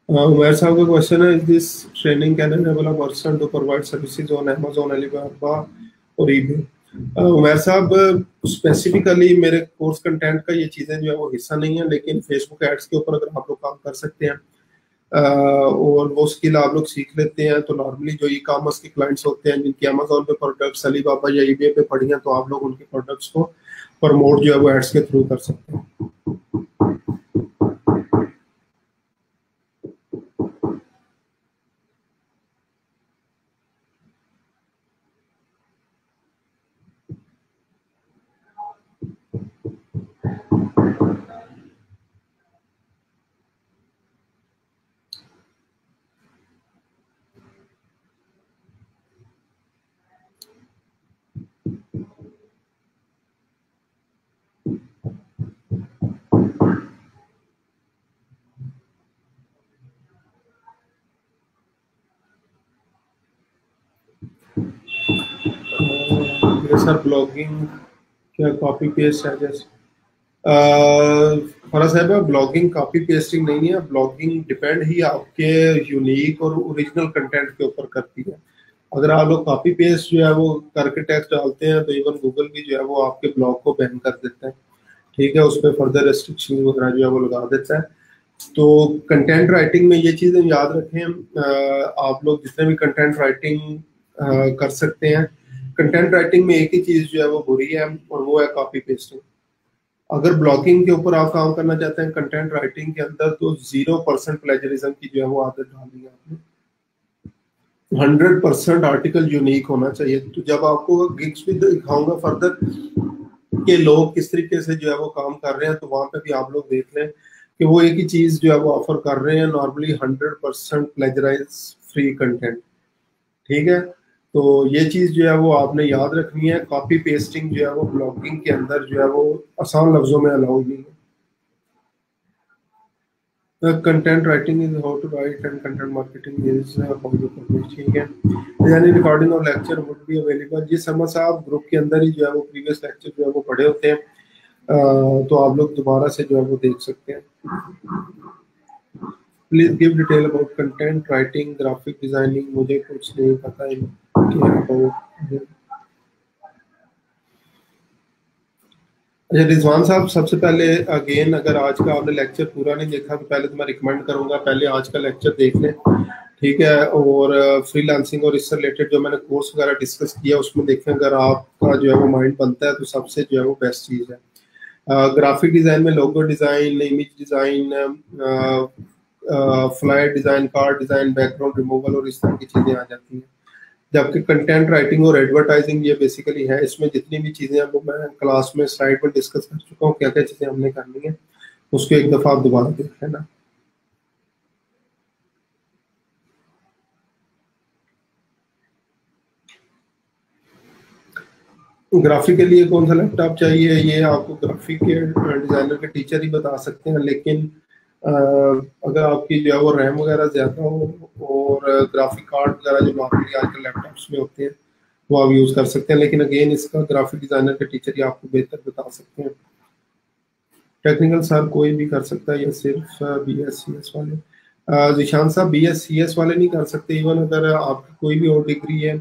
उमर साहब का क्वेश्चन है, is this training can enable a person to provide services on Amazon, Alibaba और ईबे। उमर साहब, स्पेसिफिकली मेरे कोर्स कंटेंट का ये चीज़ें जो है वो हिस्सा नहीं है, लेकिन फेसबुक एड्स के ऊपर अगर आप लोग काम कर सकते हैं और वो स्किल आप लोग सीख लेते हैं तो नॉर्मली जो ई कॉमर्स के क्लाइंट्स होते हैं जिनकी अमेज़न पे प्रोडक्ट्स, अलीबाबा या ईबे पे पड़ी हैं, तो आप लोग उनके प्रोडक्ट्स को प्रमोट जो है वो एड्स के थ्रू कर सकते हैं। सर ब्लॉगिंग क्या कॉपी पेस्ट है जैसे? फराज साहब, ब्लॉगिंग कॉपी पेस्टिंग नहीं है। ब्लॉगिंग डिपेंड ही आपके यूनिक और ओरिजिनल कंटेंट के ऊपर करती है। अगर आप लोग कॉपी पेस्ट जो है वो करके टेक्स्ट डालते हैं तो इवन गूगल भी जो है वो आपके ब्लॉग को बैन कर देता है। ठीक है, उस पर फर्दर रेस्ट्रिक्शन वगैरह जो है वो लगा देता है। तो कंटेंट राइटिंग में ये चीज़ें याद रखें। आप लोग जितने भी कंटेंट राइटिंग कर सकते हैं, कंटेंट राइटिंग में एक ही चीज़ जो है वो बुरी है और वो है कॉपी पेस्टिंग। अगर ब्लॉगिंग के ऊपर आप काम करना चाहते हैं कंटेंट राइटिंग के अंदर, तो 0% प्लेजरिज्म की जो है वो आदत डालनी है आपने। 100% आर्टिकल यूनिक होना चाहिए। तो जब आपको गिग्स भी दिखाऊंगा फर्दर कि लोग किस तरीके से जो है वो काम कर रहे हैं, तो वहां पे भी आप लोग देख लें कि वो एक ही चीज जो है वो ऑफर कर रहे हैं, नॉर्मली 100% प्लेजराइज फ्री कंटेंट। ठीक है, तो ये चीज जो है वो आपने याद रखनी है। कॉपी पेस्टिंग जो है वो ब्लॉगिंग के अंदर जो है वो आसान लफ्जों में अलाउड नहीं है। Content writing is how to write and content marketing is how to publish. ठीक है, यानी रिकॉर्डिंग और लेक्चर वुड बी अवेलेबल। ये समझ आप ग्रुप के अंदर ही जो है वो प्रीवियस लेक्चर जो है वो पढ़े होते हैं, तो आप लोग दोबारा से जो है वो देख सकते हैं। Please give detail about content writing graphic designing. मुझे कुछ नहीं पता है कि about। अच्छा रिजवान साहब, सबसे पहले अगेन अगर आज का आपने लेक्चर पूरा नहीं देखा तो पहले तो मैं रिकमेंड करूंगा पहले आज का लेक्चर देख लें। ठीक है, और फ्रीलांसिंग और इससे रिलेटेड जो मैंने कोर्स वगैरह डिस्कस किया उसमें देखें। अगर आपका जो है वो माइंड बनता है तो सबसे जो है वो बेस्ट चीज़ है। ग्राफिक डिज़ाइन में logo design, image design, flyer design, card design, background removal और इस तरह की चीज़ें आ जाती हैं। जबकि कंटेंट राइटिंग और एडवर्टाइजिंग ये बेसिकली है, इसमें जितनी भी चीज़ें हैं वो मैं क्लास में स्लाइड में डिस्कस कर चुका हूँ, क्या क्या चीज़ें हमने करनी है। उसको एक दफ़ा आप दोबारा देख लेना। ग्राफिक के लिए कौन सा लैपटॉप चाहिए ये आपको ग्राफिक के डिज़ाइनर के टीचर ही बता सकते हैं, लेकिन अगर आपकी जो है वो रैम वगैरह ज़्यादा हो और ग्राफिक कार्ड वगैरह जो नॉर्मली आजकल लैपटॉप्स में होते हैं वो आप यूज़ कर सकते हैं। लेकिन अगेन इसका ग्राफिक डिज़ाइनर के टीचर ही आपको बेहतर बता सकते हैं। टेक्निकल सर कोई भी कर सकता है या सिर्फ BScs वाले? जिशान साहब, BScs वाले नहीं कर सकते। इवन अगर आपकी कोई भी और डिग्री है,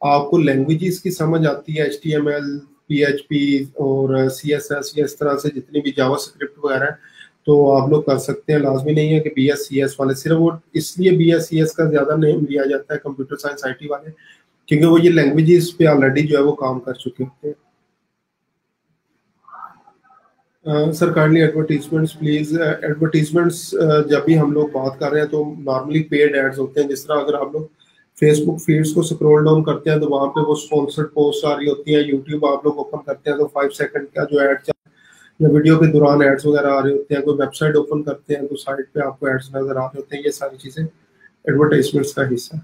आपको लैंग्वेजेस की समझ आती है, HTML, PHP और CSS या इस तरह से जितनी भी जावा स्क्रिप्ट वगैरह है, तो आप लोग कर सकते हैं। लाजमी नहीं है कि BScs वाले, सिर्फ वो इसलिए BScs का ज्यादा नेम लिया जाता है कंप्यूटर साइंस IT वाले, क्योंकि वो ये लैंग्वेजेस पे ऑलरेडी जो है वो काम कर चुके होते हैं। Sir kindly advertisements please. Advertisements जब भी हम लोग बात कर रहे हैं तो नॉर्मली पेड एड्स होते हैं। जिस तरह अगर आप लोग फेसबुक फीड्स को स्क्रॉल डाउन करते हैं तो वहाँ पे वो स्पॉन्सर्ड पोस्ट आ रही होती है। यूट्यूब आप लोग ओपन करते हैं तो 5 सेकंड का जो एड या वीडियो के दौरान एड्स वगैरह आ रहे होते हैं। कोई वेबसाइट ओपन करते हैं तो साइड पे आपको एड्स नजर आ रहे होते हैं। ये सारी चीज़ें एडवर्टाइजमेंट्स का हिस्सा है।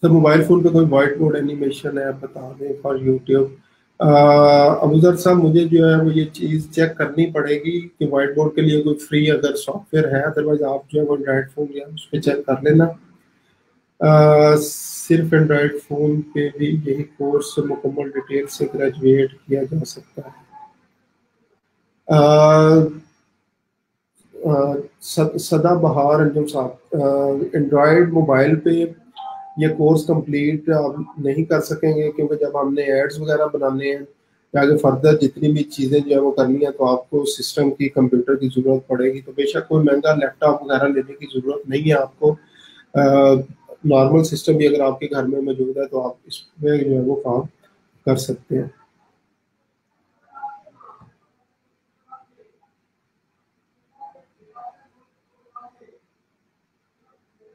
सर मोबाइल फोन पे कोई वाइट बोर्ड एनिमेशन है बता दें फॉर यूट्यूब? अबूजर साहब, मुझे जो है वो ये चीज़ चेक करनी पड़ेगी कि वाइट बोर्ड के लिए कोई फ्री अगर सॉफ्टवेयर है, अदरवाइज आप जो है वो एंड्रॉइड फोन या उस पर चेक कर लेना। सिर्फ एंड्रॉइड फोन पे भी यही कोर्स मुकम्मल डिटेल से ग्रेजुएट किया जा सकता है? सदाबहार अंजुम साहब, एंड्रॉयड मोबाइल पे ये कोर्स कंप्लीट आप नहीं कर सकेंगे, क्योंकि जब हमने एड्स वगैरह बनाने हैं या आगे फर्दर जितनी भी चीज़ें जो है वो करनी है तो आपको सिस्टम की कंप्यूटर की ज़रूरत पड़ेगी। तो बेशक कोई महंगा लैपटॉप वगैरह लेने की ज़रूरत नहीं है आपको। नॉर्मल सिस्टम भी अगर आपके घर में मौजूद है तो आप इसमें जो है वो काम कर सकते हैं।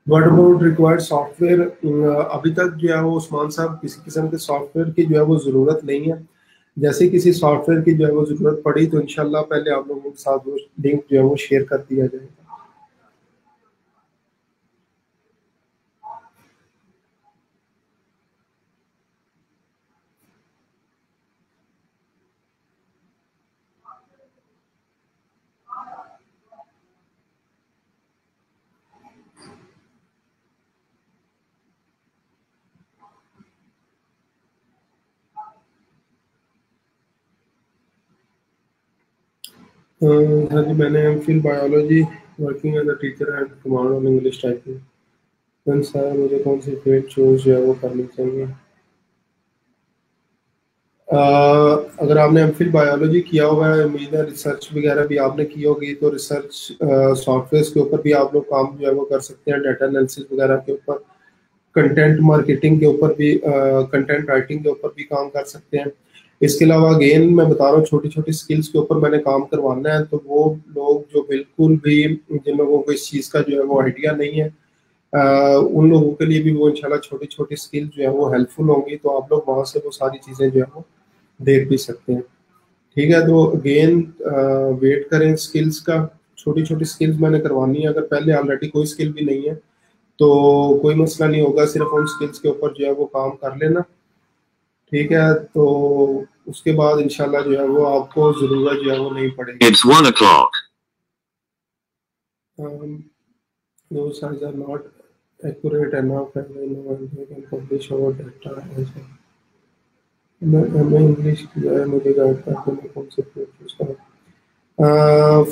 What about required software? अभी तक जो है वो उस्मान साहब किसी किस्म के सॉफ्टवेयर की जो है वो ज़रूरत नहीं है। जैसे किसी सॉफ्टवेयर की जो है वो ज़रूरत पड़ी तो इंशाल्लाह पहले आप लोगों के साथ वो लिंक जो है वो शेयर कर दिया जाएगा। हाँ जी, मैंने MPhil biology working as a teacher and command on English typing. Friend sir मुझे कौन सी फील्ड चूज जो है वो करनी चाहिए? अ, अगर आपने एमफिल बायोलॉजी किया हुआ है, उम्मीद है रिसर्च वगैरह भी आपने की होगी, तो रिसर्च सॉफ्टवेयर के ऊपर भी आप लोग काम जो है वो कर सकते हैं, डाटा एनालिसिस वगैरह के ऊपर, कंटेंट मार्केटिंग के ऊपर भी, कंटेंट राइटिंग के ऊपर भी काम कर सकते हैं। इसके अलावा अगेन मैं बता रहा हूँ, छोटी छोटी स्किल्स के ऊपर मैंने काम करवाना है, तो वो लोग जो बिल्कुल भी, जिन लोगों को इस चीज़ का जो है वो आइडिया नहीं है, उन लोगों के लिए भी वो इंशाल्लाह छोटी छोटी स्किल जो है वो हेल्पफुल होंगी, तो आप लोग वहाँ से वो सारी चीज़ें जो है वो देख भी सकते हैं। ठीक है, तो अगेन वेट करें स्किल्स का। छोटी छोटी स्किल्स मैंने करवानी है, अगर पहले ऑलरेडी कोई स्किल भी नहीं है तो कोई मसला नहीं होगा, सिर्फ उन स्किल्स के ऊपर जो है वो काम कर लेना। ठीक है, तो उसके बाद इंशाल्लाह जो है वो आपको जरूरत जो है वो नहीं पड़ेगी। It's 1 o'clock. Those sites are not accurate enough and they know and they can publish our data as well. मैं इंग्लिश किया है, मुझे गाइड करके मैं कौन से चूज करूँ?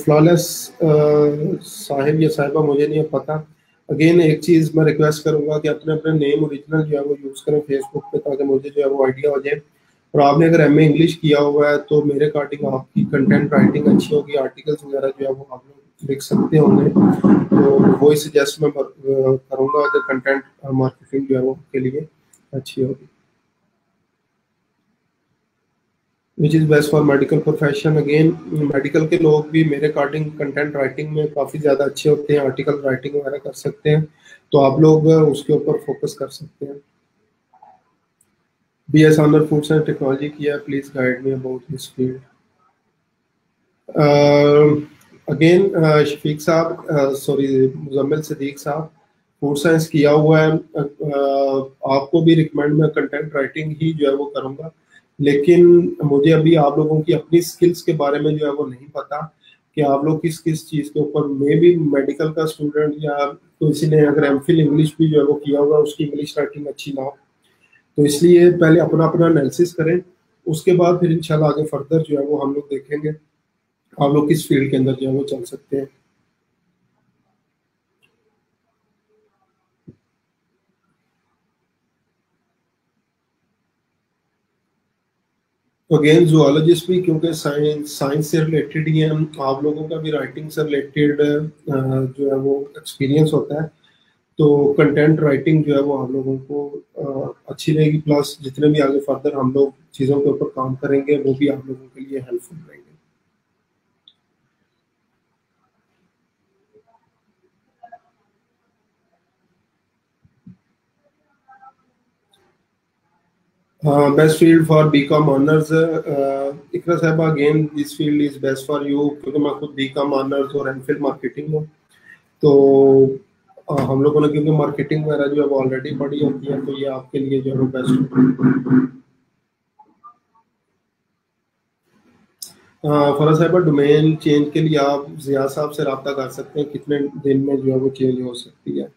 फ्लॉलेस साहिब या साहिबा मुझे नहीं पता। अगेन एक चीज़ मैं रिक्वेस्ट करूंगा कि अपने अपने नेम ओरिजिनल जो है वो यूज़ करें फेसबुक पे, ताकि मुझे जो है वो आइडिया हो जाए। और आपने अगर एमए इंग्लिश किया हुआ है तो मेरे अकॉर्डिंग आपकी कंटेंट राइटिंग अच्छी होगी, आर्टिकल्स वगैरह जो है वो आप लोग लिख सकते होंगे, तो वही सजेस्ट मैं करूँगा कि कंटेंट मार्केटिंग जो है वो आपके लिए अच्छी होगी। Which is best for medical profession? Again medical के लोग भी मेरे अकॉर्डिंग कंटेंट राइटिंग में काफ़ी ज़्यादा अच्छे होते हैं, आर्टिकल राइटिंग वगैरह कर सकते हैं, तो आप लोग उसके ऊपर फोकस कर सकते हैं। B S honour foods and technology किया, please guide me about this field. Again Shafiq साहब, सॉरी मुजम्मिल सदीक साहब, फूड साइंस किया हुआ है, आपको भी रिकमेंड मैं कंटेंट राइटिंग ही जो है वो करूँगा, लेकिन मुझे अभी आप लोगों की अपनी स्किल्स के बारे में जो है वो नहीं पता कि आप लोग किस किस चीज़ के ऊपर, मे भी मेडिकल का स्टूडेंट या किसी ने अगर एमफिल इंग्लिश भी जो है वो किया हुआ, उसकी इंग्लिश राइटिंग अच्छी ना हो, तो इसलिए पहले अपना अपना एनालिसिस करें, उसके बाद फिर इंशाल्लाह आगे फर्दर जो है वो हम लोग देखेंगे आप लोग किस फील्ड के अंदर जो है वो चल सकते हैं। तो अगेन जूलॉजिस्ट भी, क्योंकि साइंस साइंस से रिलेटेड ही है, आप लोगों का भी राइटिंग से रिलेटेड जो है वो एक्सपीरियंस होता है, तो कंटेंट राइटिंग जो है वो आप लोगों को अच्छी रहेगी, प्लस जितने भी आगे फर्दर हम लोग चीज़ों के ऊपर काम करेंगे वो भी आप लोगों के लिए हेल्पफुल रहेंगे। Best field for B Com honours, Iqra साहबा, again this field is best for you, क्योंकि मैं खुद बी कॉम ऑनर्स और एमफिल मार्केटिंग हूँ, तो हम लोगों ने क्योंकि मार्केटिंग वगैरह जो है वो ऑलरेडी पढ़ी होती है, तो ये आपके लिए जो है वो बेस्ट होगा। फराज साहब, डोमेन चेंज के लिए आप जिया साहब से रब्ता कर सकते हैं, कितने दिन में जो है वो चेंज हो सकती है?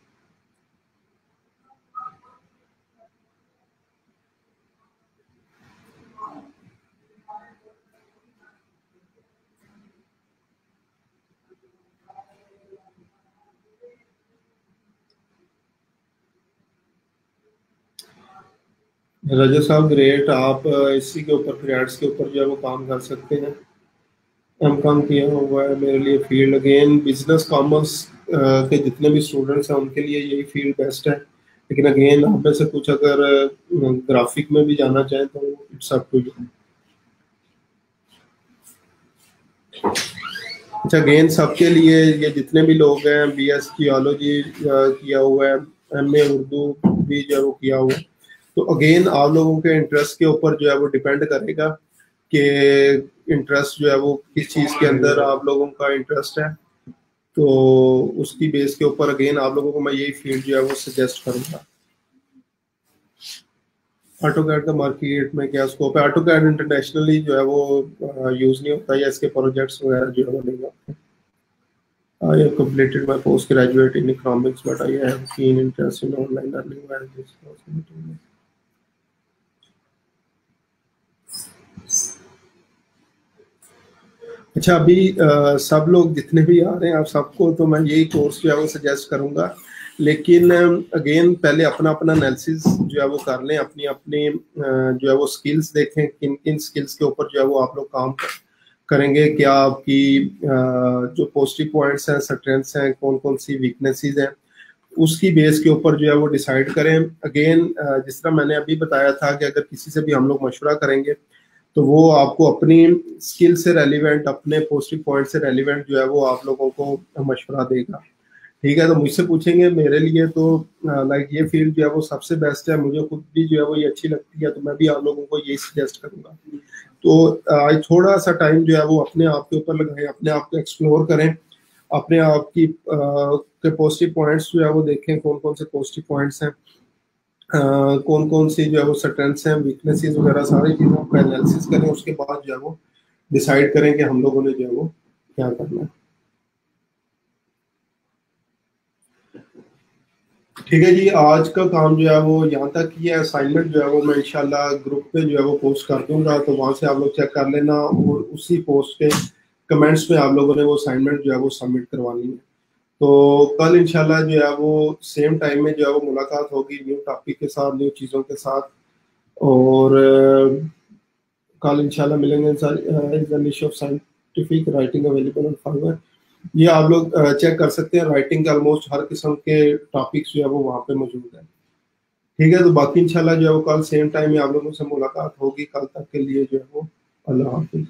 रजत साहब ग्रेट, आप इसी के ऊपर फिर एड्स के ऊपर जो है वो काम कर सकते हैं। एम कॉम किया हुआ है मेरे लिए फील्ड, अगेन बिजनेस कॉमर्स के जितने भी स्टूडेंट्स हैं उनके लिए यही फील्ड बेस्ट है, लेकिन अगेन आप में से कुछ अगर ग्राफिक में भी जाना चाहें तो इट्स अप टू यू। अच्छा, अगेन सबके लिए, ये जितने भी लोग हैं बी एस जियोलॉजी किया हुआ है, एम ए उर्दू भी जो है वो किया हुआ है, तो अगेन आप लोगों के इंटरेस्ट के ऊपर जो है वो डिपेंड करेगा कि इंटरेस्ट जो है वो किस चीज़ के अंदर आप लोगों का इंटरेस्ट है, तो उसकी बेस के ऊपर अगेन आप लोगों को मैं यही फील्ड जो है वो सजेस्ट करूंगा। ऑटो कैड का मार्केट में क्या स्कोप है? ऑटो कैड इंटरनेशनली जो है वो यूज़ नहीं होता, या इसके प्रोजेक्ट्स वगैरह जो है वो नहीं होते। I have completed my postgraduate in economics, but I have keen interest in online learning and this possibility. अच्छा, अभी सब लोग जितने भी आ रहे हैं, आप सबको तो मैं यही कोर्स जो है वो सजेस्ट करूंगा, लेकिन अगेन पहले अपना अपना एनालिसिस जो है वो कर लें, अपनी अपनी जो है वो स्किल्स देखें, किन किन स्किल्स के ऊपर जो है वो आप लोग काम करेंगे, क्या आपकी जो पॉजिटिव पॉइंट्स हैं, स्ट्रेंथ्स हैं, कौन कौन सी वीकनेसेस हैं, उसकी बेस के ऊपर जो है वो डिसाइड करें। अगेन जिस तरह मैंने अभी बताया था कि अगर किसी से भी हम लोग मशवरा करेंगे तो वो आपको अपनी स्किल से रेलिवेंट, अपने पॉजिटिव पॉइंट से रेलिवेंट जो है वो आप लोगों को मशवरा देगा। ठीक है, तो मुझसे पूछेंगे, मेरे लिए तो लाइक ये फील्ड जो है वो सबसे बेस्ट है, मुझे खुद भी जो है वो ये अच्छी लगती है, तो मैं भी आप लोगों को यही सजेस्ट करूंगा। तो आज थोड़ा सा टाइम जो है वो अपने आप के ऊपर लगाएं, अपने आप को एक्सप्लोर करें, अपने आप की के पॉजिटिव पॉइंट्स जो है वो देखें, कौन कौन से पॉजिटिव पॉइंट्स हैं, कौन कौन सी जो है वो स्ट्रेंथ्स हैं, वीकनेसेस वगैरह सारी चीज़ों का एनालिसिस करें, उसके बाद जो है वो डिसाइड करें कि हम लोगों ने जो है वो क्या करना है। ठीक है जी, आज का काम जो है वो यहाँ तक ही है। असाइनमेंट जो है वो मैं इंशाल्लाह ग्रुप पे जो है वो पोस्ट कर दूंगा, तो वहां से आप लोग चेक कर लेना, और उसी पोस्ट के कमेंट्स में आप लोगों ने वो असाइनमेंट जो है वो सबमिट करवानी है। तो कल इंशाल्लाह जो है वो सेम टाइम में जो है वो मुलाकात होगी, न्यू टॉपिक के साथ, न्यू चीज़ों के साथ। और कल इंशाल्लाह मिलेंगे। English of scientific writing available on Fiverr, ये आप लोग चेक कर सकते हैं। राइटिंग के ऑलमोस्ट हर किस्म के टॉपिक्स जो है वो वहाँ पे मौजूद है। ठीक है, तो बाकी इंशाल्लाह जो है वो कल सेम टाइम में आप लोगों से मुलाकात होगी। कल तक के लिए जो है वो अल्लाह हाफिज।